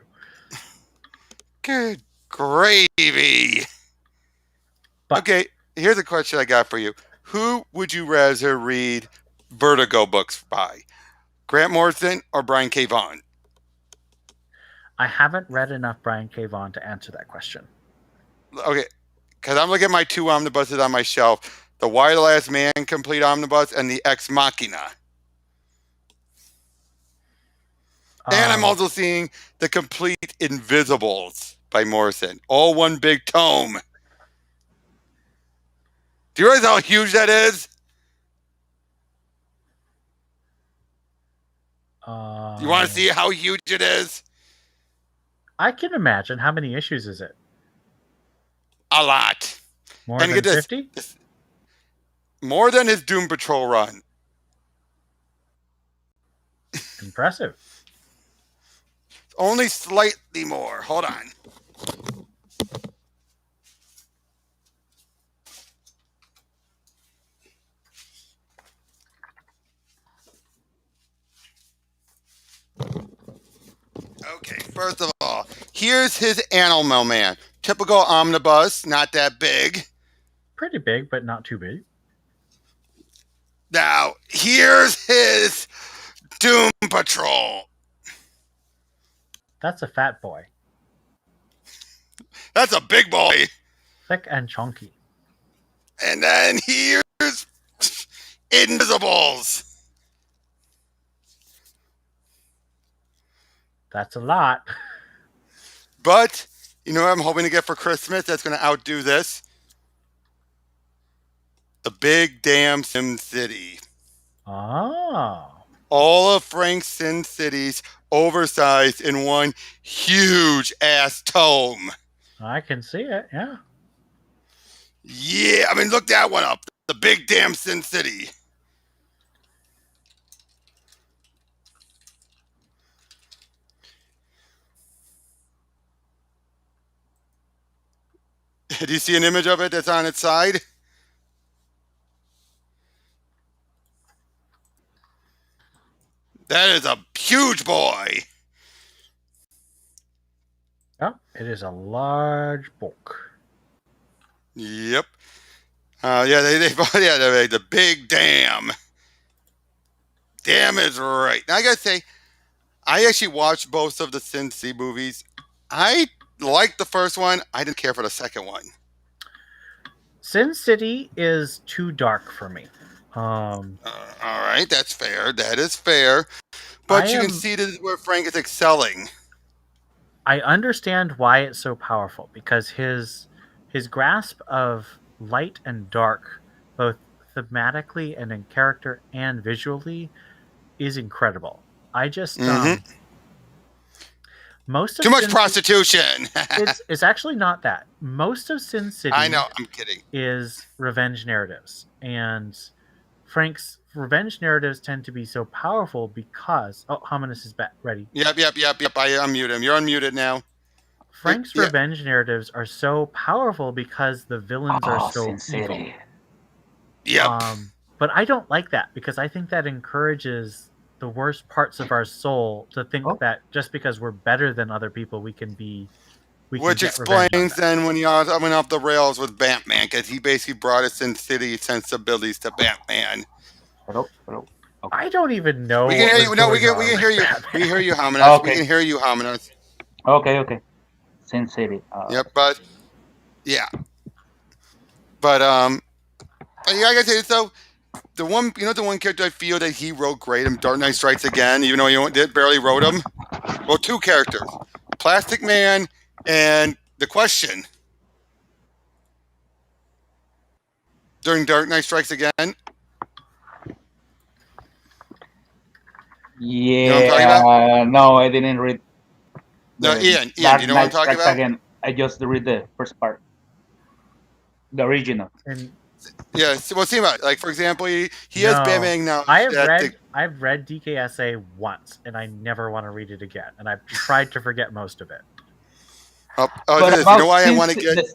Good gravy. But, okay, here's a question I got for you. Who would you rather read Vertigo books by? Grant Morrison or Brian K. Vaughan? I haven't read enough Brian K. Vaughan to answer that question. Okay, because I'm looking at my 2 omnibuses on my shelf. The Why the Last Man Complete Omnibus and the Ex Machina. And I'm also seeing the Complete Invisibles by Morrison. All one big tome. Do you realize how huge that is? You want to see how huge it is? I can imagine. How many issues is it? A lot. More than 50? More than his Doom Patrol run. Impressive. Only slightly more. Hold on. Okay, first of all, here's his Animal Man. Typical omnibus, not that big. Pretty big, but not too big. Now, here's his Doom Patrol. That's a fat boy. That's a big boy. Thick and chunky. And then here's Invisibles. That's a lot. But, you know what I'm hoping to get for Christmas that's going to outdo this? The Big Damn Sim City. Oh. All of Frank's Sin Cities oversized in one huge ass tome. I can see it, yeah. Yeah, I mean, look that one up. The Big Damn Sin City. Do you see an image of it that's on its side? That is a huge boy. Yeah, it is a large book. Yep. Yeah, they the Big Damn. Damn is right. Now I gotta say, I actually watched both of the Sin City movies. I liked the first one. I didn't care for the second one. Sin City is too dark for me. All right, that's fair. That is fair. But you can see this is where Frank is excelling. I understand why it's so powerful because his grasp of light and dark both thematically and in character and visually, is incredible. I just Mhm. most of Too much Sin prostitution. it's actually not that. Most of Sin City I know. I'm kidding. is revenge narratives, and Frank's revenge narratives tend to be so powerful because Hominus is back ready. Yep. I unmute him. You're unmuted now. Frank's Yep. revenge narratives are so powerful because the villains are so Sin City. evil. Yep. But I don't like that because I think that encourages the worst parts of our soul to think that just because we're better than other people, we can be. Which explains then when he went off the rails with Batman, because he basically brought his Sin City sensibilities to Batman. Hello. I don't even know. We can hear you. No, we can hear you. We hear you, Hominus. We can hear you, Hominus. Okay. Sin City. Yep, but yeah, but I gotta say so. The one character I feel that he wrote great in Dark Knight Strikes Again, even though he barely wrote him. Well, two characters, Plastic Man and The Question. During Dark Knight Strikes Again. Yeah. You know what I'm talking about? No, I didn't read. No, Ian, do you know what I'm talking about? Again. I just read the first part, the original. Yeah, well, see about like for example, he has Batman now. I've read DKSA once, and I never want to read it again. And I've tried to forget most of it. You know why I want to get?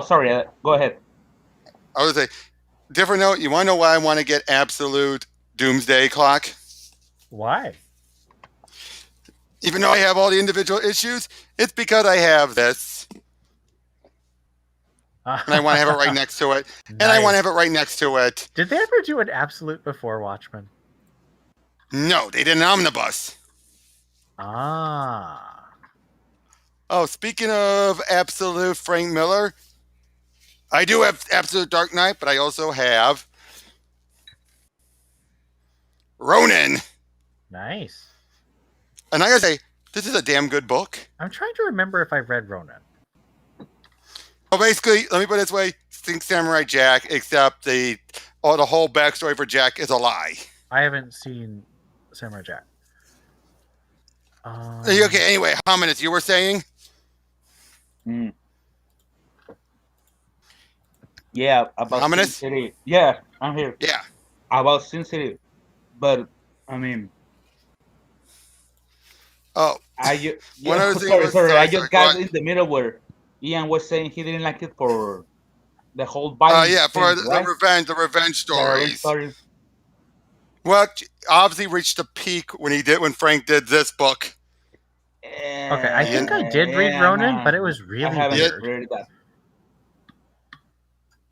Sorry. Go ahead. I was say, different note. You want to know why I want to get Absolute Doomsday Clock? Why? Even though I have all the individual issues, it's because I have this. And I want to have it right next to it. Nice. And I want to have it right next to it. Did they ever do an Absolute before Watchmen? No, they did an omnibus. Ah. Oh, speaking of Absolute Frank Miller, I do have Absolute Dark Knight, but I also have Ronin. Nice. And I gotta say, this is a damn good book. I'm trying to remember if I read Ronin. Well, basically, let me put it this way: think Samurai Jack, except the whole backstory for Jack is a lie. I haven't seen Samurai Jack. Okay, anyway, Hominus, you were saying? Yeah, about Hominus? Sin City. Yeah, I'm here. Yeah. About Sin City. But, I mean... Oh. Sorry. I I just got in the middle where Ian was saying he didn't like it for the whole violence. For the revenge stories. Well, obviously reached a peak when Frank did this book. Okay, I think I did read Ronin, but it was really weird. Read that.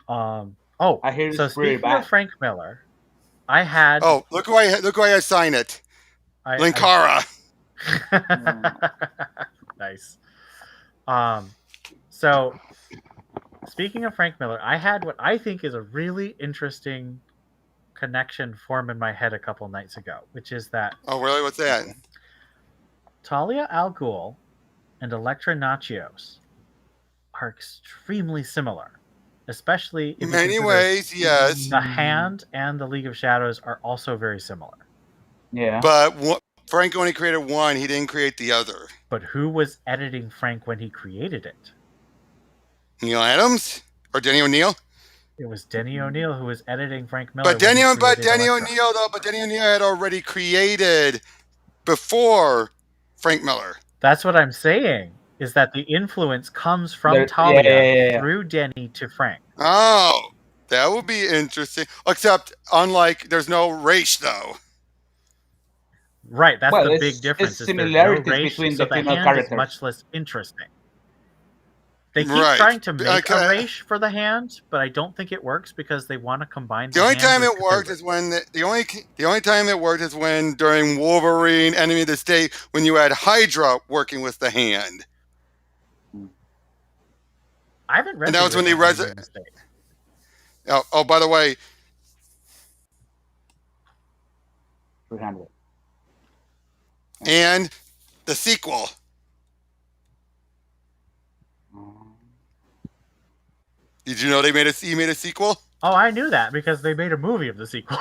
I hear so speaking of Frank Miller, I had. Oh, look who I sign it. Linkara. Nice. So, speaking of Frank Miller, I had what I think is a really interesting connection form in my head a couple nights ago, which is that. Oh, really? What's that? Talia al Ghul and Elektra Natchios are extremely similar, especially in many ways. Yes, the Hand and the League of Shadows are also very similar. Yeah, but Frank only created one; he didn't create the other. But who was editing Frank when he created it? Neil Adams or Denny O'Neil? It was Denny O'Neil who was editing Frank Miller. But Denny O'Neil had already created before Frank Miller. That's what I'm saying, is that the influence comes from Talia through Denny to Frank. Oh, that would be interesting. Except, unlike, there's no race, though. Right, that's the big difference. It's similarities between the female characters. Is much less interesting. They keep trying to make a race for the Hand, but I don't think it works because they want to combine. The only time it worked is when the only time it worked is when during Wolverine, Enemy of the State, when you had Hydra working with the Hand. I haven't read. And that was when Oh, by the way. 300. And the sequel. Did you know he made a sequel? Oh, I knew that because they made a movie of the sequel.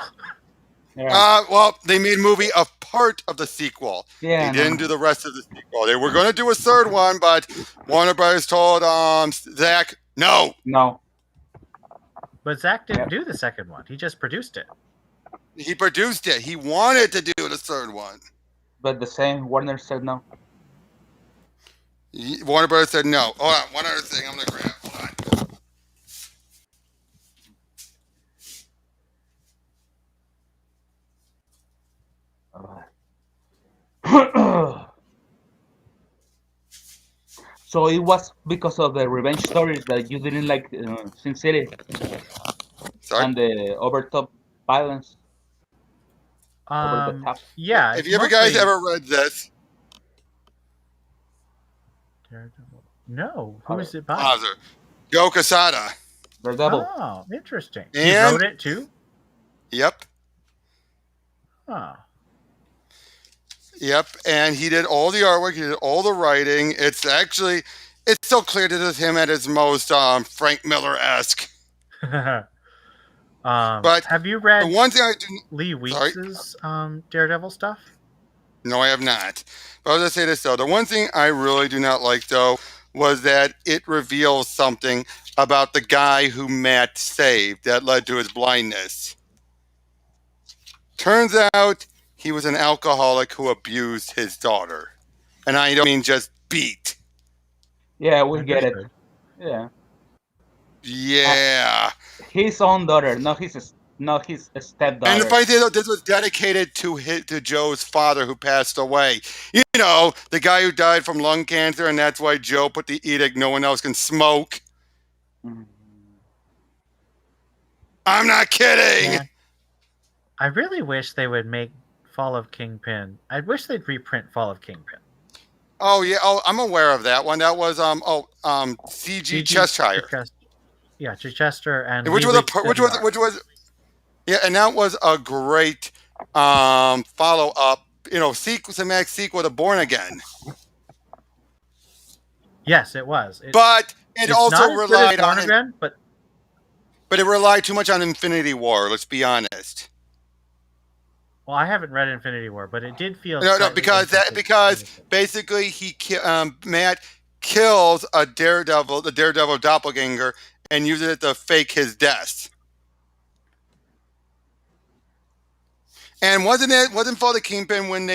Yeah. Well, they made a movie of part of the sequel. Yeah. They No, didn't do no. the rest of the sequel. They were going to do a third one, but Warner Brothers told Zach, no. No. But Zach didn't Yep. do the second one. He just produced it. He produced it. He wanted to do the third one. But the same Warner said no. Warner Brothers said no. Hold on, one other thing I'm going to grab. Hold on. So it was because of the revenge stories that you didn't like Sin City Sorry. and the overtop violence. Over the top. Yeah. Have it's you ever guys mostly ever read this? Daredevil. No. Who is it by? Father. Joe Quesada. Daredevil. Oh, interesting. He And- wrote it too? Yep. Oh. Yep. And he did all the artwork. He did all the writing. It's so clear that it's him at his most Frank Miller-esque. But have you read the one thing I do Lee Weeks's Daredevil stuff? No, I have not. But I was going to say this, though. The one thing I really do not like, though, was that it reveals something about the guy who Matt saved that led to his blindness. Turns out he was an alcoholic who abused his daughter. And I don't mean just beat. Yeah, we get it. Understood. Yeah. Yeah. His own daughter, not his stepdaughter. And the funny thing, though, this was dedicated to Joe's father who passed away. You know, the guy who died from lung cancer, and that's why Joe put the edict no one else can smoke. Mhm. I'm not kidding. Yeah. I really wish they would make Fall of Kingpin. I wish they'd reprint Fall of Kingpin. Oh yeah. Oh, I'm aware of that one. That was CG Cheshire, Chichester and which Lee was Weeks which did the was art. yeah, and that was a great follow up. You know, cinematic sequel to Born Again. Yes, it was. But it it's also not as good as relied Born on Again, but it relied too much on Infinity War. Let's be honest. well, I haven't read Infinity War, but it did feel No, slightly because inconsistent. basically Matt kills the Daredevil doppelganger, and uses it to fake his death. And wasn't Fall the Kingpin when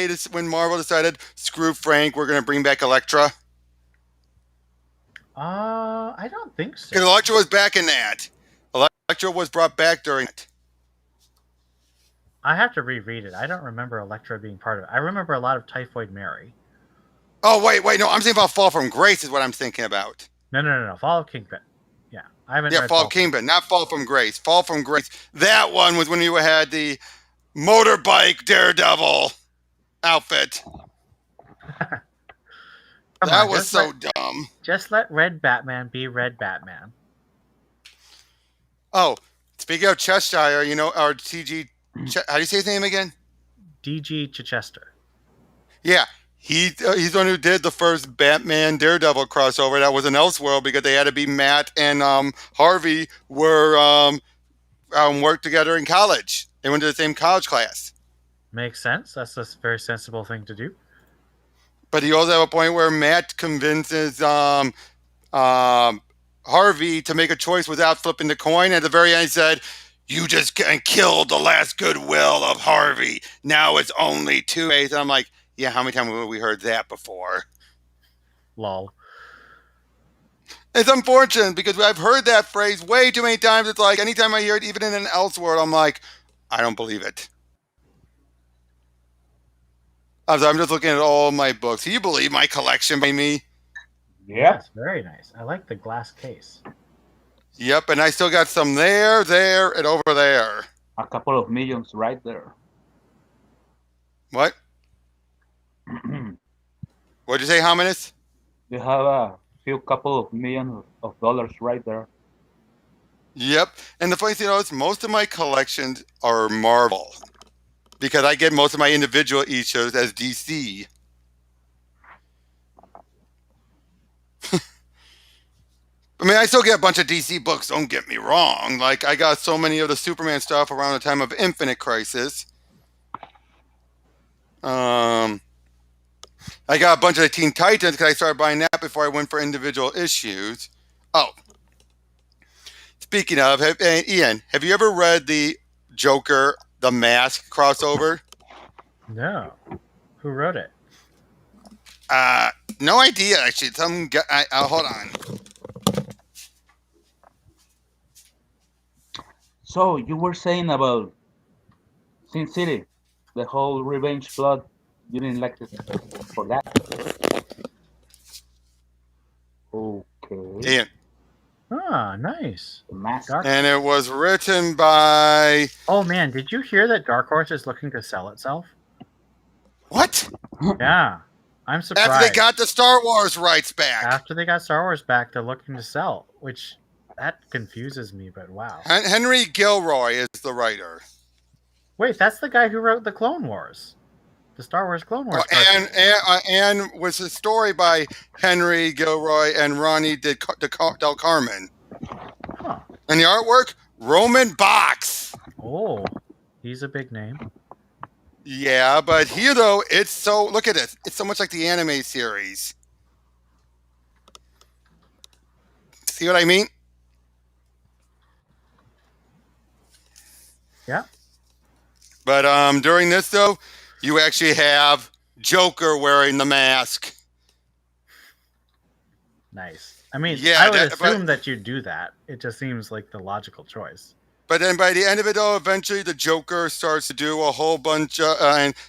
Marvel decided, screw Frank, we're going to bring back Elektra? I don't think so. Because Elektra was back in that. Elektra was brought back during it. I have to reread it. I don't remember Elektra being part of it. I remember a lot of Typhoid Mary. Oh, wait, no, I'm thinking about Fall from Grace is what I'm thinking about. No. Fall of Kingpin. Yeah, I haven't read Fall of Kingpin, not Fall from Grace. Fall from Grace. That one was when you had the motorbike Daredevil outfit. That was so dumb. Just let Red Batman be Red Batman. Oh, speaking of Cheshire, you know, our CG, how do you say his name again? DG Chichester. Yeah, he's the one who did the first Batman Daredevil crossover. That was an Elseworld because they had to be Matt and Harvey were worked together in college. They went to the same college class. Makes sense. That's a very sensible thing to do. But he also have a point where Matt convinces Harvey to make a choice without flipping the coin. At the very end, he said, "You just killed the last goodwill of Harvey. Now it's only 2 days." And I'm like, yeah, how many times have we heard that before? Lol. It's unfortunate because I've heard that phrase way too many times. It's like anytime I hear it, even in an Elseworld, I'm like, I don't believe it. I'm just looking at all my books. Do you believe my collection by me? Yeah. That's very nice. I like the glass case. Yep, and I still got some there, and over there. A couple of millions right there. What? What'd you say, Hominus? You have a few couple of millions of dollars right there. Yep, and the funny thing is, most of my collections are Marvel. Because I get most of my individual issues as DC. I mean, I still get a bunch of DC books, don't get me wrong. Like, I got so many of the Superman stuff around the time of Infinite Crisis. I got a bunch of the Teen Titans because I started buying that before I went for individual issues. Oh, speaking of, Ian, have you ever read the Joker, The Mask crossover? No. Who wrote it? No idea, actually. Hold on. So you were saying about Sin City, the whole revenge plot. You didn't like it for that? Okay. Ian. Ah, nice. The Mask. And it was written by... Oh man, did you hear that Dark Horse is looking to sell itself? What? Yeah. I'm surprised. After they got the Star Wars rights back. After they got Star Wars back, they're looking to sell, which that confuses me, but wow. Henry Gilroy is the writer. Wait, that's the guy who wrote the Clone Wars. The Star Wars Clone Wars. And was a story by Henry Gilroy and Ronnie Del Carmen. Huh. And the artwork, Roman Box. Oh, he's a big name. Yeah, but here though, it's so, look at it. It's so much like the anime series. See what I mean? Yeah. But during this though, you actually have Joker wearing the mask. Nice. I mean, Yeah, I would assume that you'd do that. It just seems like the logical choice. But then by the end of it, though, eventually the Joker starts to do a whole bunch of,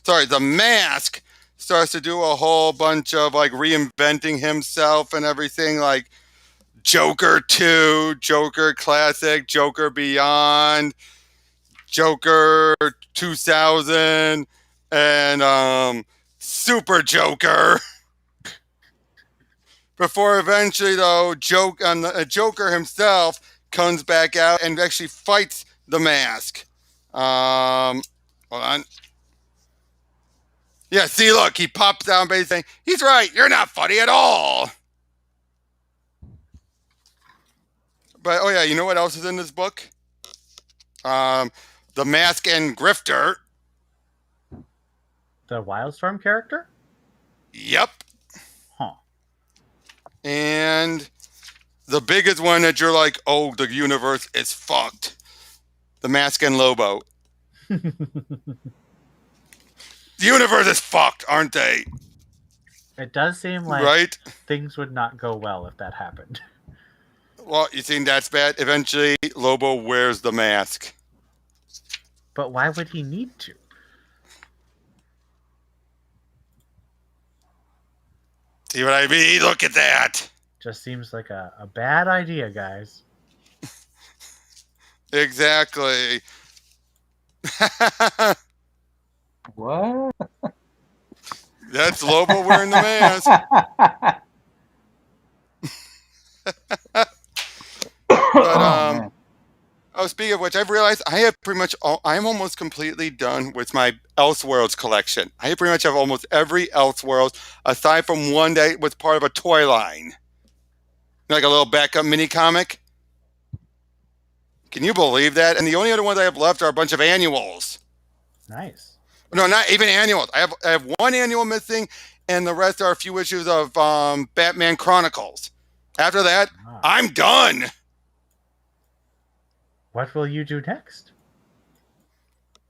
the Mask starts to do a whole bunch of like reinventing himself and everything, like Joker 2, Joker Classic, Joker Beyond, Joker 2000, and Super Joker. Before eventually, though, Joker himself comes back out and actually fights the Mask. Hold on. Yeah, see, look, he pops down basically saying, he's right, you're not funny at all. But, oh yeah, you know what else is in this book? The Mask and Grifter. The Wildstorm character? Yep. Huh. And the biggest one that you're like, oh, the universe is fucked. The Mask and Lobo. The universe is fucked, aren't they? It does seem like right? Things would not go well if that happened. Well, you think that's bad? Eventually, Lobo wears the mask. But why would he need to? See what I mean? Look at that. Just seems like a bad idea, guys. Exactly. What? That's Lobo wearing the mask. But speaking of which, I've realized I have pretty much I'm almost completely done with my Elseworlds collection. I pretty much have almost every Elseworlds aside from one that was part of a toy line, like a little backup mini comic. Can you believe that? And the only other ones I have left are a bunch of annuals. Nice. No, not even annuals. I have one annual missing, and the rest are a few issues of Batman Chronicles. After that, I'm done. What will you do next?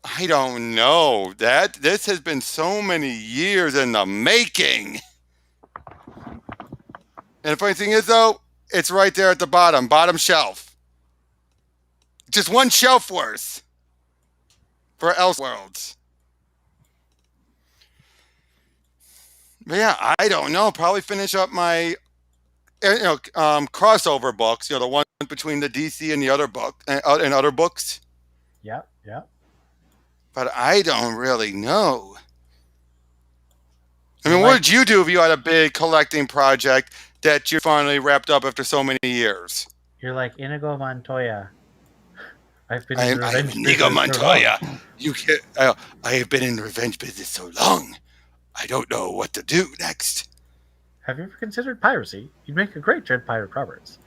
I don't know. This has been so many years in the making. And the funny thing is, though, it's right there at the bottom shelf. Just one shelf worth for Elseworlds. But yeah, I don't know. Probably finish up my crossover books. The one between the DC and the other book and other books. Yeah. But I don't really know. I mean, what would you do if you had a big collecting project that you finally wrapped up after so many years? You're like Inigo Montoya. I am Inigo Montoya. I have been in the revenge business so long. I don't know what to do next. Have you ever considered piracy? You'd make a great Dread Pirate Roberts.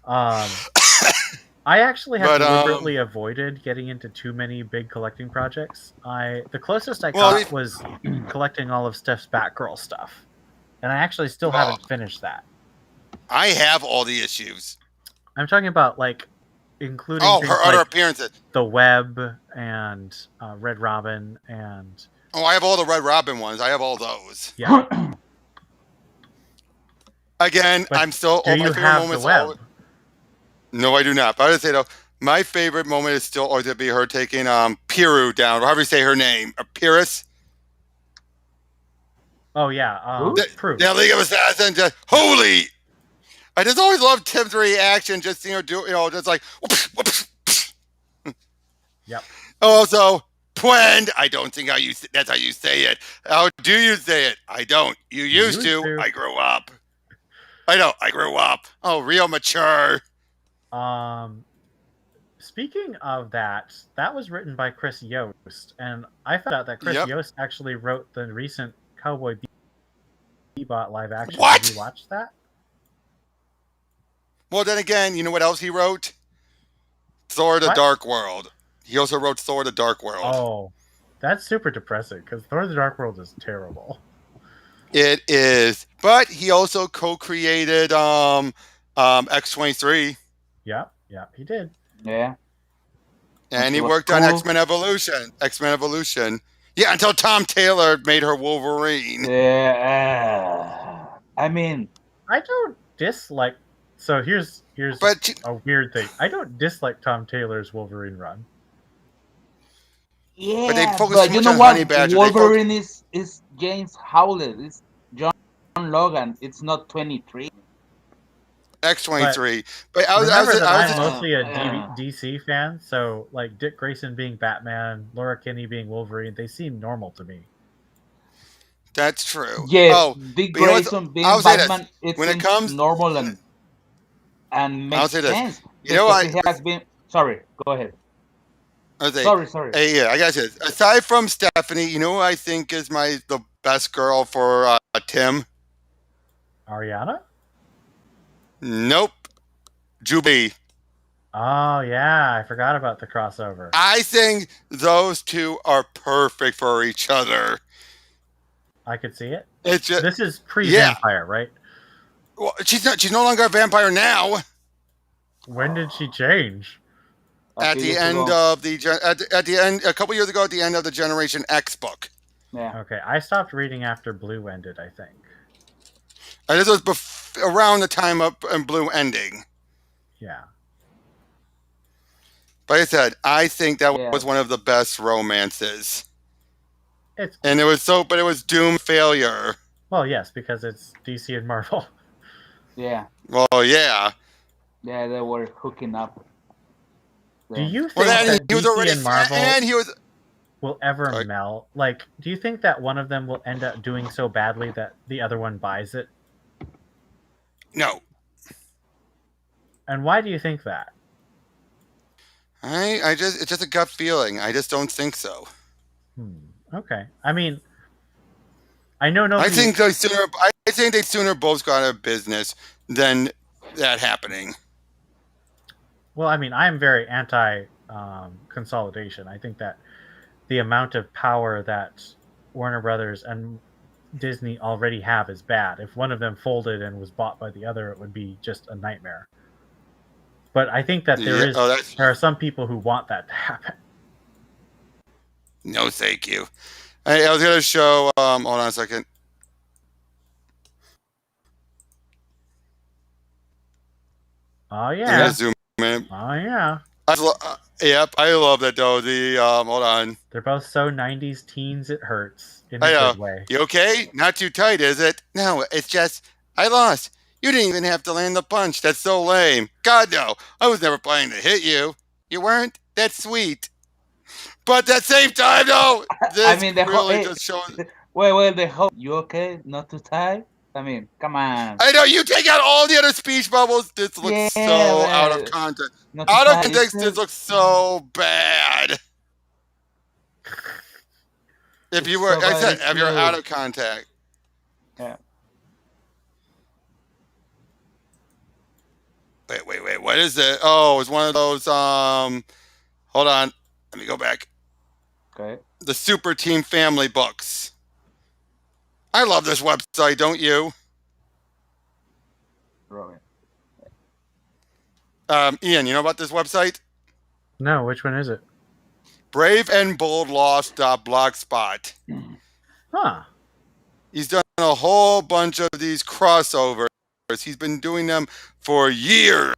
I actually have But, deliberately avoided getting into too many big collecting projects. The closest I Well, got was collecting all of Steph's Batgirl stuff, and I actually still Well- haven't finished that. I have all the issues. I'm talking about like including Oh, things her other like appearances. the Web and Red Robin and Oh, I have all the Red Robin ones. I have all those. yeah. Again, But I'm still. do Oh, my you favorite have the moments. Web? No, I do not. But I would say though, my favorite moment is still always to be her taking Piru down, or however you say her name, Pyrrhus. Oh yeah, Who? Proof. Yeah, League of Assassins. Just holy. I just always love Tim's reaction, just seeing her do, just like. Whoops, whoops. Yep. Also, Pwend. I don't think that's how you say it. How do you say it? I don't. You used to. I grew up. I know. I grew up. Oh, real mature. Speaking of that, that was written by Chris Yost, and I found out that Chris Yep. Yost actually wrote the recent Cowboy Bebop live action. What? Have you watched that? Well, then again, you know what else he wrote? Thor: The What? Dark World. He also wrote Thor: The Dark World. Oh, that's super depressing because Thor: The Dark World is terrible. It is, but he also co-created X-23, Yep, he did. Yeah. and he was worked on cool. X-Men Evolution. Yeah, until Tom Taylor made her Wolverine. Yeah. I mean, I don't dislike. So here's But a weird thing. I don't dislike Tom Taylor's Wolverine run. yeah, But they focus but too you much know on what? Honey Badger. Wolverine is James Howlett. It's John Logan. It's not 23. X-23. But I was Remember that I'm just, mostly a Yeah. DC fan, so like Dick Grayson being Batman, Laura Kinney being Wolverine, they seem normal to me. that's true. Yes, Oh, Dick but you know what? Grayson being I'll say this. Batman, it When it seems comes, normal and I'll makes say this. sense You know because what? he has been. Sorry, go ahead. I'll say, Sorry. hey, yeah, I got this. Aside from Stephanie, you know who I think is the best girl for Tim? Ariana? Nope. Jubilee. Oh yeah, I forgot about the crossover. I think those two are perfect for each other. I could see it. It's just, This is pre-vampire, right? well, she's no longer a vampire now. When did she change? At the end of at the end, a couple years ago, at the end of the Generation X book. Yeah. Okay, I stopped reading after Blue ended, I think. And this was around the time of Blue ending. Yeah. But I said, I think that Yeah. was one of the best romances. It's And it was doomed failure. well, yes, because it's DC and Marvel. Yeah. Well, yeah. Yeah, they were hooking up. Do you think Well, then that he was DC already and Marvel and he was. will ever Sorry. melt? Like, do you think that one of them will end up doing so badly that the other one buys it? No. And why do you think that? It's just a gut feeling. I just don't think so. Okay. I mean, I know nobody. I think they sooner both got out of business than that happening. Well, I mean, I'm very anti consolidation. I think that the amount of power that Warner Brothers and Disney already have is bad. If one of them folded and was bought by the other, it would be just a nightmare. But I think that there are some people who want that to happen. No, thank you. I was gonna show. Hold on a second. Oh I'm yeah. gonna zoom in. Oh yeah. Yep, I love that though. The hold on. They're both so 90s teens it hurts in I a know. good way. You okay? Not too tight, is it? No, it's just I lost. You didn't even have to land the punch. That's so lame. God no. I was never planning to hit you. You weren't? That's sweet. But at the same time though, this I mean, really just shows. Wait, the whole. You okay? Not too tight? I mean, come on. I know you take out all the other speech bubbles. This looks so out of context. Out of context, this looks so bad. If you were, I said, if you're out of contact. Yeah. Wait. What is it? Oh, it's one of those. Hold on. Let me go back. Okay. The Super Team Family books. I love this website, don't you? Robin. Ian, you know about this website? No, which one is it? braveandboldlost.blogspot. Huh. He's done a whole bunch of these crossovers. He's been doing them for years.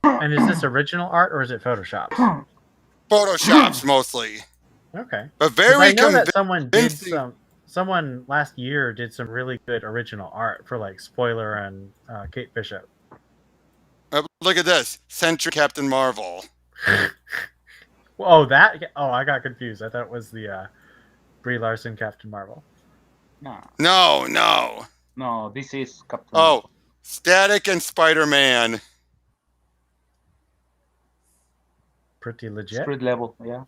And is this original art or is it Photoshopped? Photoshops mostly. Okay. But 'Cause very I know that convincing. someone last year did some really good original art for like Spoiler and Kate Bishop. Look at this. Century Captain Marvel. Oh, I got confused. I thought it was the Brie Larson Captain Marvel. No. No, this is Captain. Oh, Static and Spider-Man. Pretty legit. Street level, yeah.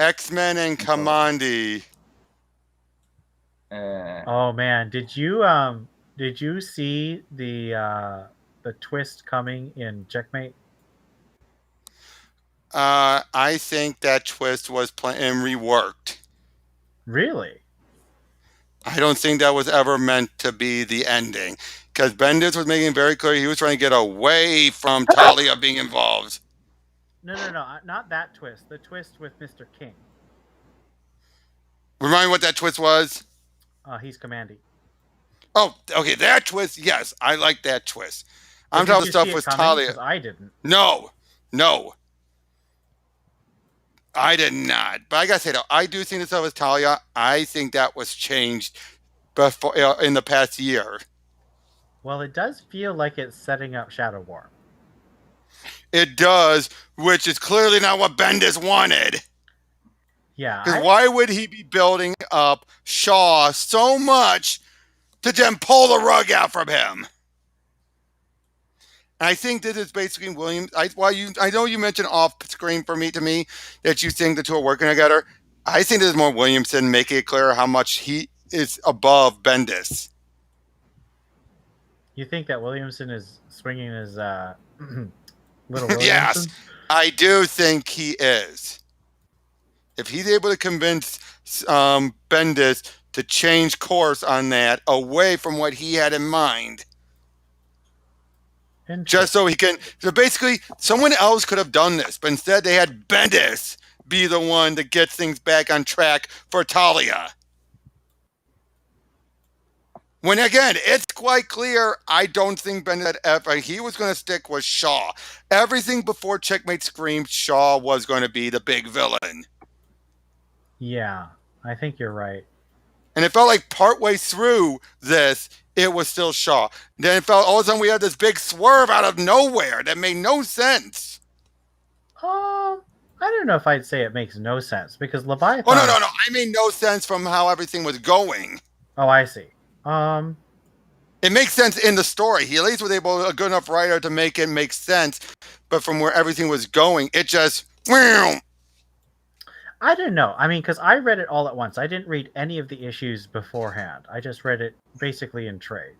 X-Men and Kamandi. Oh man, did you see the twist coming in Checkmate? I think that twist was and reworked. Really? I don't think that was ever meant to be the ending. Because Bendis was making it very clear he was trying to get away from Talia being involved. No, not that twist. The twist with Mr. King. Remind me what that twist was? He's Commandy. Oh, okay, that twist, yes, I like that twist. I'm talking stuff with Talia. Because I didn't. No. I did not. But I gotta say though, I do think the stuff with Talia, I think that was changed before in the past year. Well, it does feel like it's setting up Shadow War. It does, which is clearly not what Bendis wanted. Yeah. Because why would he be building up Shaw so much to then pull the rug out from him? And I think this is basically Williams. I know you mentioned off screen to me that you think the two are working together. I think this is more Williamson making it clear how much he is above Bendis. You think that Williamson is swinging his little Williamson? Yes, I do think he is. If he's able to convince Bendis to change course on that away from what he had in mind, just so he can. So basically, someone else could have done this, but instead they had Bendis be the one to get things back on track for Talia. When again, it's quite clear, I don't think Bendis ever he was going to stick with Shaw. Everything before Checkmate screamed Shaw was going to be the big villain. Yeah, I think you're right. And it felt like partway through this, it was still Shaw. Then it felt all of a sudden we had this big swerve out of nowhere that made no sense. I don't know if I'd say it makes no sense because Leviathan. Oh no! I mean no sense from how everything was going. Oh, I see. It makes sense in the story. He at least was a good enough writer to make it make sense. But from where everything was going, it just. I didn't know. I mean, because I read it all at once. I didn't read any of the issues beforehand. I just read it basically in trade.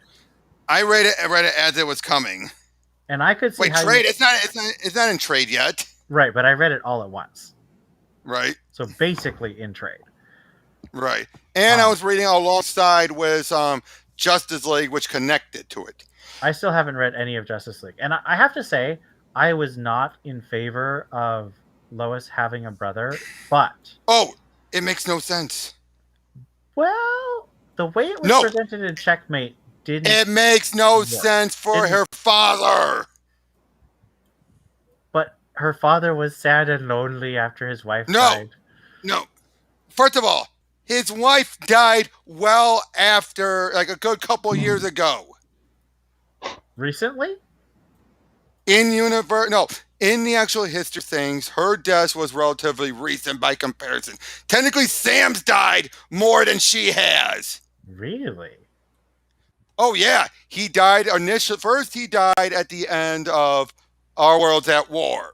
I read it as it was coming. And I could see. Wait, trade? It's not in trade yet. Right, but I read it all at once. Right. So basically in trade. Right. And I was reading alongside with Justice League, which connected to it. I still haven't read any of Justice League. And I have to say, I was not in favor of Lois having a brother, but... Oh, it makes no sense. Well, the way it was presented in Checkmate didn't... It makes no sense for her father. But her father was sad and lonely after his wife died. No. First of all, his wife died well after, like a good couple years ago. Recently? In the actual history of things, her death was relatively recent by comparison. Technically, Sam's died more than she has. Really? Oh, yeah. He died initially. First, he died at the end of Our World's at War.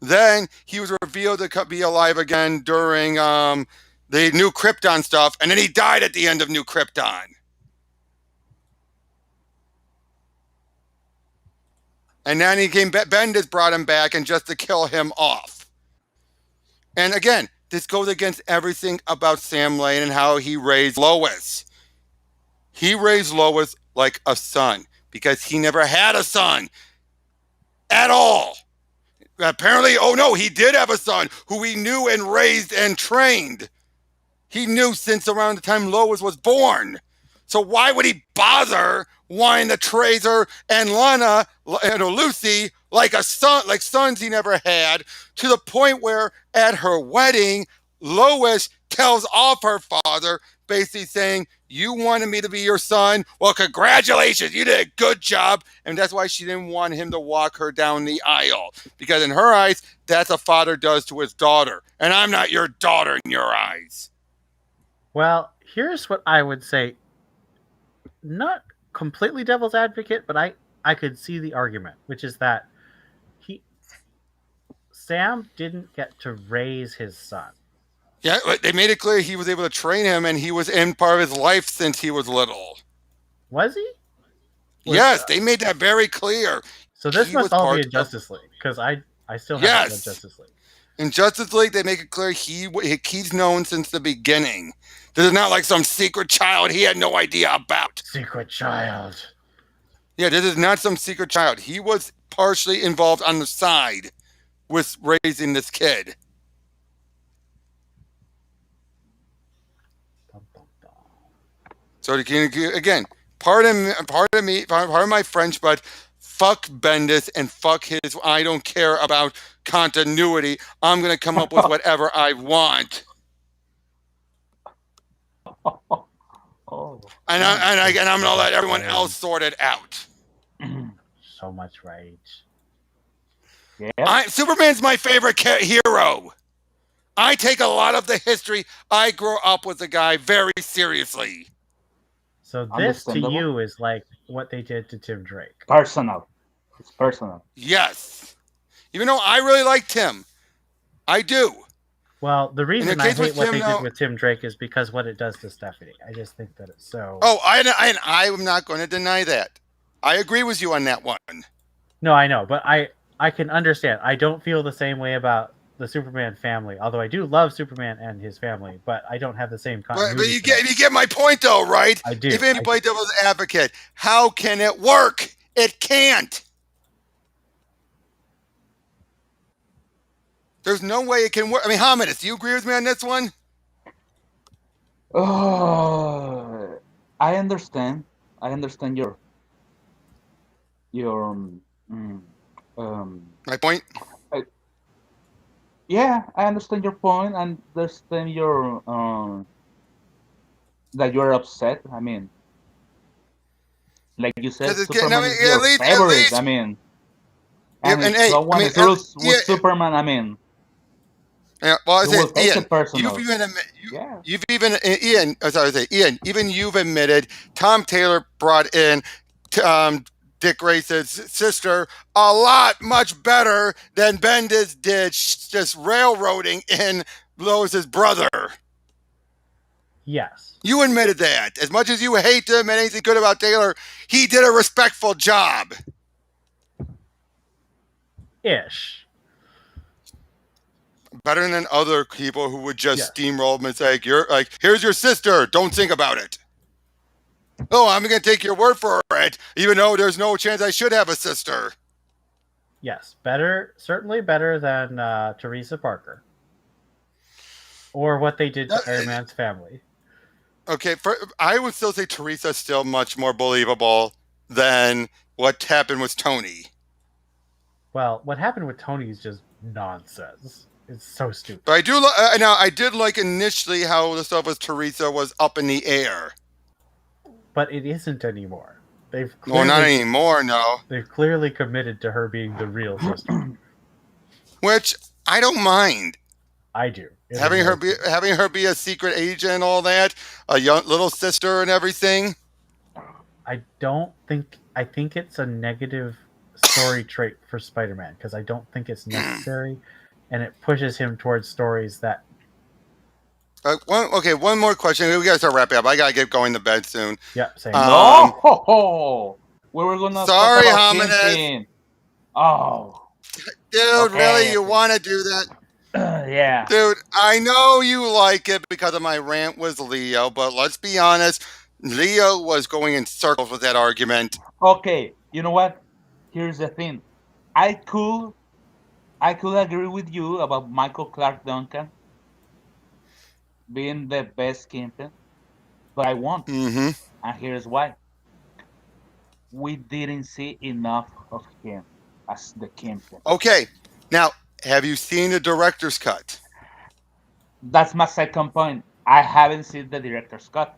Then, he was revealed to be alive again during the New Krypton stuff, and then he died at the end of New Krypton. And then he came. Bendis brought him back, and just to kill him off. And again, this goes against everything about Sam Lane and how he raised Lois. He raised Lois like a son because he never had a son at all. Apparently, oh no, he did have a son who he knew and raised and trained. He knew since around the time Lois was born. So why would he bother wanting to trace her and Lana and Lucy like a son, like sons he never had, to the point where at her wedding, Lois tells off her father, basically saying, "You wanted me to be your son? Well, congratulations, you did a good job." And that's why she didn't want him to walk her down the aisle. Because in her eyes, that's a father does to his daughter. And I'm not your daughter in your eyes. Well, here's what I would say. Not completely devil's advocate, but I could see the argument, which is that Sam didn't get to raise his son. Yeah, they made it clear he was able to train him, and he was in part of his life since he was little. Was he? Yes, they made that very clear. So this He must was all part be in of- Justice League, because I still haven't read Yes. Justice League. In Justice League, they make it clear he's known since the beginning. This is not like some secret child he had no idea about. Secret child. Yeah, this is not some secret child. He was partially involved on the side with raising this kid. So again, pardon my French, but fuck Bendis and fuck his. I don't care about continuity. I'm gonna come up with whatever I want. Oh. And I'm gonna let everyone else sort it out. So much rage. Yeah. Superman's my favorite hero. I take a lot of the history I grew up with the guy very seriously. So this to Understandable. you is like what they did to Tim Drake. Personal. It's personal. Yes. Even though I really liked him. I do. Well, the reason I case with hate what Tim, they though- did with Tim Drake is because what it does to Stephanie. I just think that it's so... Oh, I'm not going to deny that. I agree with you on that one. No, I know, but I can understand. I don't feel the same way about the Superman family, although I do love Superman and his family, but I don't have the same continuity. But you get my point, though, right? I do. Even if you play devil's advocate, how can it work? It can't. There's no way it can work. I mean, Hamidus, do you agree with me on this one? I understand. I understand your My point? yeah, I understand your point and understand your that you're upset. I mean, like you said, 'Cause it's Superman getting- is at your least- favorite. I mean, Yeah, and and if hey, someone I mean, screws with yeah, Superman, I mean, Yeah, well, I you will said, take Ian, it personal. Ian, you've admitted Tom Taylor brought in Dick Grayson's sister a lot much better than Bendis did, just railroading in Lois's brother. Yes. You admitted that. As much as you hate him and anything good about Taylor, he did a respectful job. Ish. Better than other people who would just steamroll him and say, "You're like, here's your sister. Don't think about it." Oh, I'm going to take your word for it, even though there's no chance I should have a sister. Yes. Better, certainly better than Teresa Parker. Or what they did to Iron Man's family. Okay, I would still say Teresa's still much more believable than what happened with Tony. Well, what happened with Tony is just nonsense. It's so stupid. But I did like initially how the stuff with Teresa was up in the air. But it isn't anymore. They've Well, not anymore, no. They've clearly committed to her being the real sister. Which I don't mind. I do. Having her be a secret agent and all that, a young little sister and everything. I think it's a negative story trait for Spider-Man because I don't think it's necessary, and it pushes him towards stories that. One more question. We gotta start wrapping up. I gotta get going to bed soon. Yeah, same. No, we were gonna. Sorry, talk about Hamidus. Kingpin. Oh, Dude, really? okay. You want to do that? Yeah. Dude, I know you like it because of my rant with Leo, but let's be honest. Leo was going in circles with that argument. Okay. You know what? Here's the thing. I could I could agree with you about Michael Clark Duncan being the best Kingpin, but I won't. Mm-hmm. And here's why. We didn't see enough of him as the Kingpin. Okay. Now, have you seen the director's cut? That's my second point. I haven't seen the director's cut.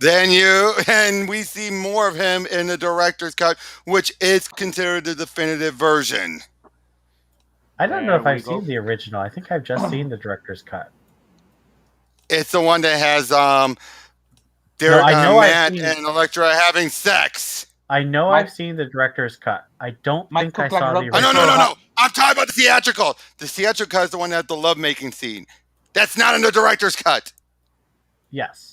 And we see more of him in the director's cut, which is considered the definitive version. I don't know There if we I've go. seen the original. I think I've just seen the director's cut. It's the one that has No, I know I've Matt seen. and Elektra having sex. I know Mike- I've seen the director's cut. I don't think Michael I Clark saw the Duncan- Oh, original. no. I'm talking about the theatrical. The theatrical cut is the one that had the lovemaking scene. That's not in the director's cut. Yes.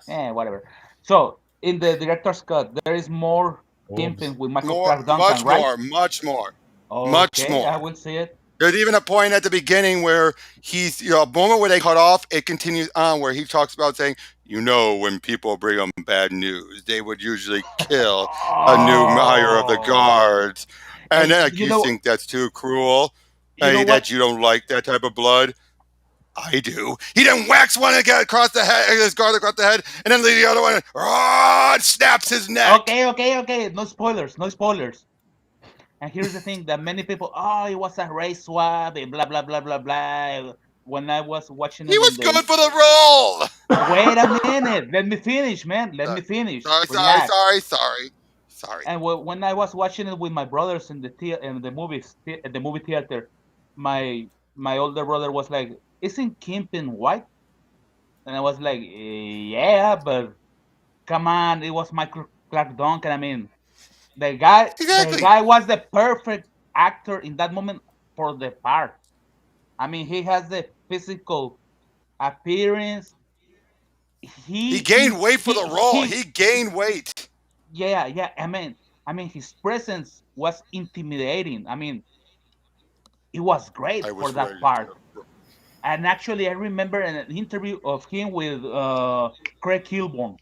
Whatever. So in the director's cut, there is more Oops. Kingpin with Michael More, Clark Duncan, right? much more. Okay, much more. I will see it. There's even a point at the beginning where he's, a moment where they cut off, it continues on where he talks about saying, when people bring them bad news, they would usually kill a new mayor of the guards. And then you think that's too cruel? That you don't like that type of blood? I do. He then whacks one across the head, his guard across the head, and then the other one snaps his neck. Okay. No spoilers. And here's the thing that many people, it was a race swap, and blah blah blah blah blah. When I was watching it, He was good for the role. Wait a minute. Let me finish, man. Let me finish. Relax. Sorry. And when I was watching it with my brothers in the movie theater, my older brother was like, "Isn't Kingpin white?" And I was like, "Yeah, but come on, it was Michael Clark Duncan. I mean, the guy was the perfect actor in that moment for the part. I mean, he has the physical appearance. He gained weight for the role. He gained weight. Yeah. I mean, his presence was intimidating. I mean, it was great for that part. And actually, I remember an interview of him with Craig Kilborn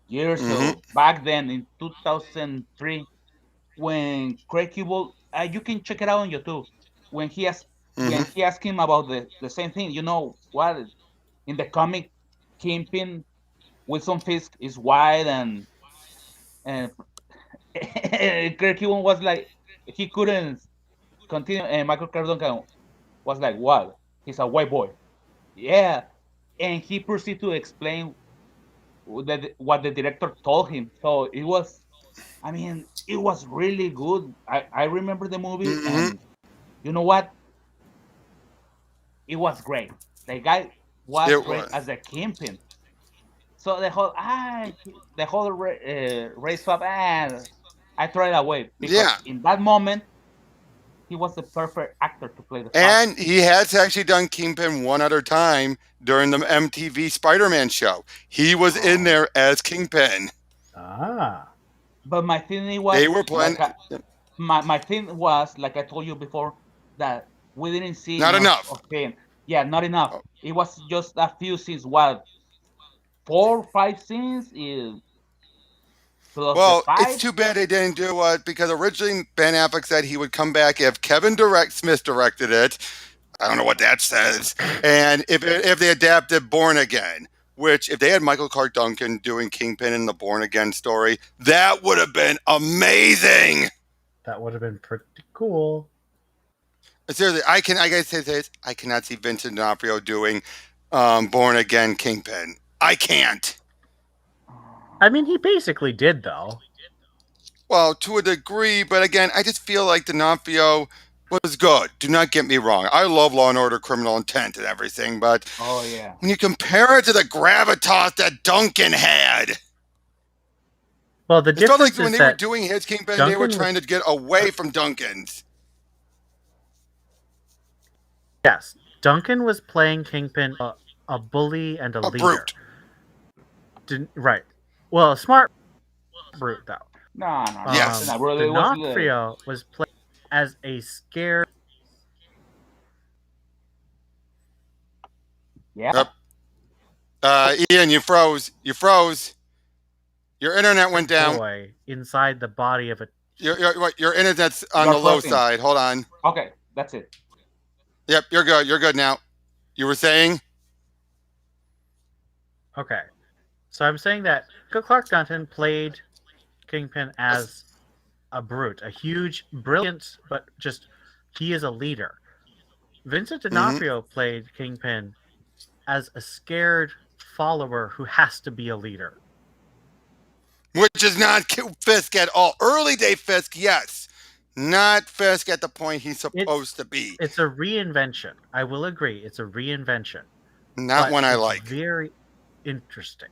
years ago, back then in 2003, when Craig Kilborn, you can check it out on YouTube, when he asked him about the same thing. You know what? In the comic, Kingpin, Wilson Fisk is white, and Craig Kilborn was like, he couldn't continue, and Michael Clark Duncan was like, what? He's a white boy. Yeah. And he proceeded to explain what the director told him. So it was really good. I remember the movie, and you know what? It was great. The guy was great as a Kingpin. So the whole race swap, I throw it away because in that moment he was the perfect actor to play the part. And he has actually done Kingpin one other time during the MTV Spider-Man show. He was in there as Kingpin. But my thing was, they were playing. My thing was, like I told you before, that we didn't see not enough of him. Yeah, not enough. Oh. It was just a few scenes. What, 4 or 5 scenes? Well, it's too bad they didn't do it because originally Ben Affleck said he would come back if Kevin Smith directed it. I don't know what that says. And if they adapted Born Again, which if they had Michael Clark Duncan doing Kingpin in the Born Again story, that would have been amazing. That would have been pretty cool. Seriously, I gotta say this: I cannot see Vincent D'Onofrio doing Born Again Kingpin. I can't. I mean, he basically did, though. Well, to a degree, but again, I just feel like D'Onofrio was good. Do not get me wrong. I love Law & Order, Criminal Intent, and everything, but when you compare it to the gravitas that Duncan had... Well, the difference like is when they were doing his Kingpin, they were trying to get away from Duncan's. Yes, Duncan was playing Kingpin, a bully and a leader. Brute. Right. Well, a smart brute, though. No. Yes. Really D'Onofrio was playing as a scared. Yeah. Yep. Ian, you froze. You froze. Your internet went down. Boy inside the body of a. Your internet's on You're the low frozen. side. Hold on. Okay, that's it. Yep, you're good. You're good now. You were saying? Okay, so I'm saying that Clark Dunton played Kingpin as a brute, a huge, brilliant, but just he is a leader. Vincent D'Onofrio played Kingpin as a scared follower who has to be a leader. Which is not Fisk at all. Early day Fisk, yes. Not Fisk at the point he's supposed to be. It's a reinvention. I will agree. It's a reinvention. Not one I it's like. Very interesting.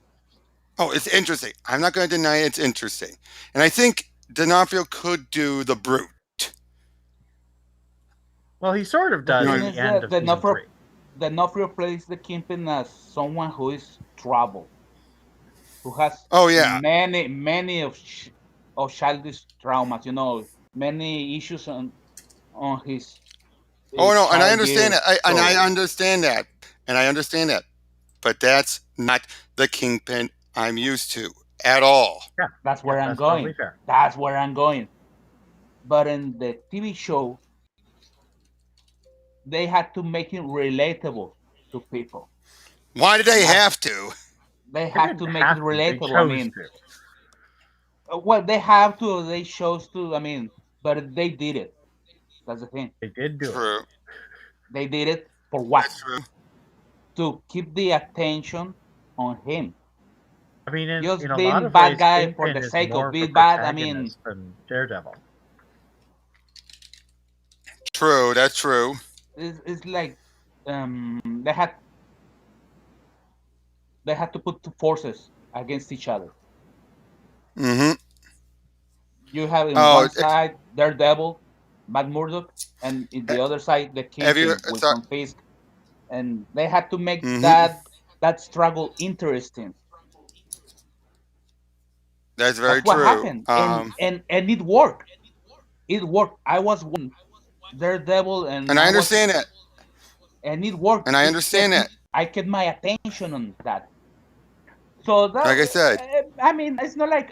Oh, it's interesting. I'm not going to deny it's interesting. And I think D'Onofrio could do the brute. Well, he sort of does at the end of season 3. D'Onofrio plays the Kingpin as someone who is troubled, who has many of childish traumas, many issues on his. Oh no, and I understand that. I understand that. And I understand that. But that's not the Kingpin I'm used to at all. Yeah, that's where I'm going. Totally fair. That's where I'm going. But in the TV show, they had to make it relatable to people. Why did they have to? They have to make it relatable. I mean, well, they have to. They chose to. I mean, but they did it. That's the thing. They did do True. it. They did it for what? That's true. To keep the attention on him. I mean, just in a being lot of bad ways, guy Kingpin for the is sake more of being of a bad. I mean, protagonist than Daredevil. True. That's true. It's like they had to put two forces against each other. Mm-hmm. You have in one side Daredevil, Matt Murdock, and in the other side the Kingpin with some Fisk, and they had to make that struggle interesting. That's very That's true. what happened, and it worked. It worked. I was one Daredevil, and I understand that. And it worked. And I understand that. I kept my attention on that. So that, like I said, I mean, it's not like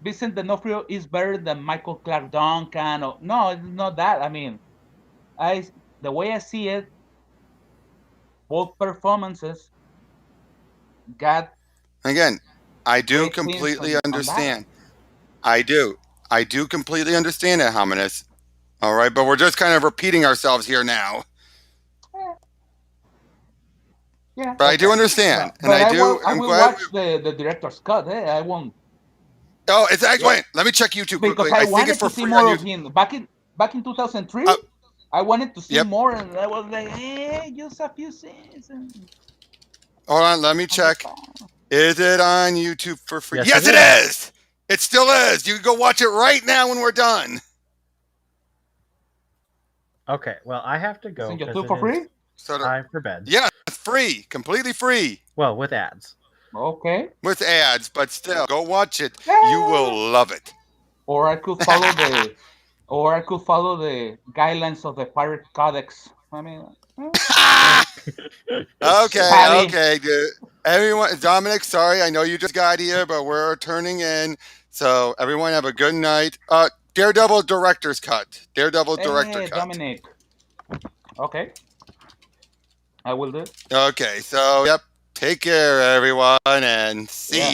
Vincent D'Onofrio is better than Michael Clark Duncan. No, it's not that. I mean, the way I see it, both performances got. Again, I do completely understand. I do completely understand that, Hominus. All right, but we're just kind of repeating ourselves here now. Yeah, but I do understand, and I do. I will watch the director's cut. I won't. Oh, it's actually. Wait, let me check YouTube quickly. Because I wanted to see more of him. Back in 2003, I wanted to see more, and I was like, just a few scenes. Hold on, let me check. Is it on YouTube for free? Yes, it is. It still is. You can go watch it right now when we're done. Okay, well, I have to go. YouTube for free? Time for bed. Yeah, it's free. Completely free. Well, with ads. Okay. With ads, but still, go watch it. You will love it. Or I could follow the guidelines of the Pirate Codex. I mean. Okay, dude. Everyone, Dominic, sorry, I know you just got here, but we're turning in. So everyone have a good night. Daredevil director's cut. Director cut. Dominic. Okay. I will do it. Okay, so yep. Take care, everyone, and see ya.